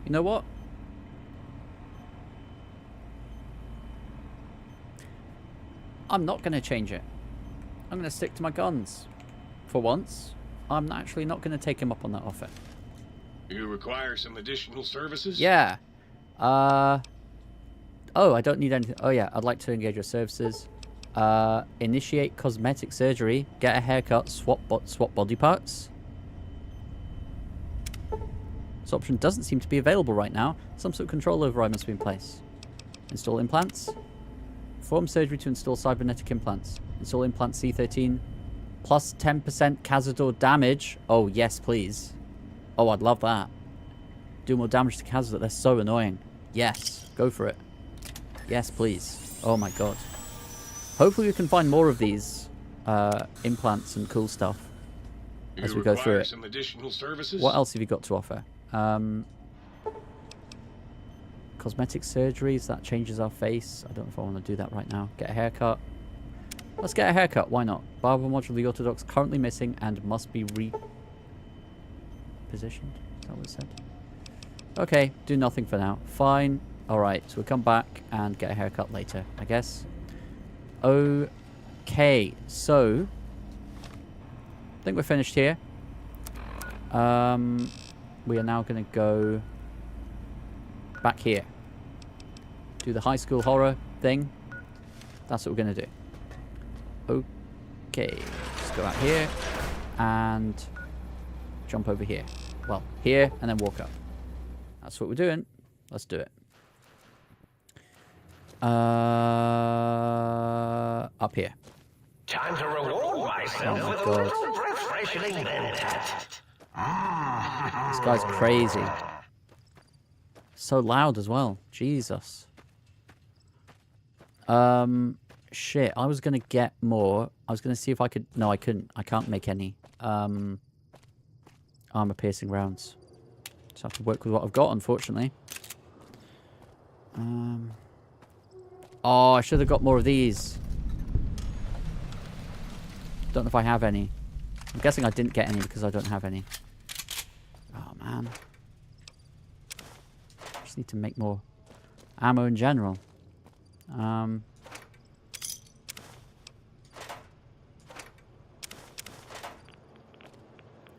You know what? I'm not going to change it. I'm going to stick to my guns. For once, I'm actually not going to take him up on that offer. You require some additional services? Yeah. Oh, I don't need anything. Oh, yeah. I'd like to engage your services. Initiate cosmetic surgery. Get a haircut. Swap body parts. This option doesn't seem to be available right now. Some sort of control override must be in place. Install implants. Perform surgery to install cybernetic implants. Install implant C13. Plus 10% Cazador damage. Oh, yes, please. Oh, I'd love that. Do more damage to Cazador. They're so annoying. Yes, go for it. Yes, please. Oh, my God. Hopefully we can find more of these implants and cool stuff as we go through it. Some additional services? What else have you got to offer? Cosmetic surgeries, that changes our face. I don't know if I want to do that right now. Get a haircut. Let's get a haircut, why not? Barber module of the Orthodox currently missing and must be repositioned. Is that what it said? Okay, do nothing for now. Fine. Alright, so we'll come back and get a haircut later, I guess. Okay, so I think we're finished here. We are now going to go back here. Do the high school horror thing. That's what we're going to do. Okay, let's go out here and jump over here. Well, here and then walk up. That's what we're doing. Let's do it. Up here. Time to reward myself Oh my with a God. little refreshing minute. This guy's crazy. So loud as well. Jesus. Shit. I was gonna get more. I was gonna see if I could. No, I couldn't. I can't make any armor piercing rounds. Just have to work with what I've got, unfortunately. Oh, I should have got more of these. Don't know if I have any. I'm guessing I didn't get any because I don't have any. Oh, man. Just need to make more ammo in general.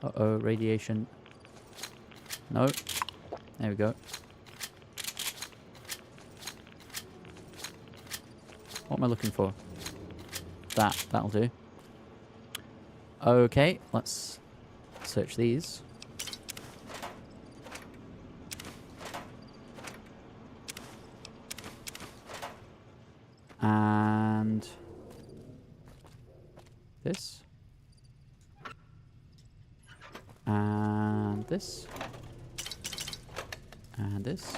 Uh-oh, radiation. No. There we go. What am I looking for? That'll do. Okay, let's search these. And this. And this. And this.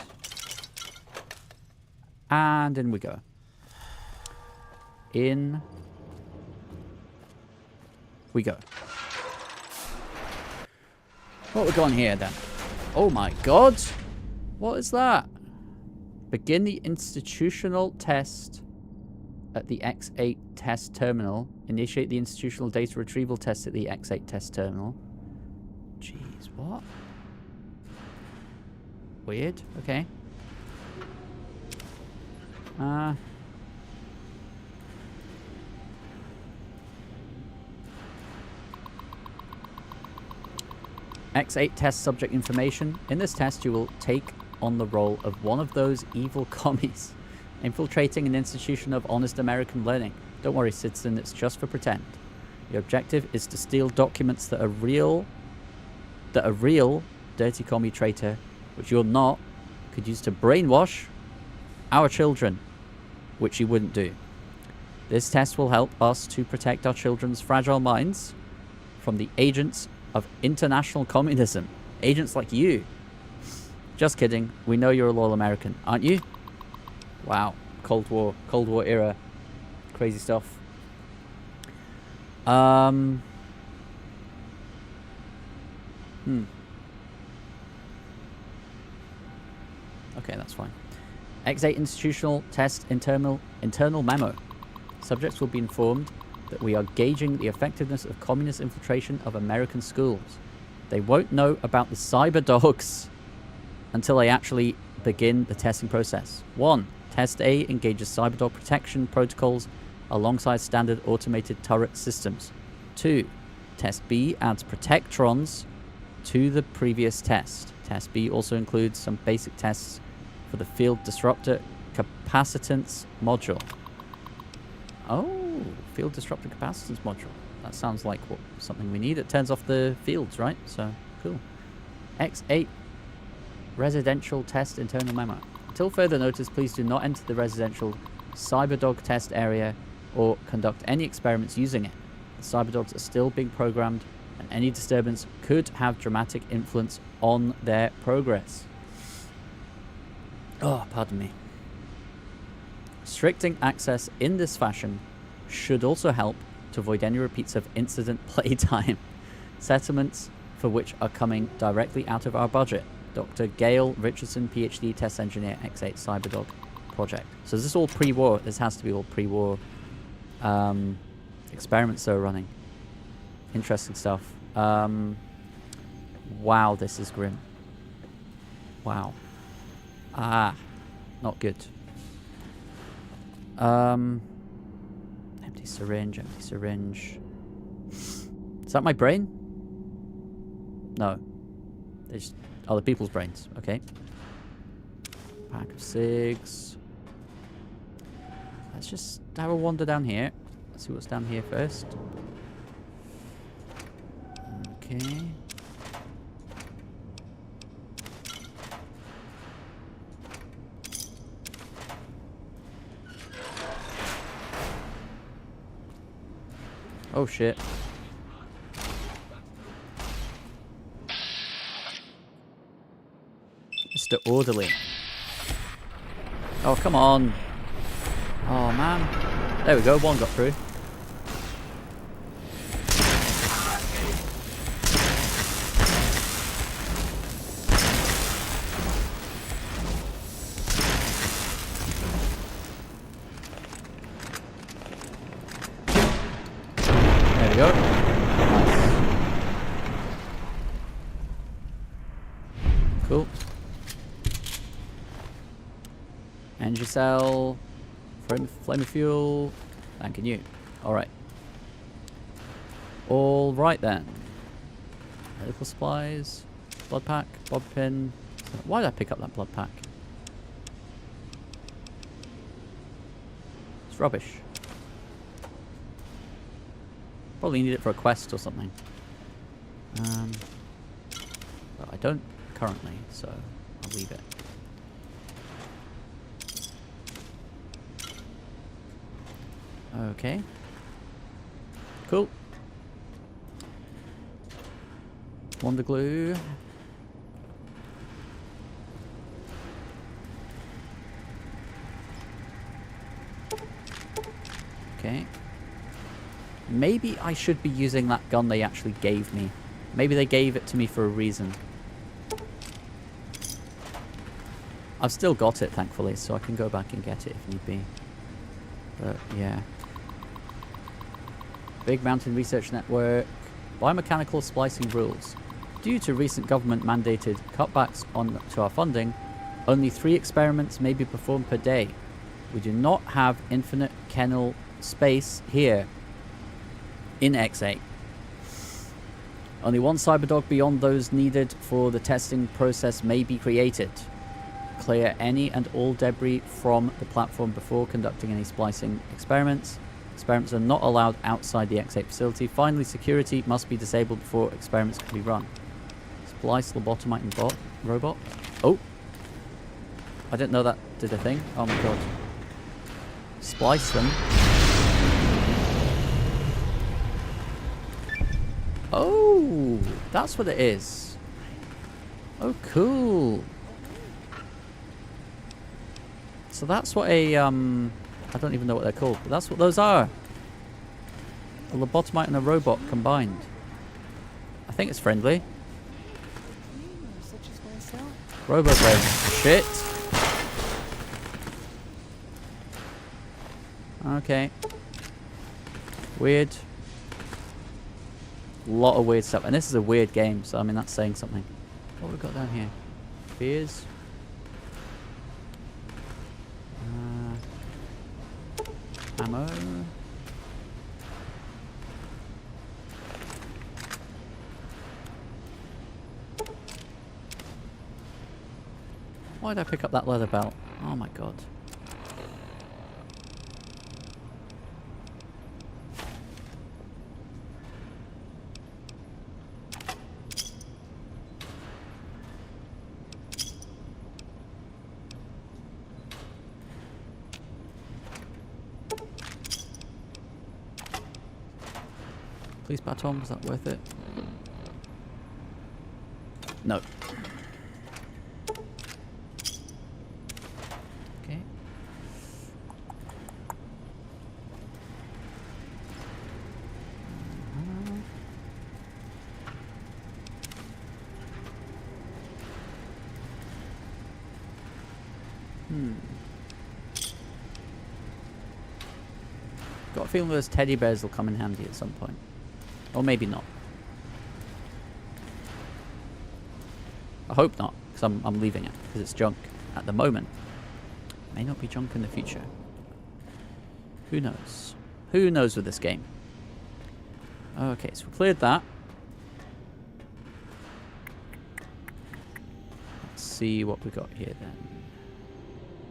And in we go. In we go. What we got here then? Oh my God! What is that? Begin the institutional test at the X8 test terminal. Initiate the institutional data retrieval test at the X8 test terminal. Jeez, what? Weird. Okay. X8 test subject information. In this test, you will take on the role of one of those evil commies infiltrating an institution of honest American learning. Don't worry, citizen, it's just for pretend. Your objective is to steal documents that are real, dirty commie traitor, which you're not, could use to brainwash our children, which you wouldn't do. This test will help us to protect our children's fragile minds from the agents of international communism. Agents like you. Just kidding. We know you're a loyal American, aren't you? Wow. Cold War era. Crazy stuff. Okay, that's fine. X8 institutional test internal memo. Subjects will be informed that we are gauging the effectiveness of communist infiltration of American schools. They won't know about the cyber dogs until they actually begin the testing process. 1. Test A engages cyberdog protection protocols alongside standard automated turret systems. 2. Test B adds protectrons to the previous test. Test B also includes some basic tests for the field disruptor capacitance module. Oh, field disruptor capacitance module. That sounds like something we need. It turns off the fields, right? So, cool. X8 residential test internal memo. Until further notice, please do not enter the residential cyberdog test area or conduct any experiments using it. The cyberdogs are still being programmed, and any disturbance could have dramatic influence on their progress. Oh, pardon me. Restricting access in this fashion should also help to avoid any repeats of incident playtime. Settlements for which are coming directly out of our budget. Dr. Gail Richardson, PhD, test engineer, X8 Cyberdog project. So is this all pre-war? This has to be all pre-war experiments they're running. Interesting stuff. Wow, this is grim. Wow. Ah, not good. Empty syringe, empty syringe. Is that my brain? No. There's other people's brains. Okay. Pack of cigs. Let's just have a wander down here. Let's see what's down here first. Okay. Oh shit. Mr. Orderly. Oh, come on. Oh, man. There we go. One got through. There we go. Nice. Cool. Energy cell, flame of fuel, thanking you. Alright. Alright then. Medical supplies, blood pack, bob pin. Why did I pick up that blood pack? It's rubbish. Probably need it for a quest or something. But I don't currently, so I'll leave it. Okay. Cool. Wonder glue. Okay. Maybe I should be using that gun they actually gave me. Maybe they gave it to me for a reason. I've still got it, thankfully, so I can go back and get it if need be. But, yeah. Big Mountain Research Network. Biomechanical splicing rules. Due to recent government-mandated cutbacks to our funding, only 3 experiments may be performed per day. We do not have infinite kennel space here in X8. Only 1 cyberdog beyond those needed for the testing process may be created. Clear any and all debris from the platform before conducting any splicing experiments. Experiments are not allowed outside the X8 facility. Finally, security must be disabled before experiments can be run. Splice, lobotomite, and robot. Oh! I didn't know that did a thing. Oh my god. Splice them. Oh! That's what it is. Oh, cool. So that's what a, I don't even know what they're called, but that's what those are. A lobotomite and a robot combined. I think it's friendly. Robo-brain. Shit. Okay. Weird. A lot of weird stuff. And this is a weird game, so I mean that's saying something. What have we got down here? Fears. Ammo. Why did I pick up that leather belt? Oh my god. Police baton, was that worth it? No. Okay. Got a feeling those teddy bears will come in handy at some point. Or maybe not. I hope not, because I'm leaving it, because it's junk at the moment. May not be junk in the future. Who knows? Who knows with this game? Okay, so we cleared that. Let's see what we got here then.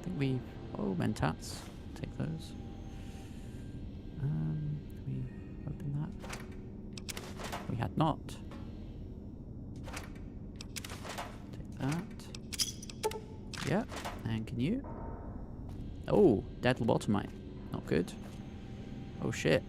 I think we... Oh, mentats. Take those. Can we open that? We had not. Take that. Yeah. And can you? Oh, dead lobotomite. Not good. Oh shit.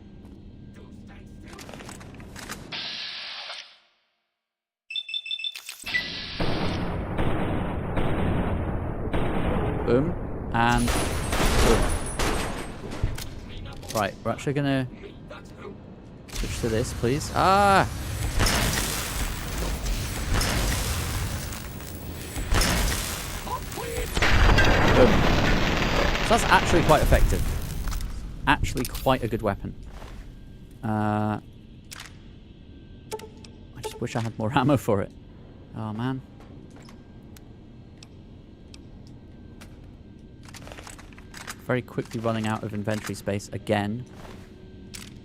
Boom. And boom. Right, we're actually gonna switch to this, please. Ah! Boom. So that's actually quite effective. Actually quite a good weapon. I just wish I had more ammo for it. Oh man. Very quickly running out of inventory space again.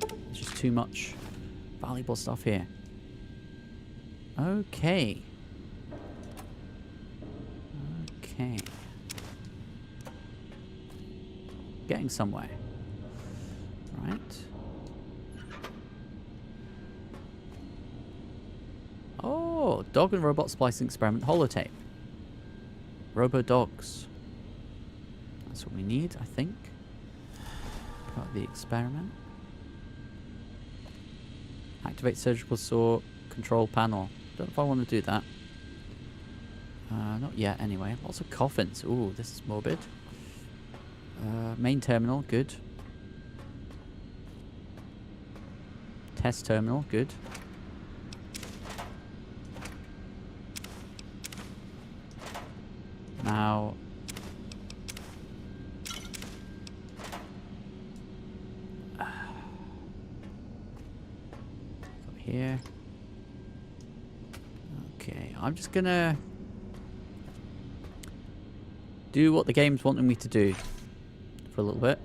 There's just too much valuable stuff here. Okay. Okay. Getting somewhere. Right. Oh, dog and robot splicing experiment holotape. Robo dogs. That's what we need, I think. Got the experiment. Activate surgical saw control panel. Don't know if I want to do that. Not yet, anyway. Lots of coffins. Ooh, this is morbid. Main terminal, good. Test terminal, good. Now... here. Okay, I'm just gonna do what the game's wanting me to do for a little bit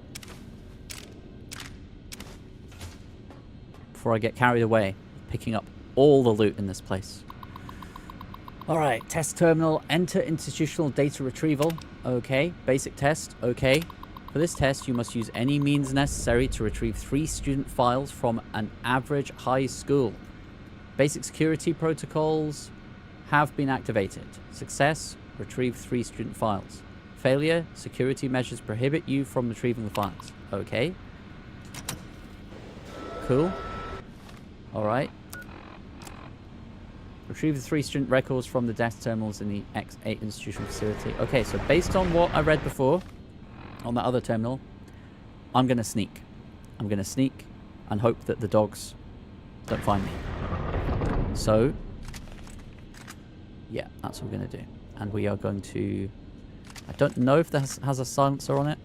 before I get carried away picking up all the loot in this place. Alright, test terminal, enter institutional data retrieval. Okay, basic test, okay. For this test, you must use any means necessary to retrieve 3 student files from an average high school. Basic security protocols have been activated. Success, retrieve 3 student files. Failure, security measures prohibit you from retrieving the files. Okay. Cool. Alright. Retrieve the 3 student records from the desk terminals in the X8 institutional facility. Okay, so based on what I read before, on that other terminal, I'm going to sneak. I'm going to sneak and hope that the dogs don't find me. So, yeah, that's what we're going to do. And we are going to... I don't know if this has a silencer on it.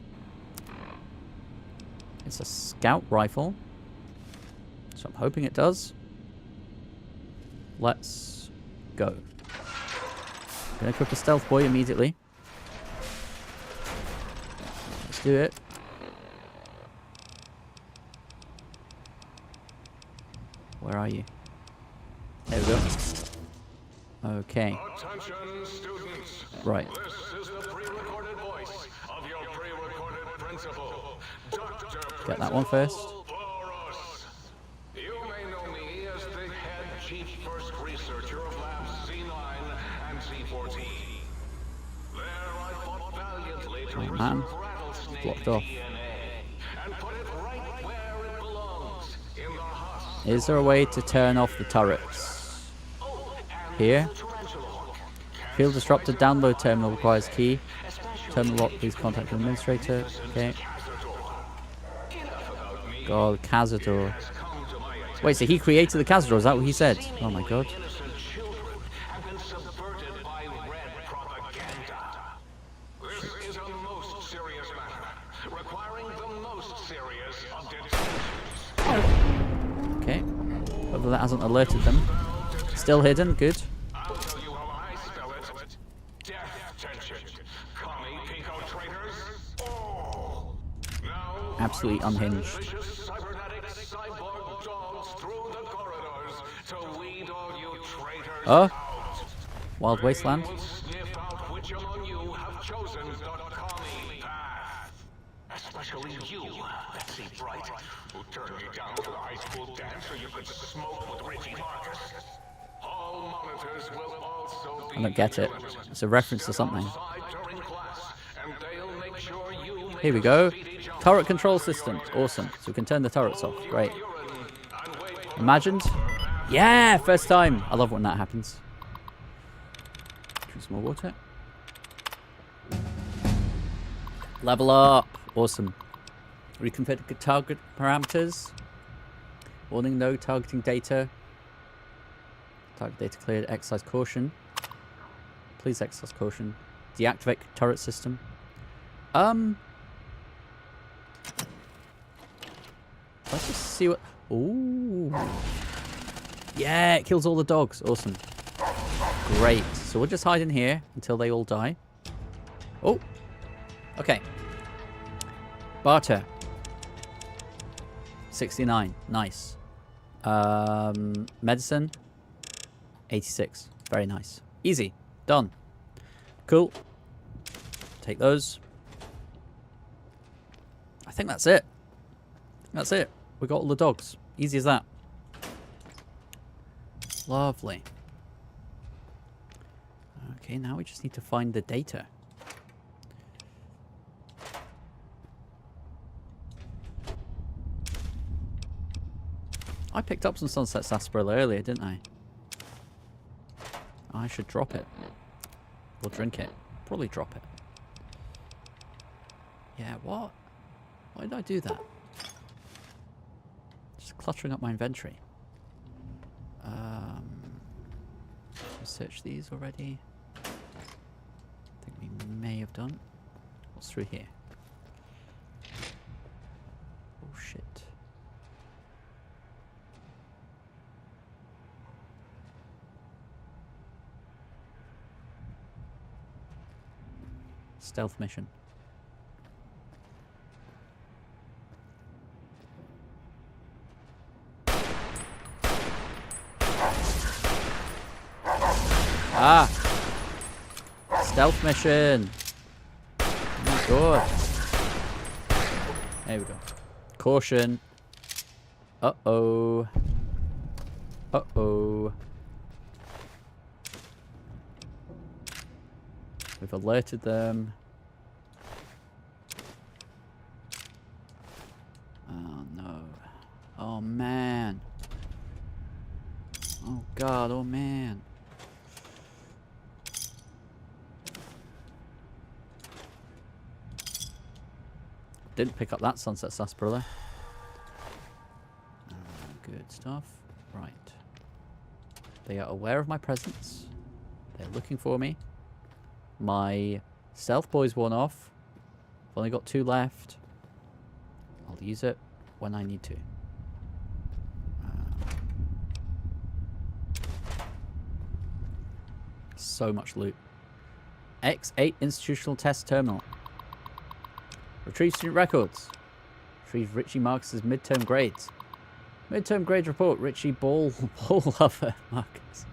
It's a scout rifle. So I'm hoping it does. Let's go. I'm going to equip a stealth boy immediately. Let's do it. Where are you? There we go. Okay. Attention, students. Right. This is the pre-recorded voice of your pre-recorded principal, Dr. Get that one first. Boros. You may know me as the head chief first researcher of Labs C9 and C14. There I fought valiantly to Oh, preserve man. rattlesnake Blocked off. DNA and put it right where it belongs, in the husk. Is there a way to turn off the turrets? Here. Field disruptor download terminal requires key. Terminal lock, please contact the administrator. Okay. God, Cazador. Wait, so he created the Cazador? Is that what he said? Oh my god. Innocent children have been subverted by red propaganda. This is a most serious matter, requiring the most serious of detentions. Okay. Hopefully that hasn't alerted them. Still hidden, good. I'll tell you how I spell it. Death tension. Commie pinko traitors. Oh. Now, Absolutely unhinged. vicious cybernetic cyborg dogs through the corridors to weed all you traitors Oh. out. Wild Wasteland. We'll sniff out which among you have chosen the commie path. Especially you, Betsy Bright, who turned me down to the high school dance so you could smoke with Richie Marcus. All monitors will also be I don't get it. It's a reference to something. outside during class, and they'll make sure you make Here we go. Turret control system. Awesome. So we can turn the turrets off. Great. Imagined? Yeah, first time. I love when that happens. Drink some more water. Level up. Awesome. Reconfigure target parameters. Warning, no targeting data. Target data cleared. Exercise caution. Please exercise caution. Deactivate turret system. Let's just see what... Ooh. Yeah, it kills all the dogs. Awesome. Great. So we'll just hide in here until they all die. Oh. Okay. Barter. 69. Nice. Medicine. 86. Very nice. Easy. Done. Cool. Take those. I think that's it. That's it. We got all the dogs. Easy as that. Lovely. Okay, now we just need to find the data. I picked up some Sunset Sarsaparilla earlier, didn't I? I should drop it. Or drink it. Probably drop it. Yeah, what? Why did I do that? Just cluttering up my inventory. Search these already. I think we may have done. What's through here? Oh shit. Stealth mission. Ah! stealth mission. Oh my god. There we go. Caution. Uh-oh. Uh-oh. We've alerted them. Oh no. Oh man. Oh god, oh man. Didn't pick up that sunset sarsaparilla. Good stuff. Right. They are aware of my presence. They're looking for me. My stealth boy's worn off. I've only got 2 left. I'll use it when I need to. So much loot. X8 institutional test terminal. Retrieve student records. Retrieve Richie Marcus's midterm grades. Midterm grade report. Richie ball lover Marcus.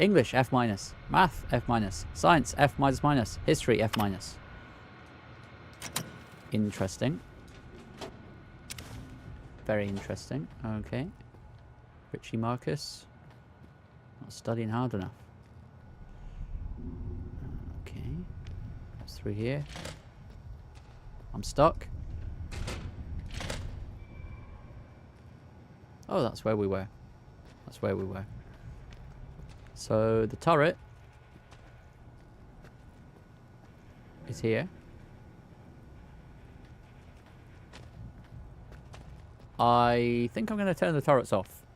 English F-. Math F-. Science F-. History F-. Interesting. Very interesting. Okay. Richie Marcus. Not studying hard enough. Okay. It's through here. I'm stuck. Oh, that's where we were. That's where we were. So the turret is here. I think I'm going to turn the turrets off.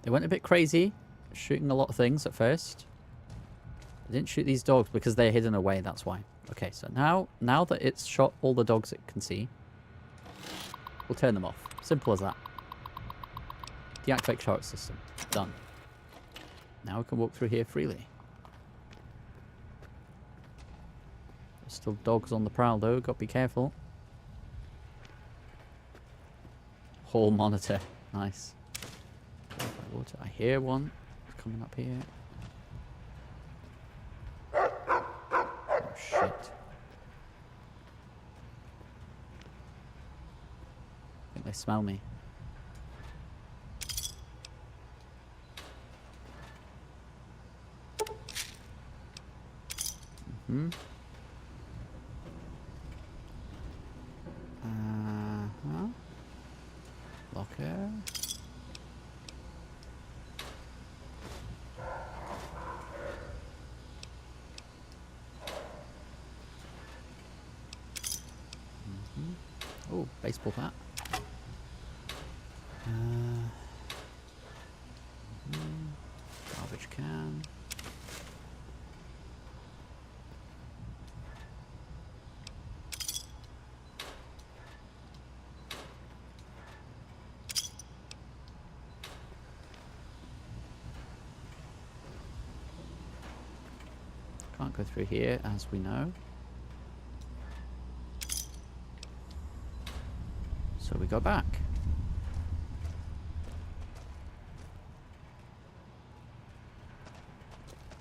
They went a bit crazy, shooting a lot of things at first. I didn't shoot these dogs because they're hidden away, that's why. Okay, so now that it's shot all the dogs it can see, we'll turn them off. Simple as that. Deactivate turret system. Done. Now we can walk through here freely. There's still dogs on the prowl though, got to be careful. Hall monitor. Nice. Water. I hear one coming up here. Oh shit. I think they smell me. Locker. Oh, baseball bat. Garbage can. Can't go through here, as we know. So we go back.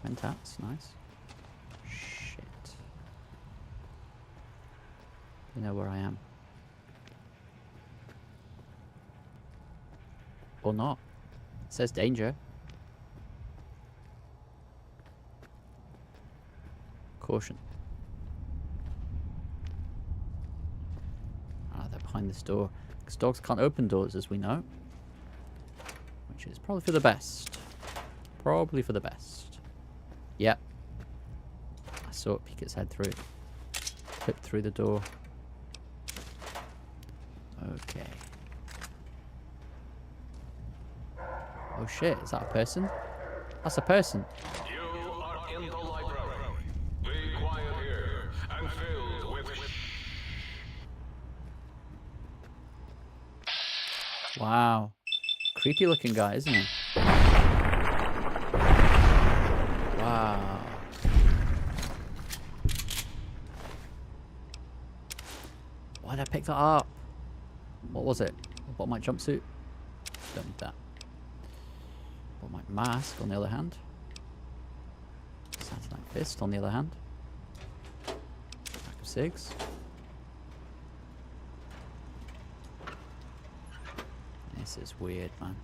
Mentats, nice. Shit. You know where I am. Or not. It says danger. Caution. Ah, they're behind this door. Because dogs can't open doors, as we know. Which is probably for the best. Probably for the best. Yep. I saw it peek its head through. Clip through the door. Okay. Oh shit, is that a person? That's a person. You are in the library. Be quiet here and filled with Wow. Creepy looking guy, isn't he? Wow. Why did I pick that up? What was it? I bought my jumpsuit. Don't need that. Bought my mask on the other hand. Fist, on the other hand. Pack of cigs. This is weird, man.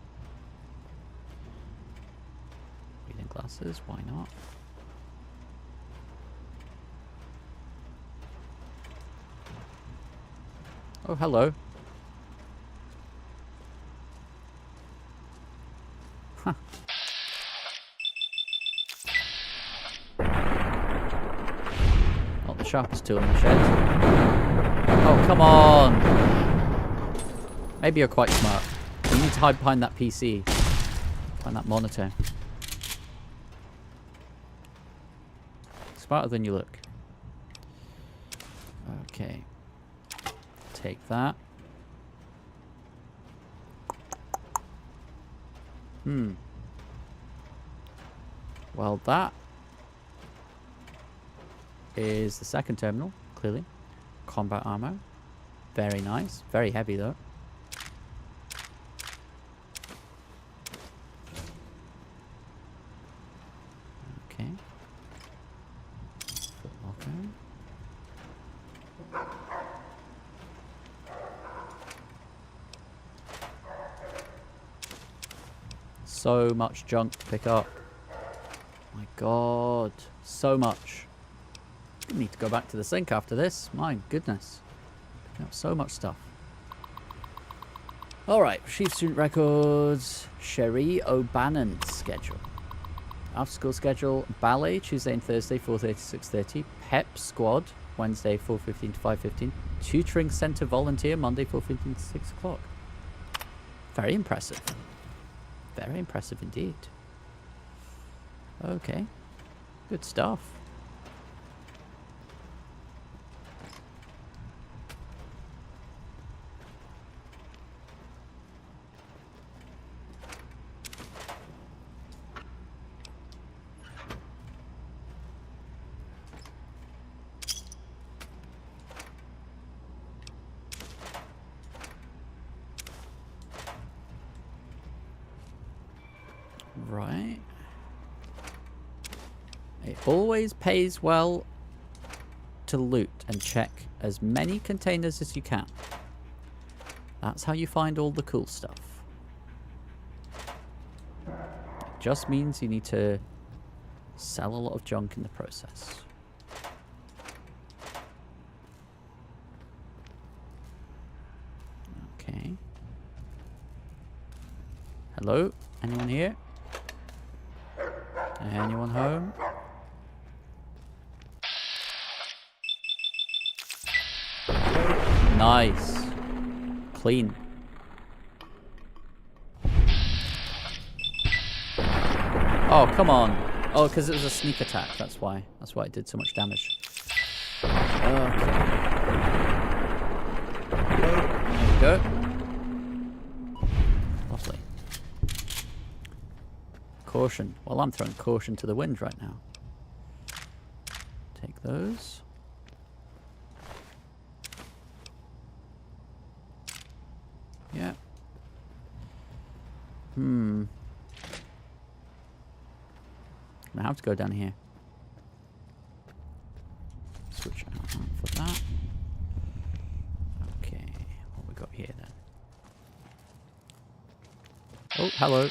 Reading glasses, why not? Oh, hello. Huh. Not the sharpest tool in the shed. Oh, come on! Maybe you're quite smart. You need to hide behind that PC. Behind that monitor. Smarter than you look. Okay. Take that. Well, that is the second terminal, clearly. Combat ammo. Very nice. Very heavy, though. Okay. Footlocker. So much junk to pick up. My god. So much. I need to go back to the sink after this. My goodness. Picking up so much stuff. Alright. Chief Student Records. Sherry O'Bannon schedule. After school schedule. Ballet Tuesday and Thursday 4:30 to 6:30. Pep Squad Wednesday 4:15 to 5:15. Tutoring Centre Volunteer Monday 4:15 to 6 o'clock. Very impressive. Very impressive indeed. Okay. Good stuff. Right. It always pays well to loot and check as many containers as you can. That's how you find all the cool stuff. It just means you need to sell a lot of junk in the process. Okay. Hello? Anyone here? Anyone home? Nice. Clean. Oh, come on. Oh, because it was a sneak attack. That's why. That's why it did so much damage. Okay. There we go. Lovely. Caution. Well, I'm throwing caution to the wind right now. Take those. Yeah. Gonna have to go down here. Switch out for that. Okay. What we got here then? Oh, hello.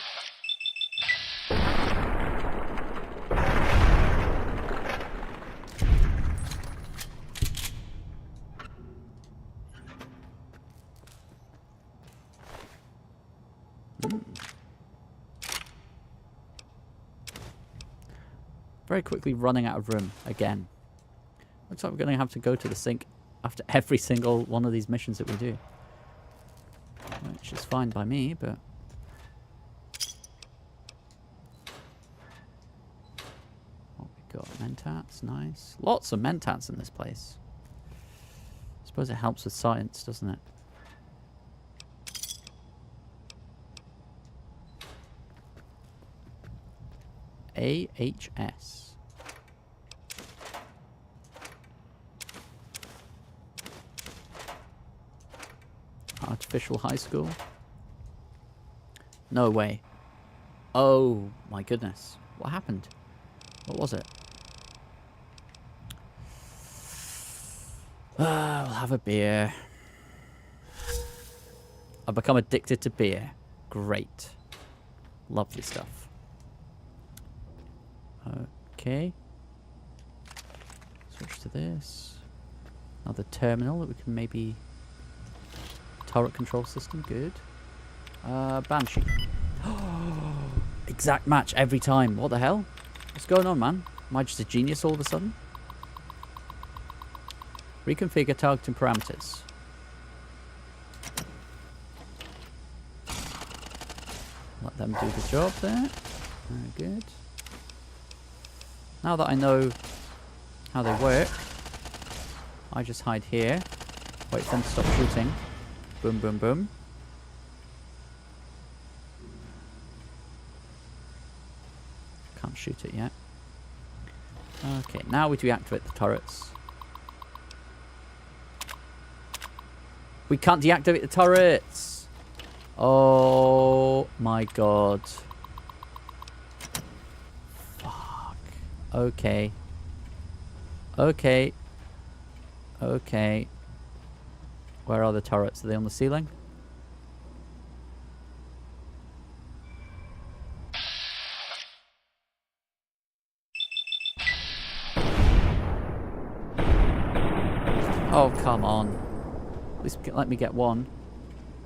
Very quickly running out of room again. Looks like we're going to have to go to the sink after every single one of these missions that we do. Which is fine by me, but... What we got? Mentats, nice. Lots of mentats in this place. I suppose it helps with science, doesn't it? AHS. Artificial high school? No way. Oh my goodness. What happened? What was it? We'll have a beer. I've become addicted to beer. Great. Lovely stuff. Okay. Switch to this. Another terminal that we can maybe... Turret control system, good. Banshee. Exact match every time. What the hell? What's going on, man? Am I just a genius all of a sudden? Reconfigure targeting parameters. Let them do the job there. Very good. Now that I know how they work, I just hide here. Wait for them to stop shooting. Boom, boom, boom. Can't shoot it yet. Okay, now we deactivate the turrets. We can't deactivate the turrets! Oh my god. Fuck. Okay. Okay. Okay. Where are the turrets? Are they on the ceiling? Oh, come on. At least let me get one.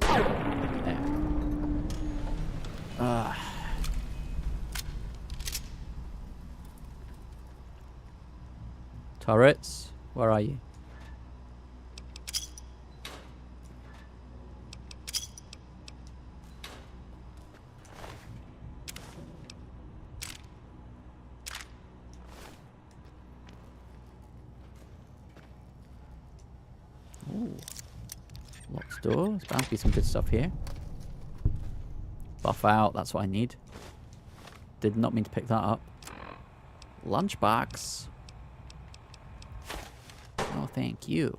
There. Turrets, where are you? Ooh. Locked door. There's bound to be some good stuff here. Buff out, that's what I need. Did not mean to pick that up. Lunchbox. Oh, thank you.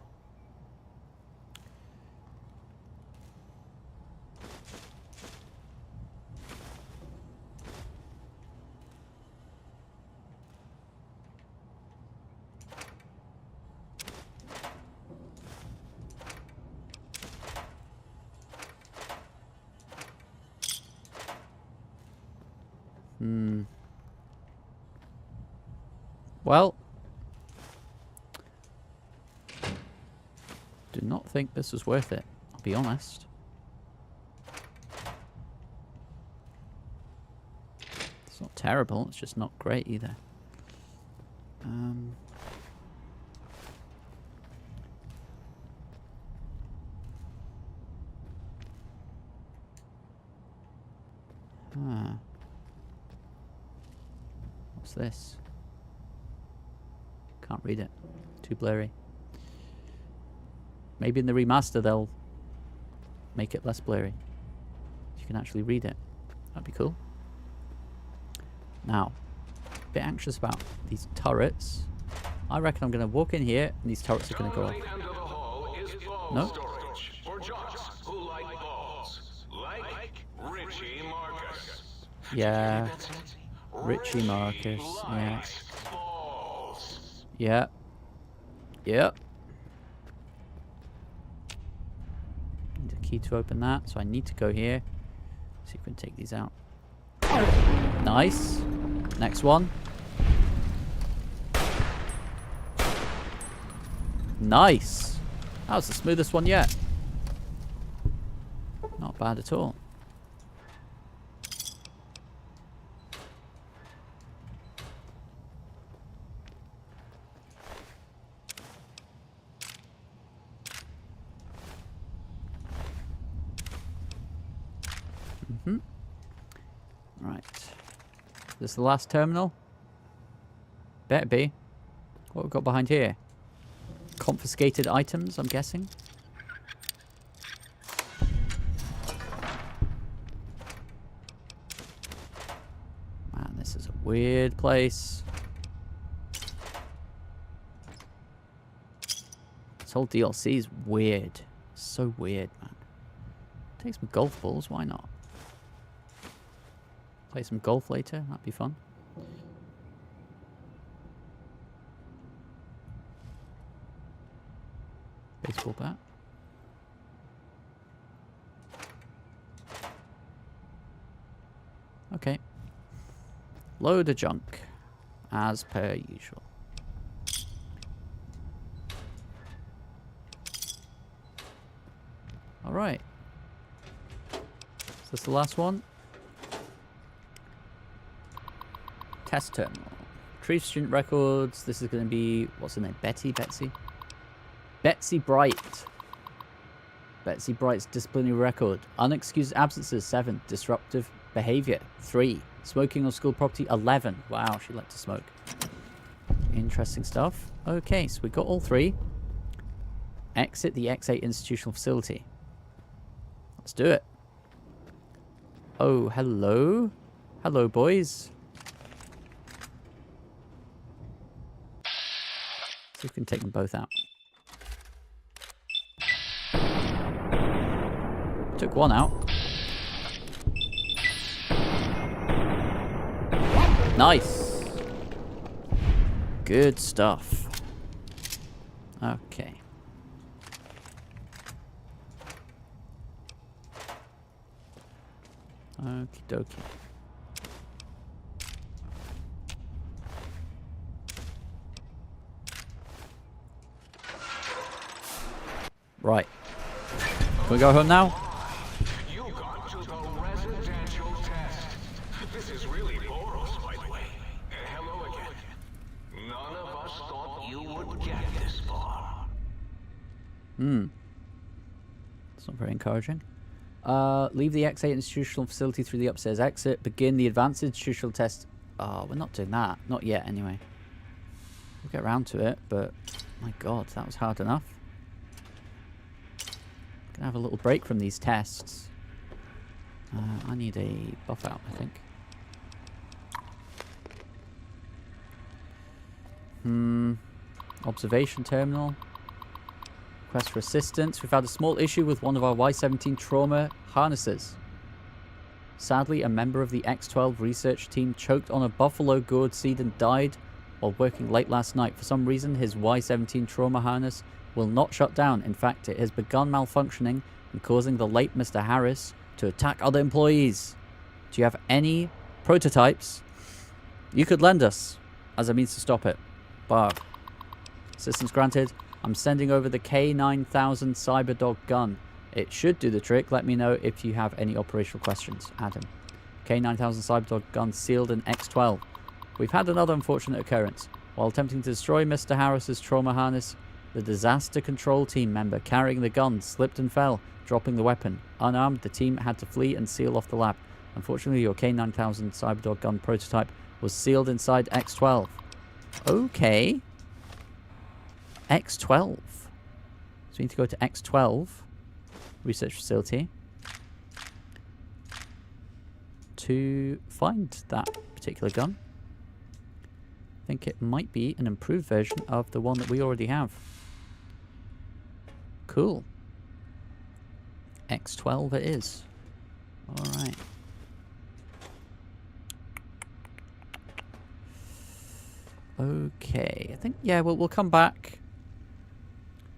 Well, do not think this was worth it, I'll be honest. It's not terrible, it's just not great either. What's this? Can't read it. Too blurry. Maybe in the remaster they'll make it less blurry. You can actually read it. That'd be cool. Now, a bit anxious about these turrets. I reckon I'm going to walk in here and these turrets are going to go off. No? For jocks who like balls. Like Richie Marcus. Yeah. Richie Marcus. Yeah. Yeah. Yep. Need a key to open that, so I need to go here. See if we can take these out. Nice. Next one. Nice. That was the smoothest one yet. Not bad at all. Right. This is the last terminal? Better be. What have we got behind here? Confiscated items, I'm guessing. Man, this is a weird place. This whole DLC is weird. So weird, man. Take some golf balls, why not? Play some golf later, that'd be fun. Baseball bat. Okay. Load of junk, as per usual. Alright. Is this the last one? Test terminal. Retrieve student records. This is going to be, what's her name? Betsy Bright. Betsy Bright's disciplinary record. Unexcused absences, 7. Disruptive behavior, 3. Smoking on school property, 11. Wow, she liked to smoke. Interesting stuff. Okay, so we got all 3. Exit the X8 institutional facility. Let's do it. Oh, hello. Hello, boys. See if we can take them both out. Took one out. Nice. Good stuff. Okay. Okie dokie. Right. Can we go home now? You got to the residential test. This is really Boros, by the way. Hello again. None of us thought you would get this far. It's not very encouraging. Leave the X8 institutional facility through the upstairs exit. Begin the advanced institutional test. Oh, we're not doing that. Not yet, anyway. We'll get around to it, but my god, that was hard enough. Gonna have a little break from these tests. I need a buff out, I think. Observation terminal. Request for assistance. We've had a small issue with one of our Y-17 trauma harnesses. Sadly, a member of the X-12 research team choked on a buffalo gourd seed and died while working late last night. For some reason, his Y-17 trauma harness will not shut down. In fact, it has begun malfunctioning and causing the late Mr. Harris to attack other employees. Do you have any prototypes you could lend us as a means to stop it? Barb. Assistance granted. I'm sending over the K9000 Cyberdog gun. It should do the trick. Let me know if you have any operational questions. Adam. K9000 Cyberdog gun sealed in X12. We've had another unfortunate occurrence. While attempting to destroy Mr. Harris's trauma harness, the disaster control team member carrying the gun slipped and fell, dropping the weapon. Unarmed, the team had to flee and seal off the lab. Unfortunately, your K9000 Cyberdog gun prototype was sealed inside X12. Okay. X12. So we need to go to X12 research facility to find that particular gun. I think it might be an improved version of the one that we already have. Cool. X12 it is. Alright. Okay. I think, yeah, we'll come back.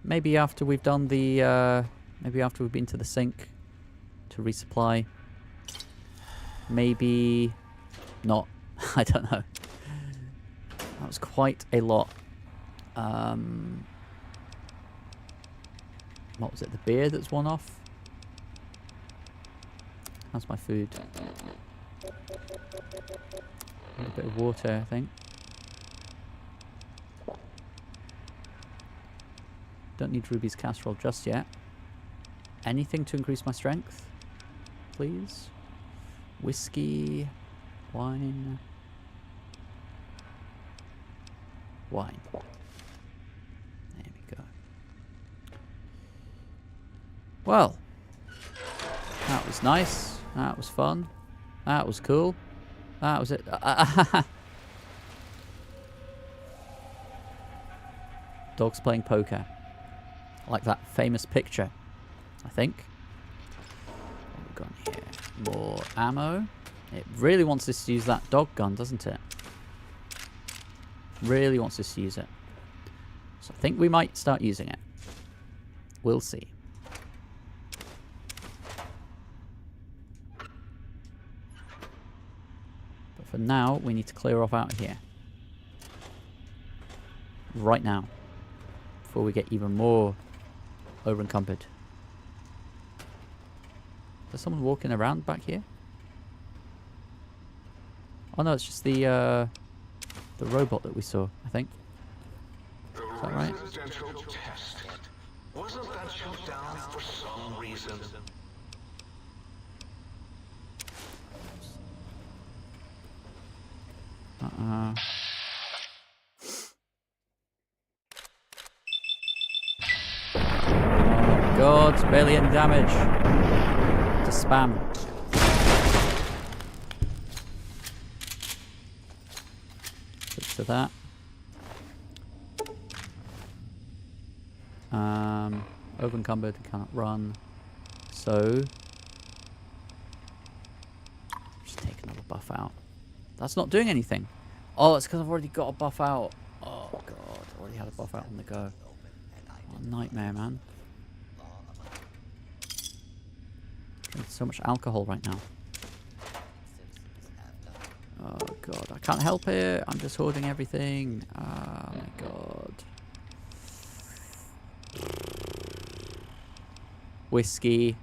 Maybe after we've done the, maybe after we've been to the sink to resupply. Maybe not. I don't know. That was quite a lot. What was it? The beer that's one off? How's my food? A bit of water, I think. Don't need Ruby's casserole just yet. Anything to increase my strength, please? Whiskey, wine. Wine. There we go. Well, that was nice. That was fun. That was cool. That was it. Dogs playing poker. Like that famous picture, I think. What have we got here? More ammo. It really wants us to use that dog gun, doesn't it? Really wants us to use it. So I think we might start using it. We'll see. But for now, we need to clear off out of here. Right now. Before we get even more over-encumbered. There's someone walking around back here? Oh no, it's just the robot that we saw, I think. Is that right? Residential test. Wasn't that shut down for some reason? Oh god, barely any damage. To spam. Switch to that. Over encumbered, cannot run. So just take another buff out. That's not doing anything. Oh, it's because I've already got a buff out. Oh god, I already had a buff out on the go. What a nightmare, man. Drinking so much alcohol right now. Oh god, I can't help it. I'm just hoarding everything. Oh my god. Whiskey.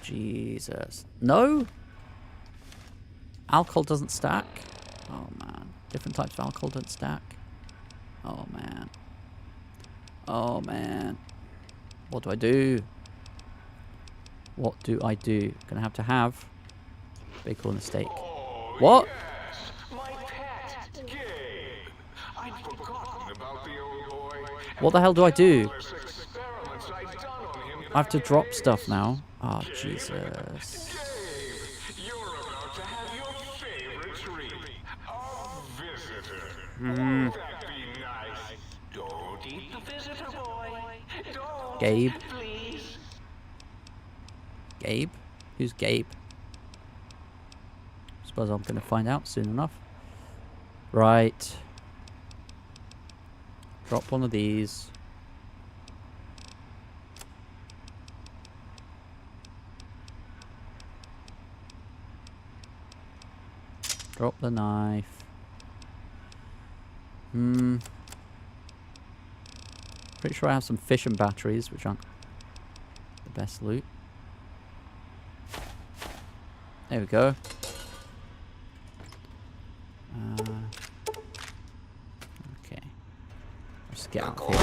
Jesus. No? Alcohol doesn't stack? Oh man. Different types of alcohol don't stack. Oh man. Oh man. What do I do? What do I do? Gonna have to have bacon and a steak. Oh, What? Yes, my pet, Gabe. I'd forgotten about the old boy. What the hell do I do? Countless experiments I'd done on him I have to that drop day. stuff now. Oh, Gabe, Jesus. Gabe, you're about to have your favorite treat. A visitor. Won't that be nice? Don't eat the visitor, boy. Don't. Gabe? Please. Gabe? Who's Gabe? Suppose I'm going to find out soon enough. Right. Drop one of these. Drop the knife. Pretty sure I have some fission batteries, which aren't the best loot. There we go. Okay. Let's get out of here.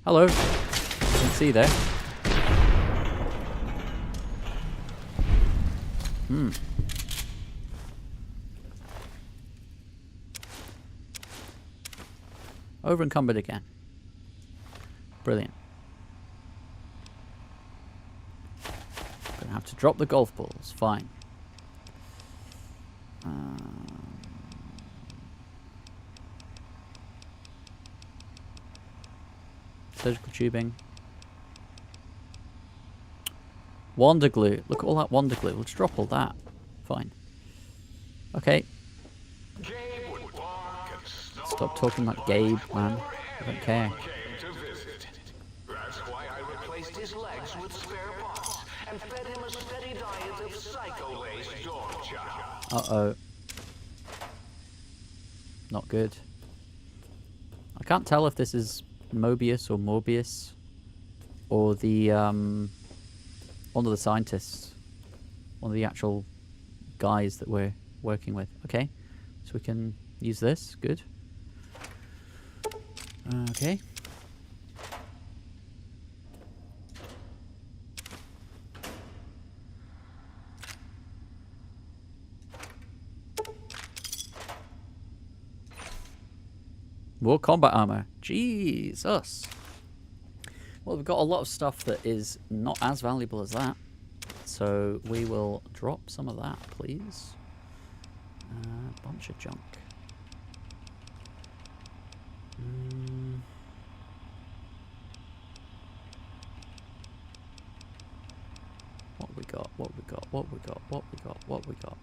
Hello. Didn't see you there. Over encumbered again. Brilliant. Gonna have to drop the golf balls. Fine. Surgical tubing. Wonder glue. Look at all that wonder glue. Let's drop all that. Fine. Okay. Gabe would bark and snarl. Stop talking like Gabe, man. I don't care. Came to visit. That's why I replaced his legs with spare parts and fed him a steady diet of psycho-laced dog chow. Uh-oh. Not good. I can't tell if this is Mobius or Morbius or the one of the scientists, one of the actual guys that we're working with. Okay, so we can use this. Good. Okay. More combat armor. Jesus. Well, we've got a lot of stuff that is not as valuable as that. So we will drop some of that, please. Bunch of junk. What we got? What we got? What we got? What we got? What we got?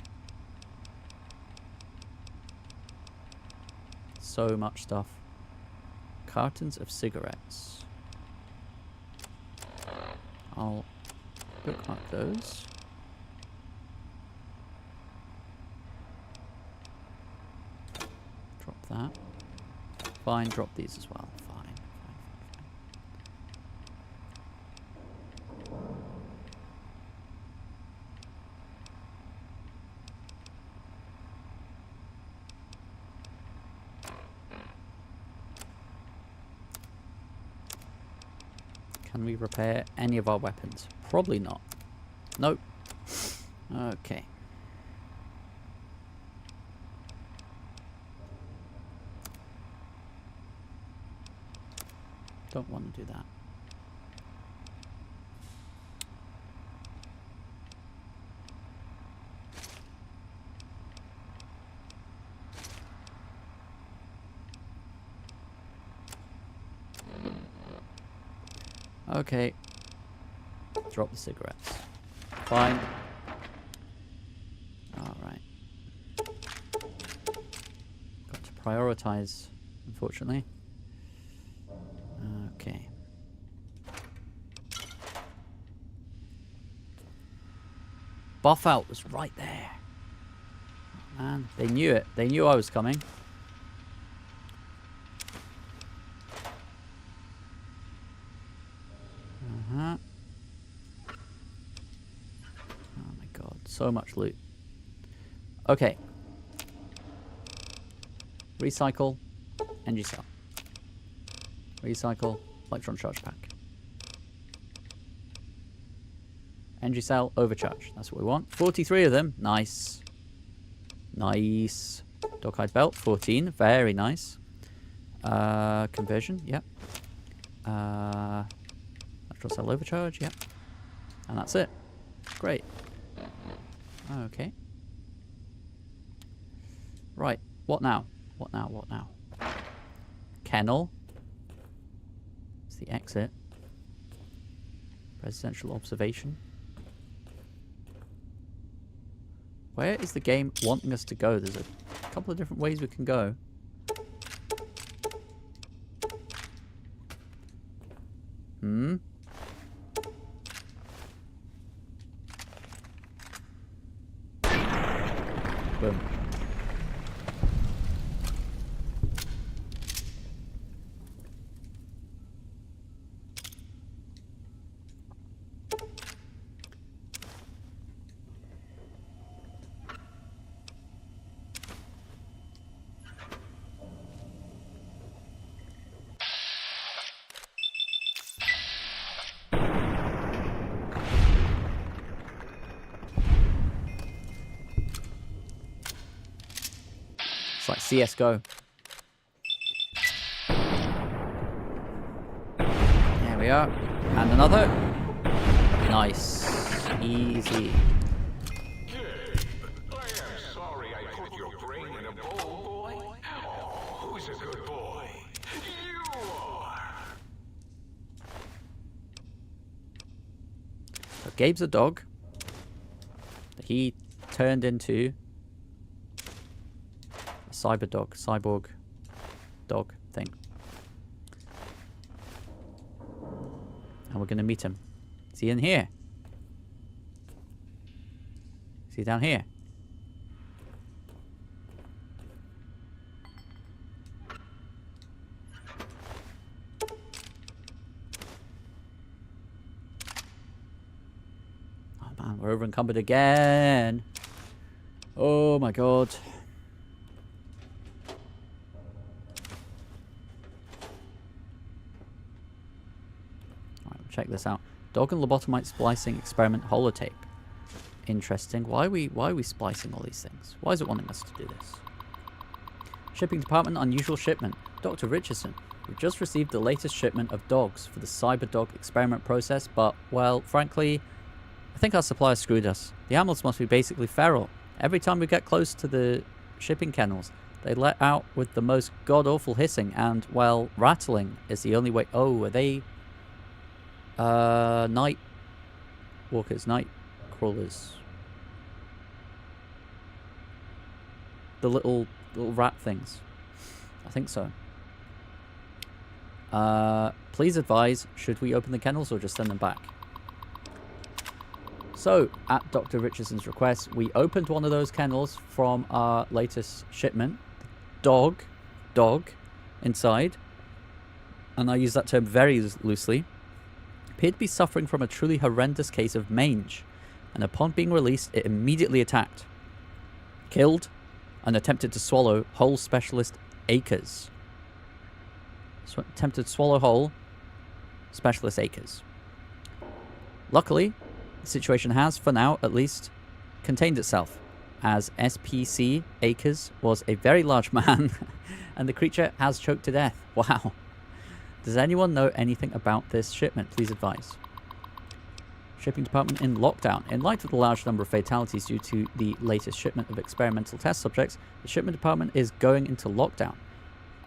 So much stuff. Cartons of cigarettes. I'll bookmark those. Drop that. Fine, drop these as well. Fine, fine, fine, fine. Can we repair any of our weapons? Probably not. Nope. Okay. Don't want to do that. Okay. Drop the cigarettes. Fine. Alright. Got to prioritize, unfortunately. Okay. Buff out was right there. Man, they knew it. They knew I was coming. Uh-huh. Oh my god, so much loot. Okay. Recycle, energy cell. Recycle, electron charge pack. Energy cell, overcharge. That's what we want. 43 of them. Nice. Nice. Dog-hide belt, 14. Very nice. Conversion, yep. Electron cell overcharge, yep. And that's it. Great. Okay. Right. What now? What now? What now? Kennel. It's the exit. Residential observation. Where is the game wanting us to go? There's a couple of different ways we can go. Hmm? Boom. It's like CSGO. There we are. And another. Nice. Easy. I am sorry I put your brain in a bowl, boy. Oh, who's a good boy? You are. So Gabe's a dog. He turned into a cyborg dog thing. And we're going to meet him. Is he in here? Is he down here? Oh man, we're over encumbered again. Oh my god. Check this out. Dog and lobotomite splicing experiment holotape. Interesting. Why are we splicing all these things? Why is it wanting us to do this? Shipping department, unusual shipment. Dr. Richardson, we've just received the latest shipment of dogs for the cyber-dog experiment process, but, well, frankly, I think our supplier screwed us. The animals must be basically feral. Every time we get close to the shipping kennels, they let out with the most god-awful hissing, and, well, rattling is the only way... Oh, are they... night walkers, night crawlers. The little rat things. I think so. Please advise, should we open the kennels or just send them back? So, at Dr. Richardson's request, we opened one of those kennels from our latest shipment. Dog inside, and I use that term very loosely, appeared to be suffering from a truly horrendous case of mange, and upon being released, it immediately attacked, killed, and attempted to swallow whole specialist acres. Attempted to swallow whole specialist acres. Luckily, the situation has, for now at least, contained itself, as SPC Acres was a very large man, and the creature has choked to death. Wow. Does anyone know anything about this shipment? Please advise. Shipping department in lockdown. In light of the large number of fatalities due to the latest shipment of experimental test subjects, the shipment department is going into lockdown.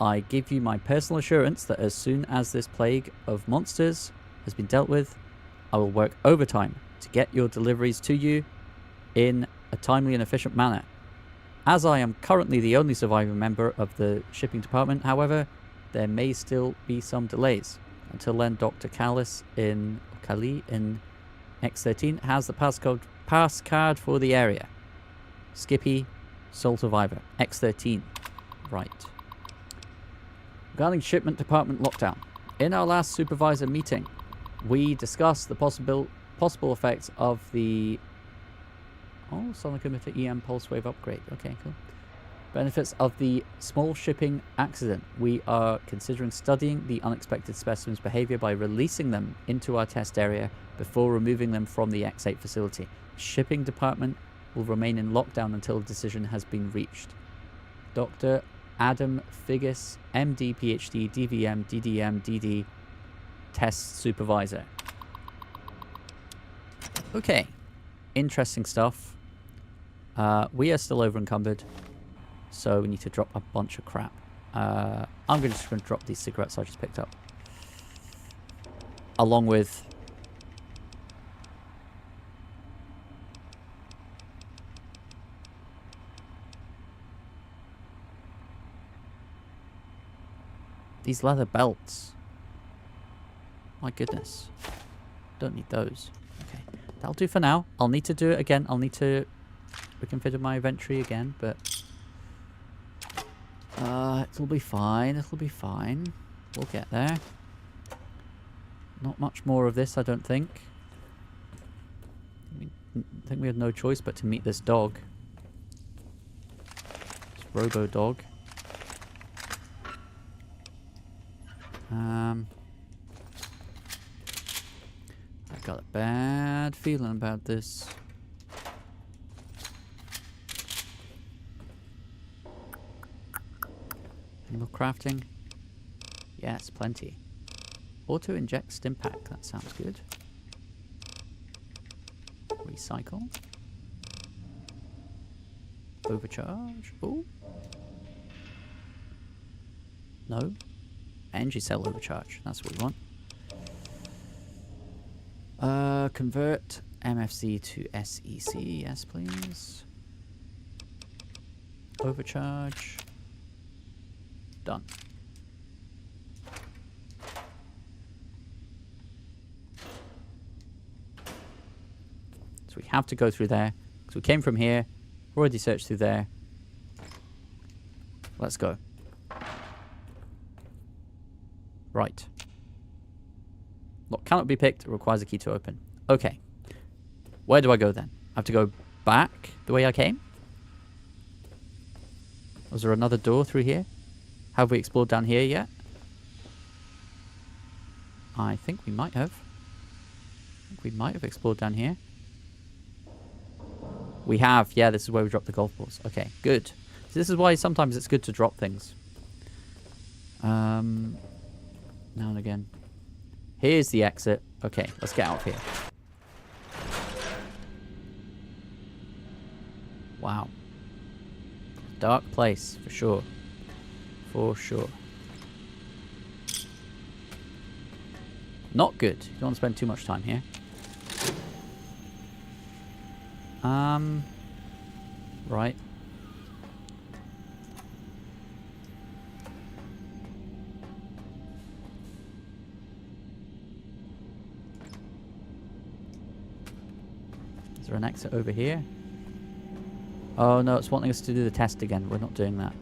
I give you my personal assurance that as soon as this plague of monsters has been dealt with, I will work overtime to get your deliveries to you in a timely and efficient manner. As I am currently the only surviving member of the shipping department, however, there may still be some delays. Until then, Dr. Kali in X13 has the pass card for the area. Skippy, sole survivor. X13. Right. Regarding shipment department lockdown. In our last supervisor meeting, we discussed the possible effects of the sonic emitter EM pulse wave upgrade. Okay, cool. Benefits of the small shipping accident. We are considering studying the unexpected specimen's behavior by releasing them into our test area before removing them from the X8 facility. Shipping department will remain in lockdown until a decision has been reached. Dr. Adam Figgis, MD, PhD, DVM, DDM, DD, test supervisor. Okay, interesting stuff. We are still over encumbered, so we need to drop a bunch of crap. I'm just going to drop these cigarettes I just picked up, along with these leather belts. My goodness, don't need those. Okay, that'll do for now. I'll need to do it again. I'll need to reconfigure my inventory again, but it'll be fine. It'll be fine. We'll get there. Not much more of this, I don't think. I think we had no choice but to meet this dog. This robo dog. I've got a bad feeling about this. Any more crafting? Yes, plenty. Auto inject stim pack, that sounds good. Recycle. Overcharge. Oh. No. Energy cell overcharge, that's what we want. Convert MFC to SEC, yes please. Overcharge. Done. So we have to go through there, because we came from here, already searched through there. Let's go. Right. Lock cannot be picked. It requires a key to open. Okay. Where do I go then? I have to go back the way I came? Was there another door through here? Have we explored down here yet? I think we might have. We might have explored down here. We have. Yeah, this is where we dropped the golf balls. Okay, good. So this is why sometimes it's good to drop things. Now and again. Here's the exit. Okay, let's get out of here. Wow. Dark place, for sure. For sure. Not good. You don't want to spend too much time here. Right. Is there an exit over here? Oh no, it's wanting us to do the test again. We're not doing that.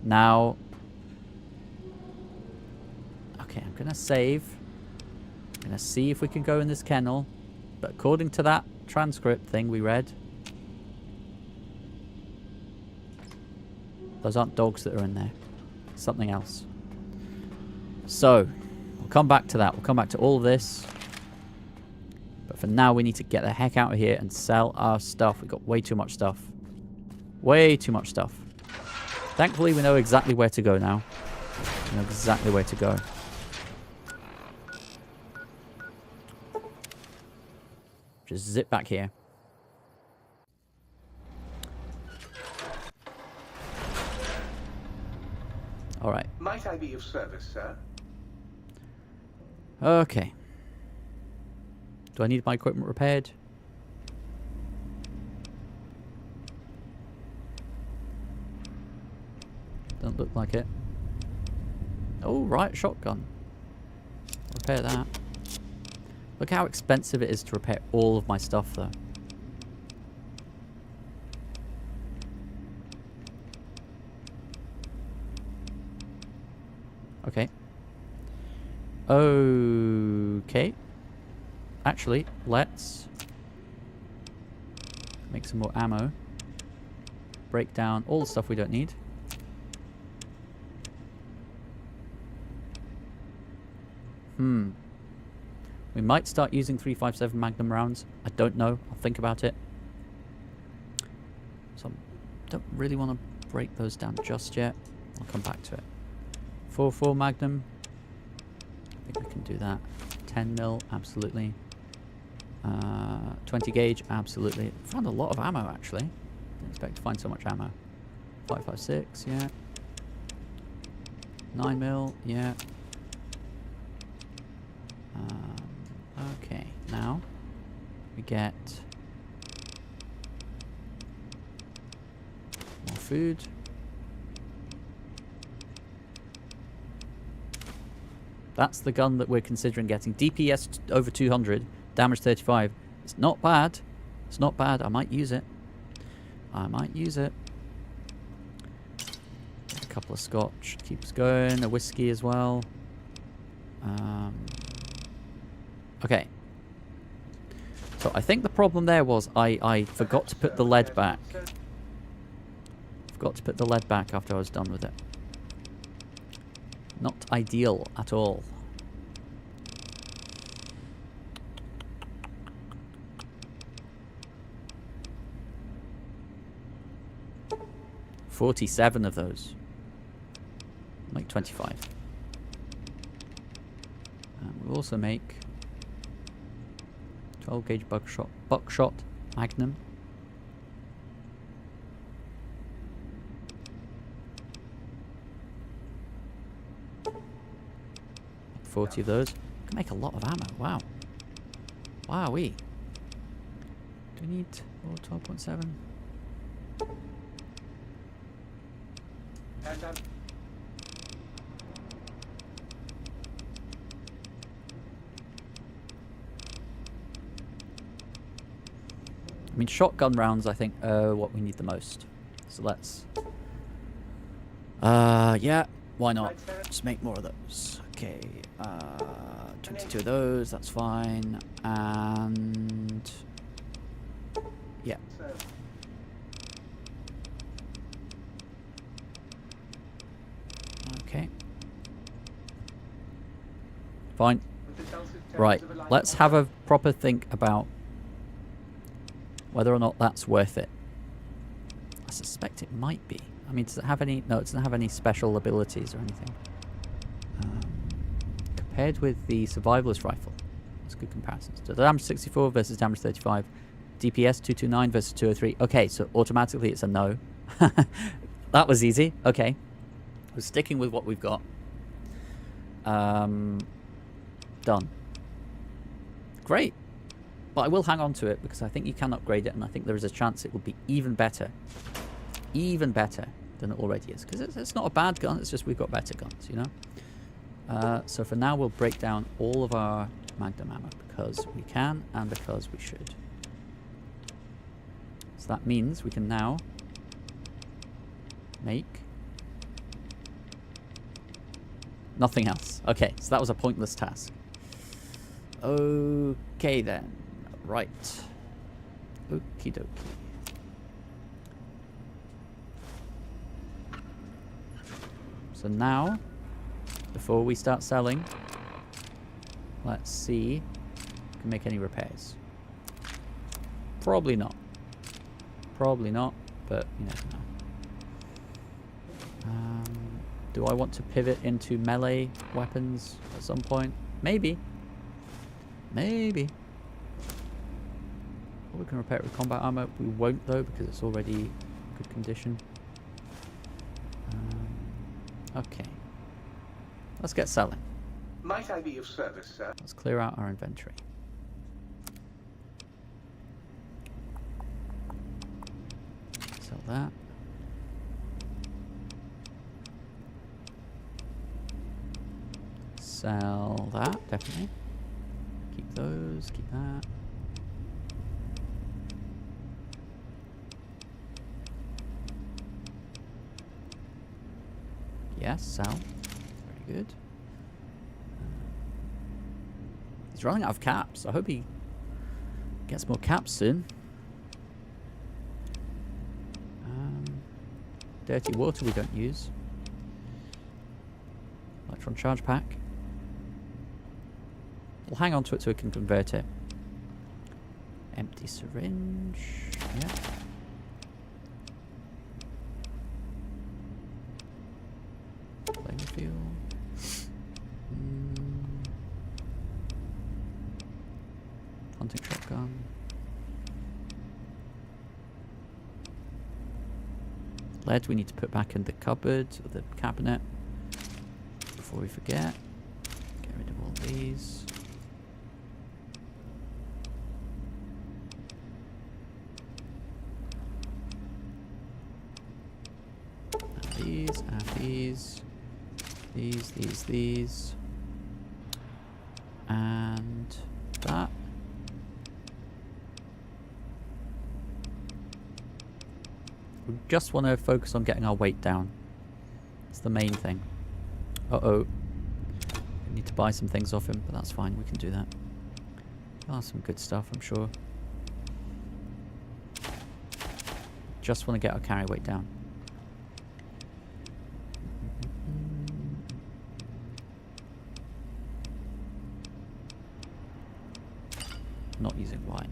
Now... Okay, I'm gonna save. I'm gonna see if we can go in this kennel. But according to that transcript thing we read... Those aren't dogs that are in there. Something else. So, we'll come back to that. We'll come back to all of this. But for now, we need to get the heck out of here and sell our stuff. We've got way too much stuff. Way too much stuff. Thankfully, we know exactly where to go now. We know exactly where to go. Just zip back here. Alright. Might I be of service, sir? Okay. Do I need my equipment repaired? Don't look like it. Oh, right, shotgun. Repair that. Look how expensive it is to repair all of my stuff, though. Okay. Okay. Actually, let's make some more ammo. Break down all the stuff we don't need. We might start using 3.57 Magnum rounds. I don't know. I'll think about it. So I don't really want to break those down just yet. I'll come back to it. 4.4 Magnum. I think we can do that. 10 mil, absolutely. 20 gauge, absolutely. Found a lot of ammo, actually. Didn't expect to find so much ammo. 5.56, yeah. 9 mil, yeah. Okay, now we get more food. That's the gun that we're considering getting. DPS over 200, damage 35. It's not bad. It's not bad. I might use it. I might use it. A couple of scotch. Keep us going. A whiskey as well. Okay. So I think the problem there was I forgot to put the lead back. Forgot to put the lead back after I was done with it. Not ideal at all. $47 of those. Make 25. And we'll also make 12 gauge buckshot Magnum. 40 of those. Can make a lot of ammo. Wow. Wowee. Do we need 12.7? I mean, shotgun rounds, I think, are what we need the most. So let's... yeah, why not? Let's make more of those. Okay, 22 of those, that's fine. And... yeah. Okay. Fine. Right, let's have a proper think about whether or not that's worth it. I suspect it might be. I mean, does it have any... no, it doesn't have any special abilities or anything. Compared with the survivalist rifle. That's a good comparison. So damage 64 versus damage 35. DPS 229 versus 203. Okay, so automatically it's a no. That was easy. Okay. We're sticking with what we've got. Done. Great. But I will hang on to it because I think you can upgrade it, and I think there is a chance it will be even better than it already is. Because it's not a bad gun, it's just we've got better guns, you know? So for now, we'll break down all of our Magnum ammo because we can and because we should. So that means we can now make nothing else. Okay, so that was a pointless task. Okay then. Right. Okie dokie. So now, before we start selling, let's see if we can make any repairs. Probably not. Probably not, but you never know. Do I want to pivot into melee weapons at some point? Maybe. Maybe. Or we can repair it with combat armor. We won't though because it's already in good condition. Okay. Let's get selling. Might I be of service, sir? Let's clear out our inventory. Sell that. Sell that, definitely. Keep those, keep that. Yes, sell. Very good. He's running out of caps. I hope he gets more caps soon. Dirty water we don't use. Electron charge pack. We'll hang on to it so we can convert it. Empty syringe. Yeah. Flame fuel. Hunting shotgun. Lead we need to put back in the cupboard or the cabinet before we forget. Get rid of all these. These. And that. We just want to focus on getting our weight down. It's the main thing. Uh-oh. We need to buy some things off him, but that's fine. We can do that. Oh, some good stuff, I'm sure. Just want to get our carry weight down. Not using wine.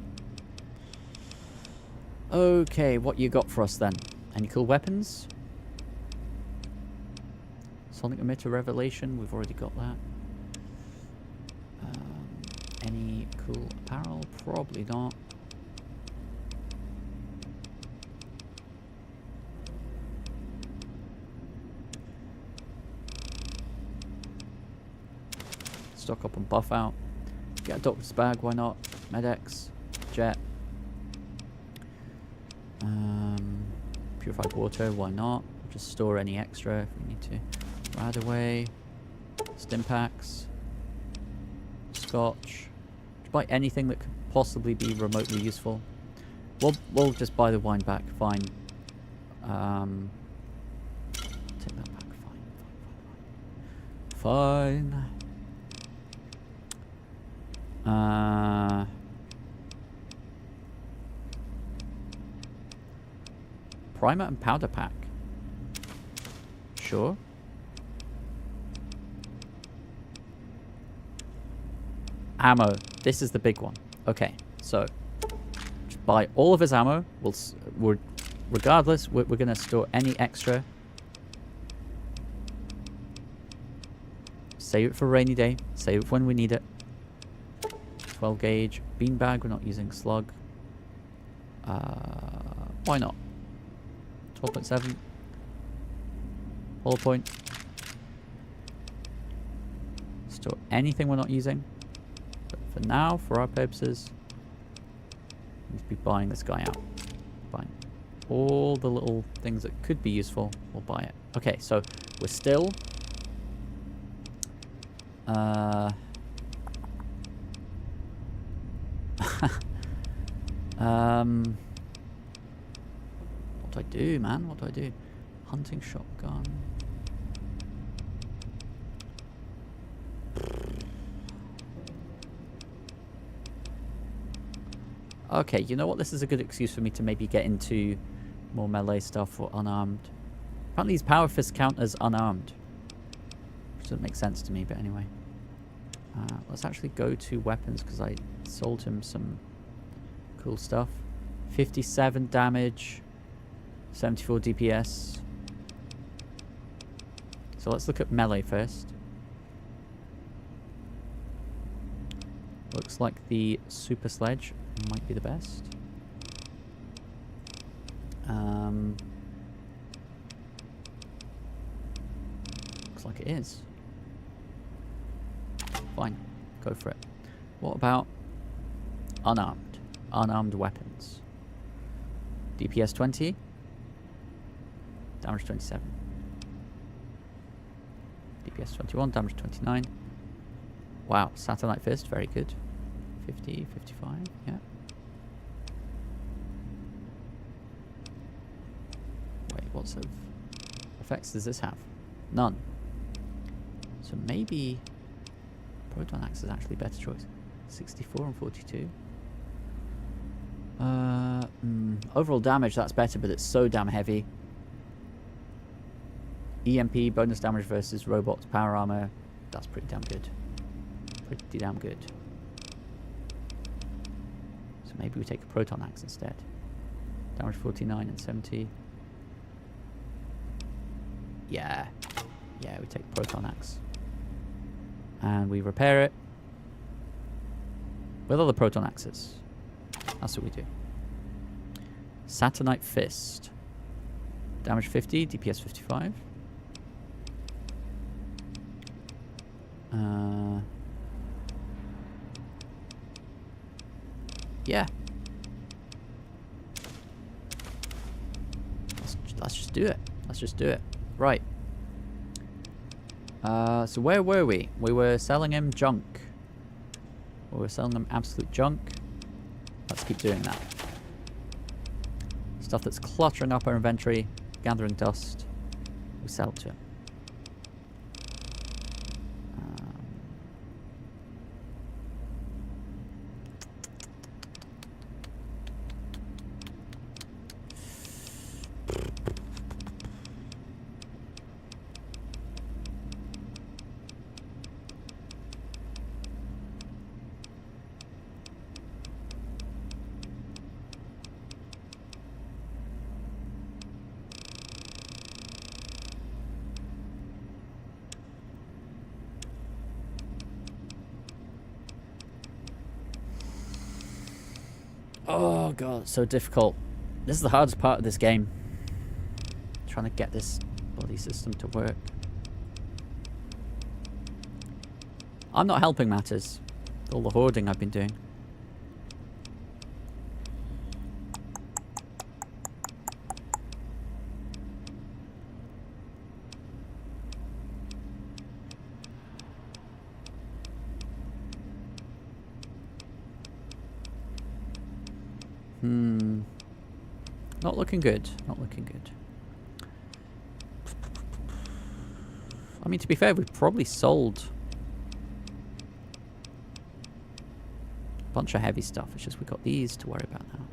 Okay, what you got for us then? Any cool weapons? Sonic emitter revelation, we've already got that. Any cool apparel? Probably not. Stock up and buff out. Get a doctor's bag, why not? Medex, jet. Purified water, why not? Just store any extra if we need to. Ride away. Stim packs. Scotch. Just buy anything that could possibly be remotely useful. We'll just buy the wine back, fine. Take that back, fine. Primer and powder pack. Sure. Ammo. This is the big one. Okay, so just buy all of his ammo. Regardless, we're going to store any extra. Save it for a rainy day. Save it for when we need it. 12 gauge. Beanbag. We're not using slug. Why not? 12.7. Hollow point. Store anything we're not using. But for now, for our purposes, Need to be buying this guy out. Fine. All the little things that could be useful, we'll buy it. Okay, so we're still... what do I do, man? What do I do? Hunting shotgun. Okay, you know what? This is a good excuse for me to maybe get into more melee stuff or unarmed. Apparently these power fists count as unarmed. Which doesn't make sense to me, but anyway. Let's actually go to weapons, because I sold him some cool stuff. 57 damage. 74 DPS. So let's look at melee first. Looks like the super sledge might be the best. Looks like it is. Fine, go for it. What about unarmed? Unarmed weapons. DPS 20. Damage 27. DPS 21, damage 29. Wow, Satellite Fist, very good. 50, 55, yeah. Wait, what sort of effects does this have? None. So maybe Proton Axe is actually a better choice. 64 and 42. Overall damage, that's better, but it's so damn heavy. EMP, bonus damage versus robots, power armor. That's pretty damn good. Pretty damn good. So maybe we take a Proton Axe instead. Damage 49 and 70. Yeah. Yeah, we take Proton Axe. And we repair it with other Proton Axes. That's what we do. Saturnite Fist. Damage 50, DPS 55. Yeah. Let's just do it. Let's just do it. Right. So where were we? We were selling him junk. We were selling him absolute junk. Let's keep doing that. Stuff that's cluttering up our inventory, gathering dust. We sell it to him. Oh god, it's so difficult. This is the hardest part of this game. Trying to get this bloody system to work. I'm not helping matters. All the hoarding I've been doing. Not looking good. Not looking good. I mean, to be fair, we've probably sold a bunch of heavy stuff. It's just we've got these to worry about now.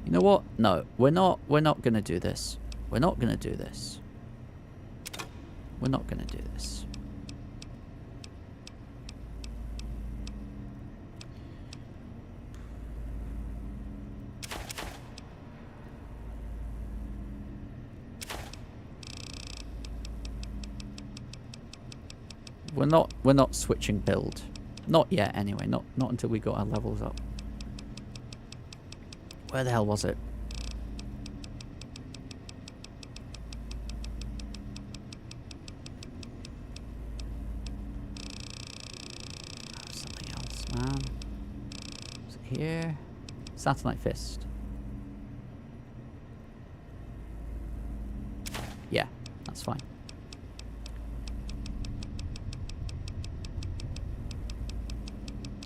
You know what? No, we're not going to do this. We're not going to do this. We're not going to do this. We're not switching build. Not yet anyway, not until we got our levels up. Where the hell was it? man. Is it here? Satellite fist. Yeah, that's fine.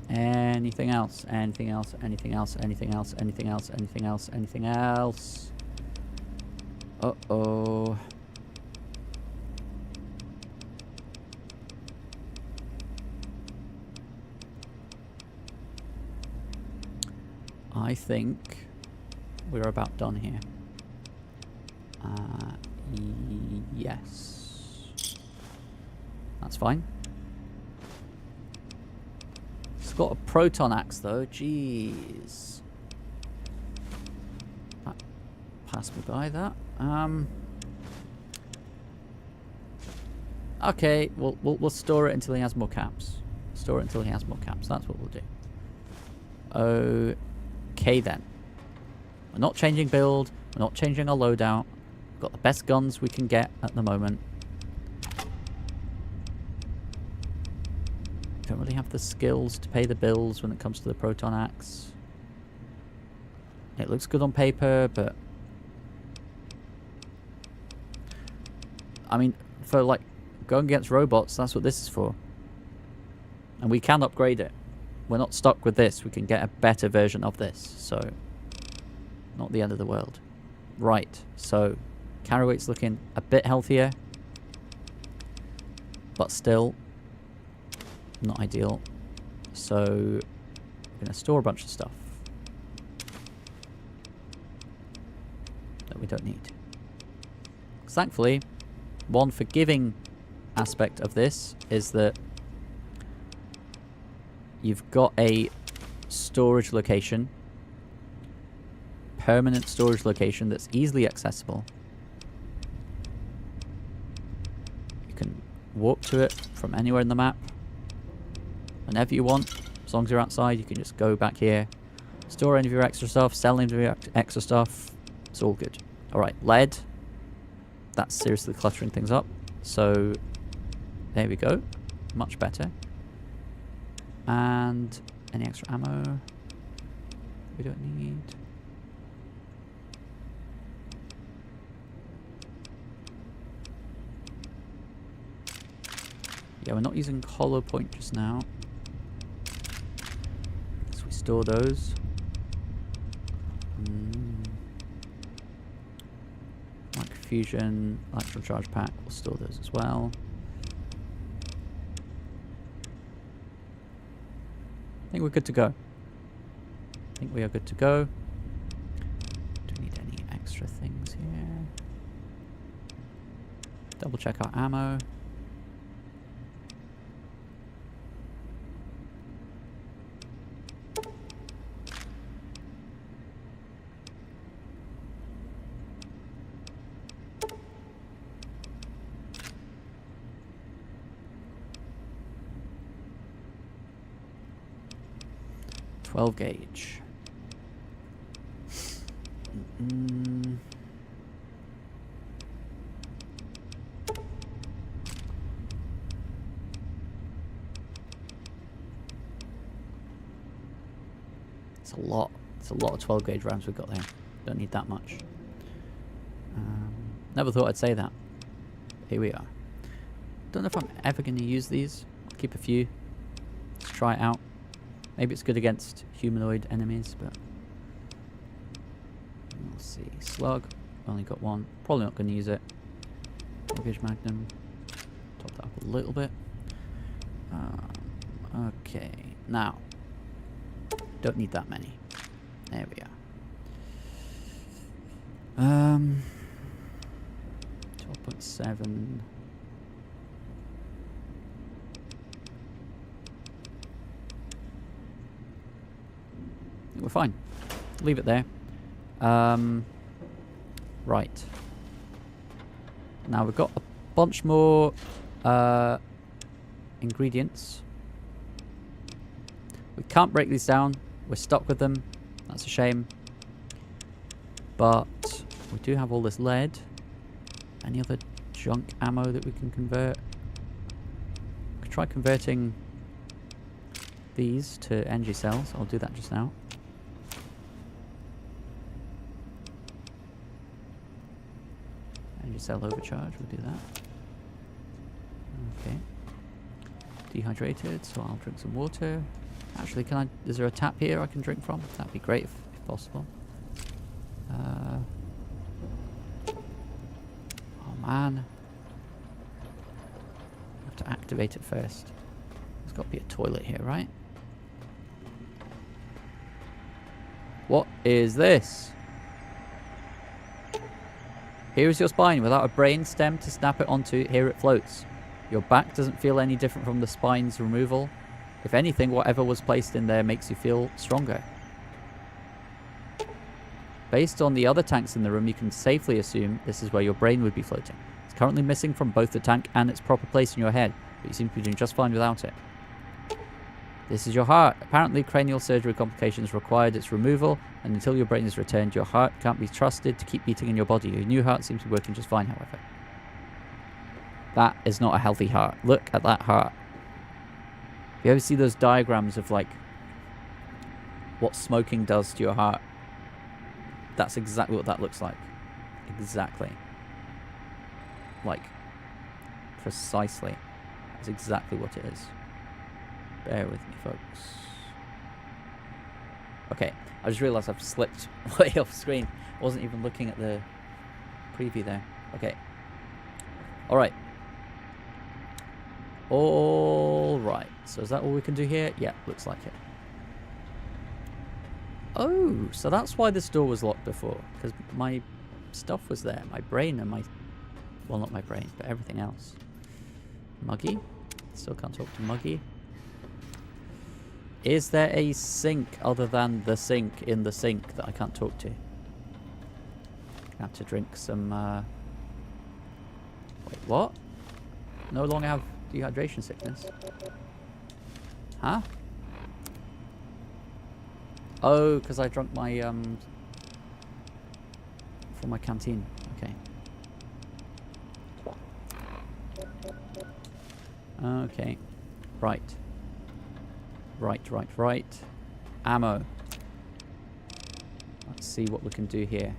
Anything else? Anything else? Anything else? Anything else? Anything else? Anything else? Anything else? Uh-oh. I think we're about done here. Yes. That's fine. It's got a proton axe though, jeez. That passed me by that. Okay, we'll store it until he has more caps. Store it until he has more caps, that's what we'll do. Okay then. We're not changing build, we're not changing our loadout. We've got the best guns we can get at the moment. Don't really have the skills to pay the bills when it comes to the proton axe. It looks good on paper, but I mean, for like going against robots, that's what this is for. And we can upgrade it. We're not stuck with this. We can get a better version of this, so not the end of the world. Right, so carry weight's looking a bit healthier, but still not ideal. So we're gonna store a bunch of stuff that we don't need. Thankfully, one forgiving aspect of this is that you've got a storage location, permanent storage location that's easily accessible. You can walk to it from anywhere in the map whenever you want. As long as you're outside, you can just go back here, store any of your extra stuff, sell any of your extra stuff. It's all good. Alright, lead. That's seriously cluttering things up. So there we go. Much better. And any extra ammo we don't need. Yeah, we're not using hollow point just now, so we store those. Microfusion, electron charge pack, we'll store those as well. I think we're good to go. I think we are good to go. Do we need any extra things here? Double check our ammo. Gauge. It's a lot. It's a lot of 12 gauge rounds we've got there. Don't need that much. Never thought I'd say that. Here we are. Don't know if I'm ever going to use these. I'll keep a few. Let's try it out. Maybe it's good against humanoid enemies, but we'll see. Slug, only got one. Probably not going to use it. Gauge Magnum, top that up a little bit. Okay, now don't need that many. There we are. 12.7. We're fine. Leave it there. Right. Now we've got a bunch more ingredients. We can't break these down. We're stuck with them. That's a shame. But we do have all this lead. Any other junk ammo that we can convert? We could try converting these to energy cells. I'll do that just now. Energy cell overcharge, we'll do that. Okay. Dehydrated, so I'll drink some water. Actually, is there a tap here I can drink from? That'd be great if possible. Oh man. I have to activate it first. There's got to be a toilet here, right? What is this? Here is your spine. Without a brain stem to snap it onto, here it floats. Your back doesn't feel any different from the spine's removal. If anything, whatever was placed in there makes you feel stronger. Based on the other tanks in the room, you can safely assume this is where your brain would be floating. It's currently missing from both the tank and its proper place in your head, but you seem to be doing just fine without it. This is your heart. Apparently, cranial surgery complications required its removal, and until your brain is returned, your heart can't be trusted to keep beating in your body. Your new heart seems to be working just fine, however. That is not a healthy heart. Look at that heart. You ever see those diagrams of, like, what smoking does to your heart? That's exactly what that looks like. Exactly. Like, precisely. That's exactly what it is. Bear with me, folks. Okay, I just realised I've slipped way off screen. I wasn't even looking at the preview there. Okay. Alright. Alright. So is that all we can do here? Yeah, looks like it. Oh, so that's why this door was locked before. Because my stuff was there. My brain and my... Well, not my brain, but everything else. Muggy. Still can't talk to Muggy. Is there a sink other than the sink in the sink that I can't talk to? I have to drink some... Wait, what? No longer have dehydration sickness. Huh? Oh, because I drank my, from my canteen. Okay. Okay. Right. Right. Ammo. Let's see what we can do here.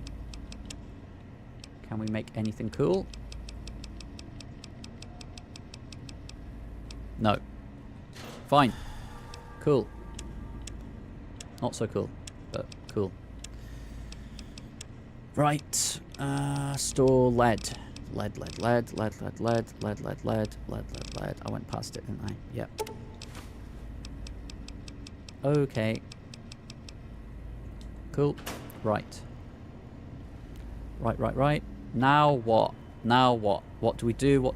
Can we make anything cool? No. Fine. Cool. Not so cool, but cool. Right. Store lead. Lead. I went past it, didn't I? Yep. Okay. Cool. Right. Right. Now what? What do we do?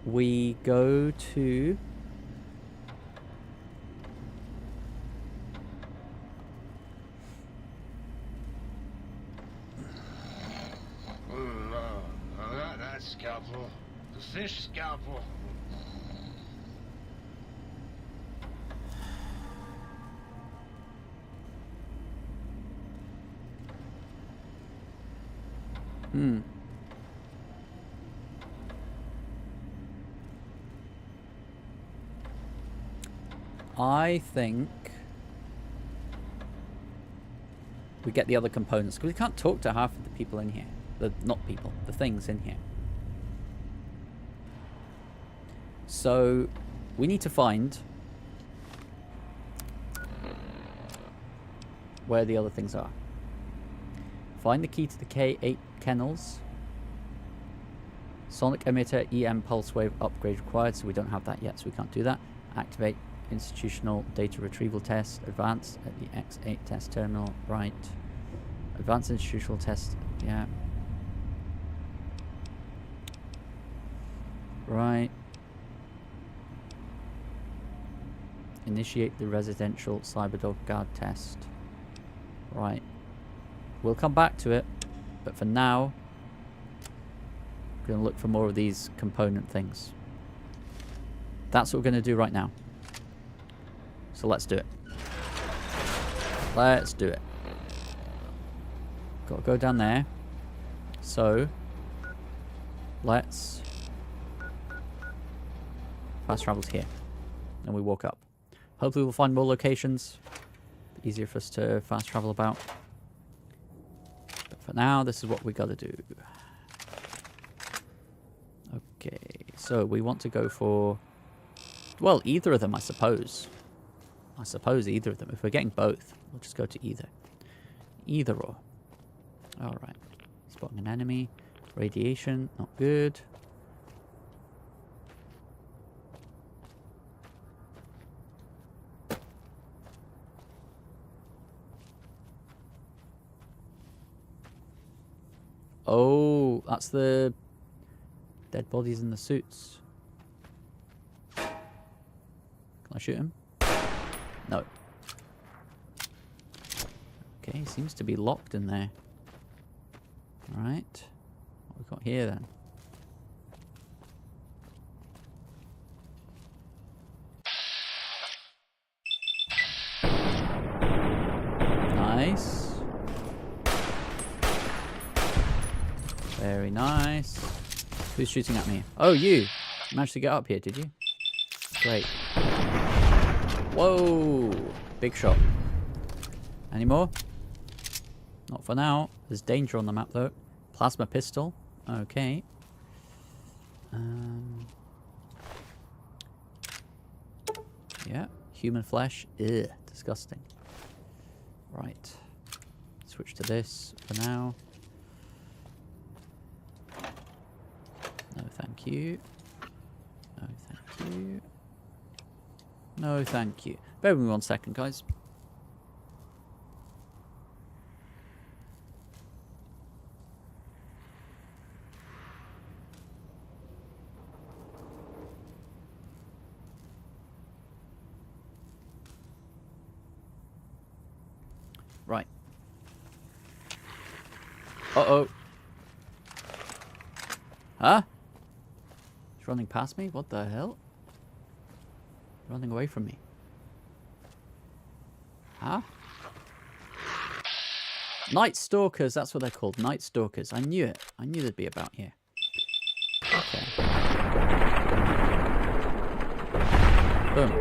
We go to... That scalpel. The fish scalpel. I think we get the other components, because we can't talk to half of the people in here. The things in here. So we need to find where the other things are. Find the key to the K8 kennels. Sonic emitter EM pulse wave upgrade required, so we don't have that yet, so we can't do that. Activate institutional data retrieval test. Advanced at the X8 test terminal. Right. Advanced institutional test. Yeah. Right. Initiate the residential Cyberdog guard test. Right. We'll come back to it, but for now, we're going to look for more of these component things. That's what we're going to do right now. So let's do it. Let's do it. Got to go down there. So, let's... Fast travel's here. and we walk up. Hopefully we'll find more locations. Easier for us to fast travel about. But for now, this is what we gotta do. Okay, so we want to go for... Well, either of them, I suppose. I suppose either of them. If we're getting both, we'll just go to either. Either or. Alright. Spotting an enemy. Radiation, not good. Oh, that's the dead bodies in the suits. Can I shoot him? No. Okay, seems to be locked in there. Alright. What we got here then? Nice. Very nice. Who's shooting at me? Oh, you! Managed to get up here, did you? Great. Whoa! Big shot. Any more? Not for now. There's danger on the map, though. Plasma pistol. Okay. Yeah. Human flesh. Ugh. Disgusting. Right. Switch to this for now. No, thank you. No, thank you. No, thank you. Bear with me 1 second, guys. Right. Uh-oh. Huh? He's running past me? What the hell? Running away from me. Huh? Night Stalkers, that's what they're called. Night Stalkers. I knew it. I knew they'd be about here. Okay. Boom.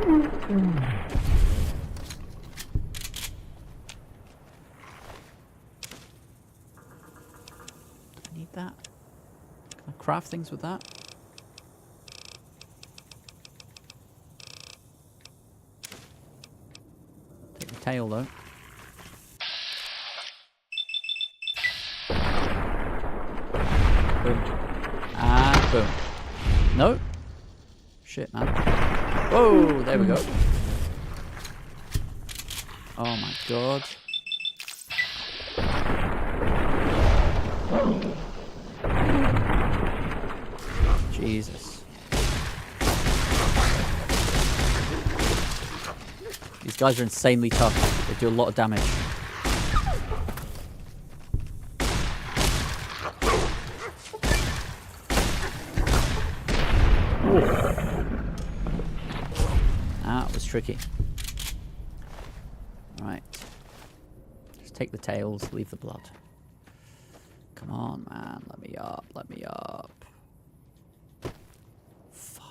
I need that. Can I craft things with that? Take the tail though. Boom. And boom. No. Shit, man. Whoa, there we go. Oh my god. Jesus. These guys are insanely tough. They do a lot of damage. That was tricky. Right. Just take the tails, leave the blood. Come on, man. Let me up. Let me up. Fuck.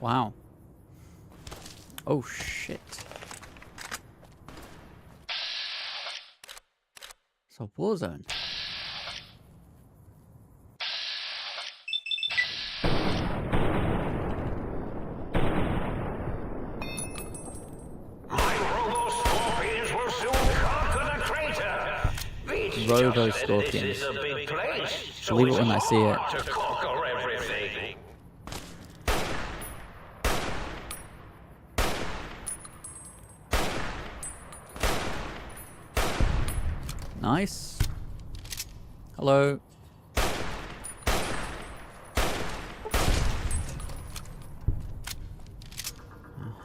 Wow. Oh shit. It's a war zone. Robo-scorpions will soon conquer the crater. Robo-scorpions. This is a big place, so Believe it it's when I see it. hard to conquer everything. Nice. Hello.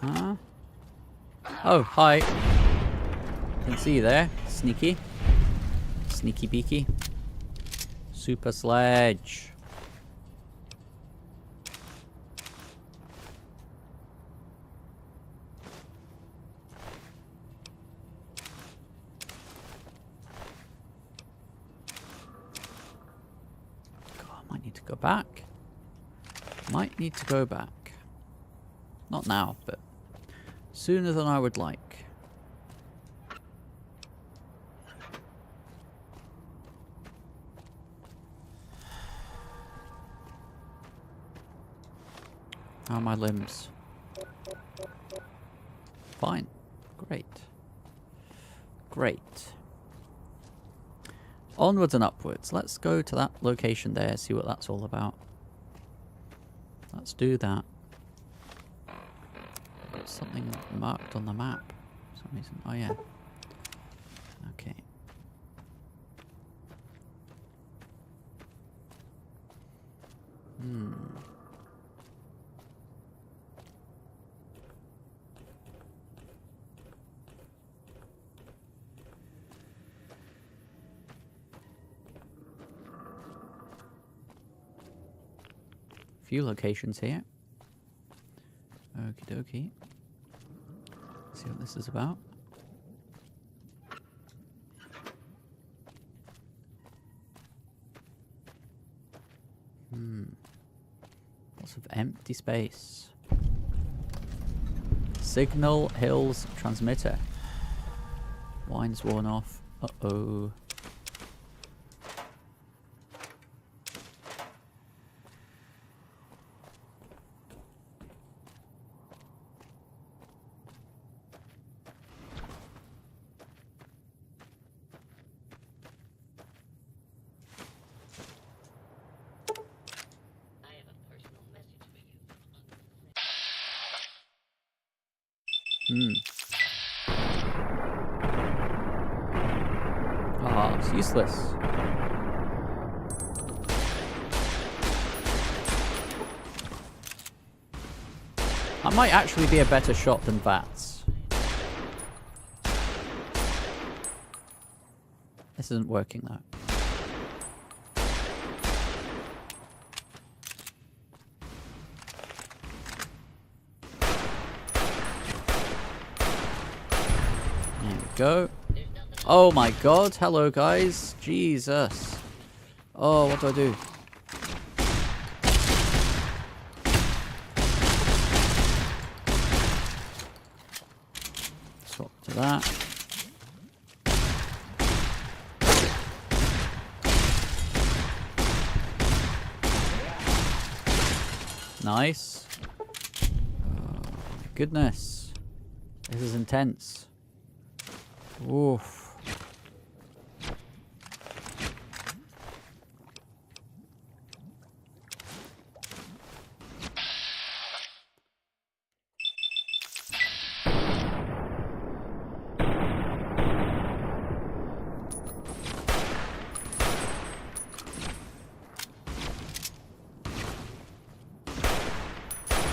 Uh-huh. Oh, hi. Didn't see you there. Sneaky. Sneaky beaky. Super sledge. Might need to go back. Might need to go back. Not now, but sooner than I would like. How are my limbs? Fine. Great. Great. Onwards and upwards. Let's go to that location there, see what that's all about. Let's do that. Got something marked on the map for some reason. Oh yeah. Okay. Few locations here. Okie dokie. See what this is about. Lots of empty space. Signal Hills transmitter. Wine's worn off. Uh-oh. Ah, it's useless. I might actually be a better shot than Vats. This isn't working though. Go. Oh my god, hello guys. Jesus. Oh, what do I do? Swap to that. Nice. Oh my goodness. This is intense. Oof.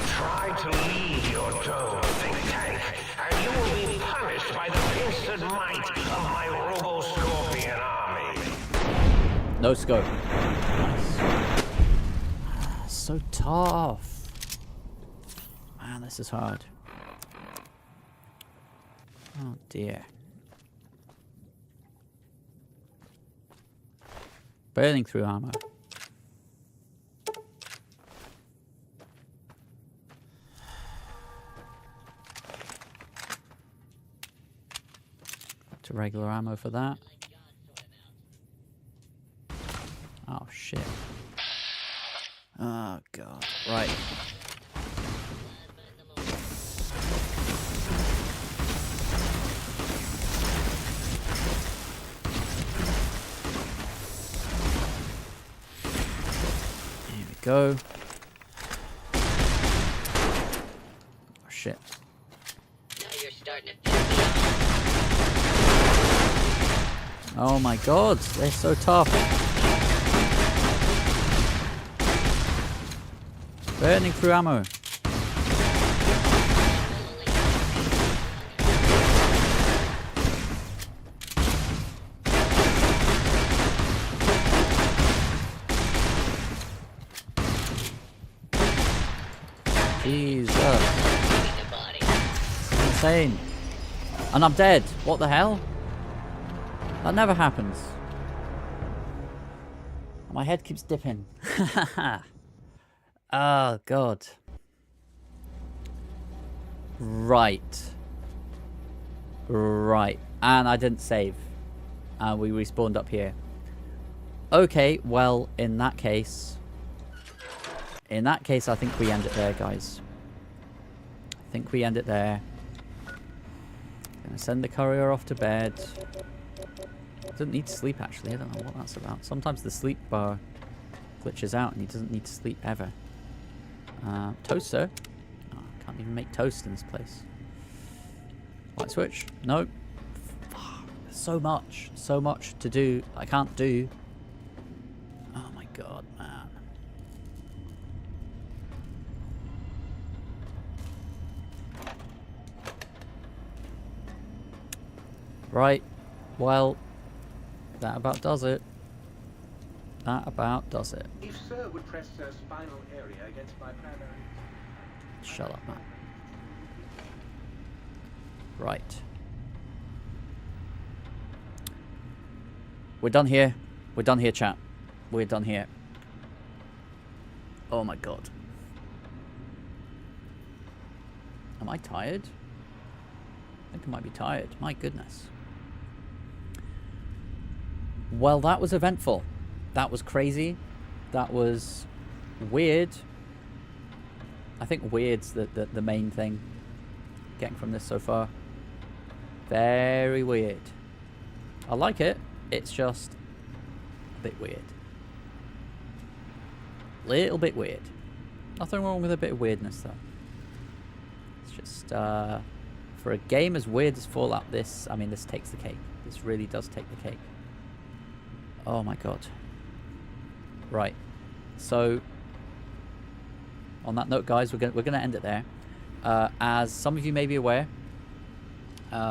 Try to leave your dome, think tank, and you will be punished by the pincered might of my Robo-Scorpion army. No scope. Nice. So tough. Man, this is hard. Oh dear. Burning through ammo. To regular ammo for that. Oh shit. Oh god. Right. Here we go. Oh shit. Now you're starting to Oh my god, they're so tough. Burning through ammo. Jesus. Insane. And I'm dead. What the hell? That never happens. My head keeps dipping. Oh, God. Right. Right. And I didn't save. And we respawned up here. Okay, well, in that case, I think we end it there, guys. I think we end it there. Gonna send the courier off to bed. Doesn't need to sleep, actually. I don't know what that's about. Sometimes the sleep bar glitches out and he doesn't need to sleep ever. Toaster? Oh, I can't even make toast in this place. Light switch? No. So much to do. I can't do. Oh my god, man. Right. Well, that about does it. That about does it. If Sir would press Sir's spinal area against my primary... Shut up, man. Right. We're done here. We're done here, chat. We're done here. Oh my god. Am I tired? I think I might be tired. My goodness. Well, that was eventful. That was crazy. That was weird. I think weird's the main thing getting from this so far. Very weird. I like it. It's just a bit weird. Little bit weird. Nothing wrong with a bit of weirdness, though. It's just, for a game as weird as Fallout, this takes the cake. This really does take the cake. Oh my god. Right. So, on that note, guys, we're gonna end it there. As some of you may be aware,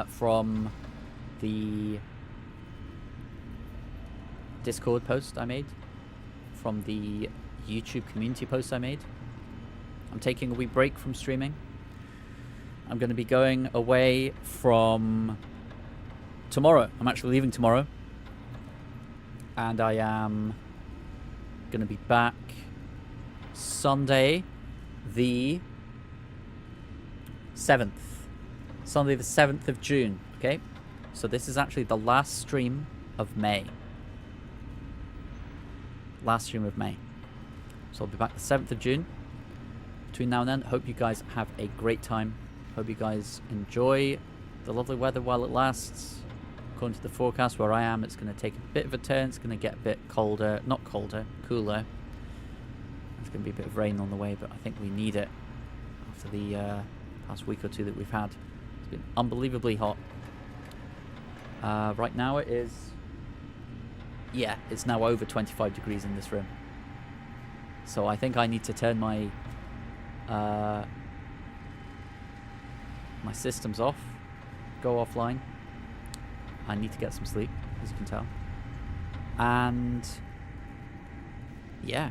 from the Discord post I made, from the YouTube community post I made, I'm taking a wee break from streaming. I'm going to be going away from tomorrow. I'm actually leaving tomorrow. And I am going to be back Sunday the 7th. Sunday the 7th of June, okay? So this is actually the last stream of May. Last stream of May. So I'll be back the 7th of June. Between now and then, hope you guys have a great time. Hope you guys enjoy the lovely weather while it lasts. According to the forecast where I am, it's going to take a bit of a turn. It's going to get a bit colder. Not colder, cooler. There's going to be a bit of rain on the way, but I think we need it after the past week or two that we've had. It's been unbelievably hot. Right now it is... Yeah, it's now over 25 degrees in this room. So I think I need to turn my my systems off, go offline. I need to get some sleep, as you can tell. And yeah,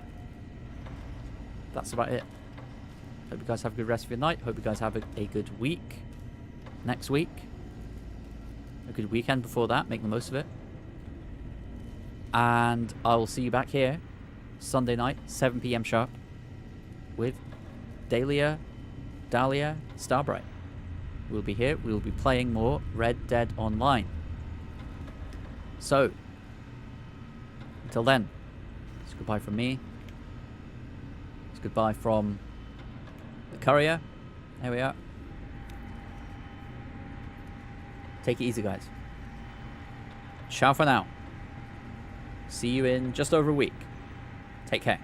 that's about it. Hope you guys have a good rest of your night. Hope you guys have a good week next week. A good weekend before that. Make the most of it. And I will see you back here Sunday night, 7 PM sharp, with Dahlia Starbright. We'll be here. We'll be playing more Red Dead Online. So, until then, it's goodbye from me. It's goodbye from the Courier. There we are. Take it easy, guys. Ciao for now. See you in just over a week. Take care.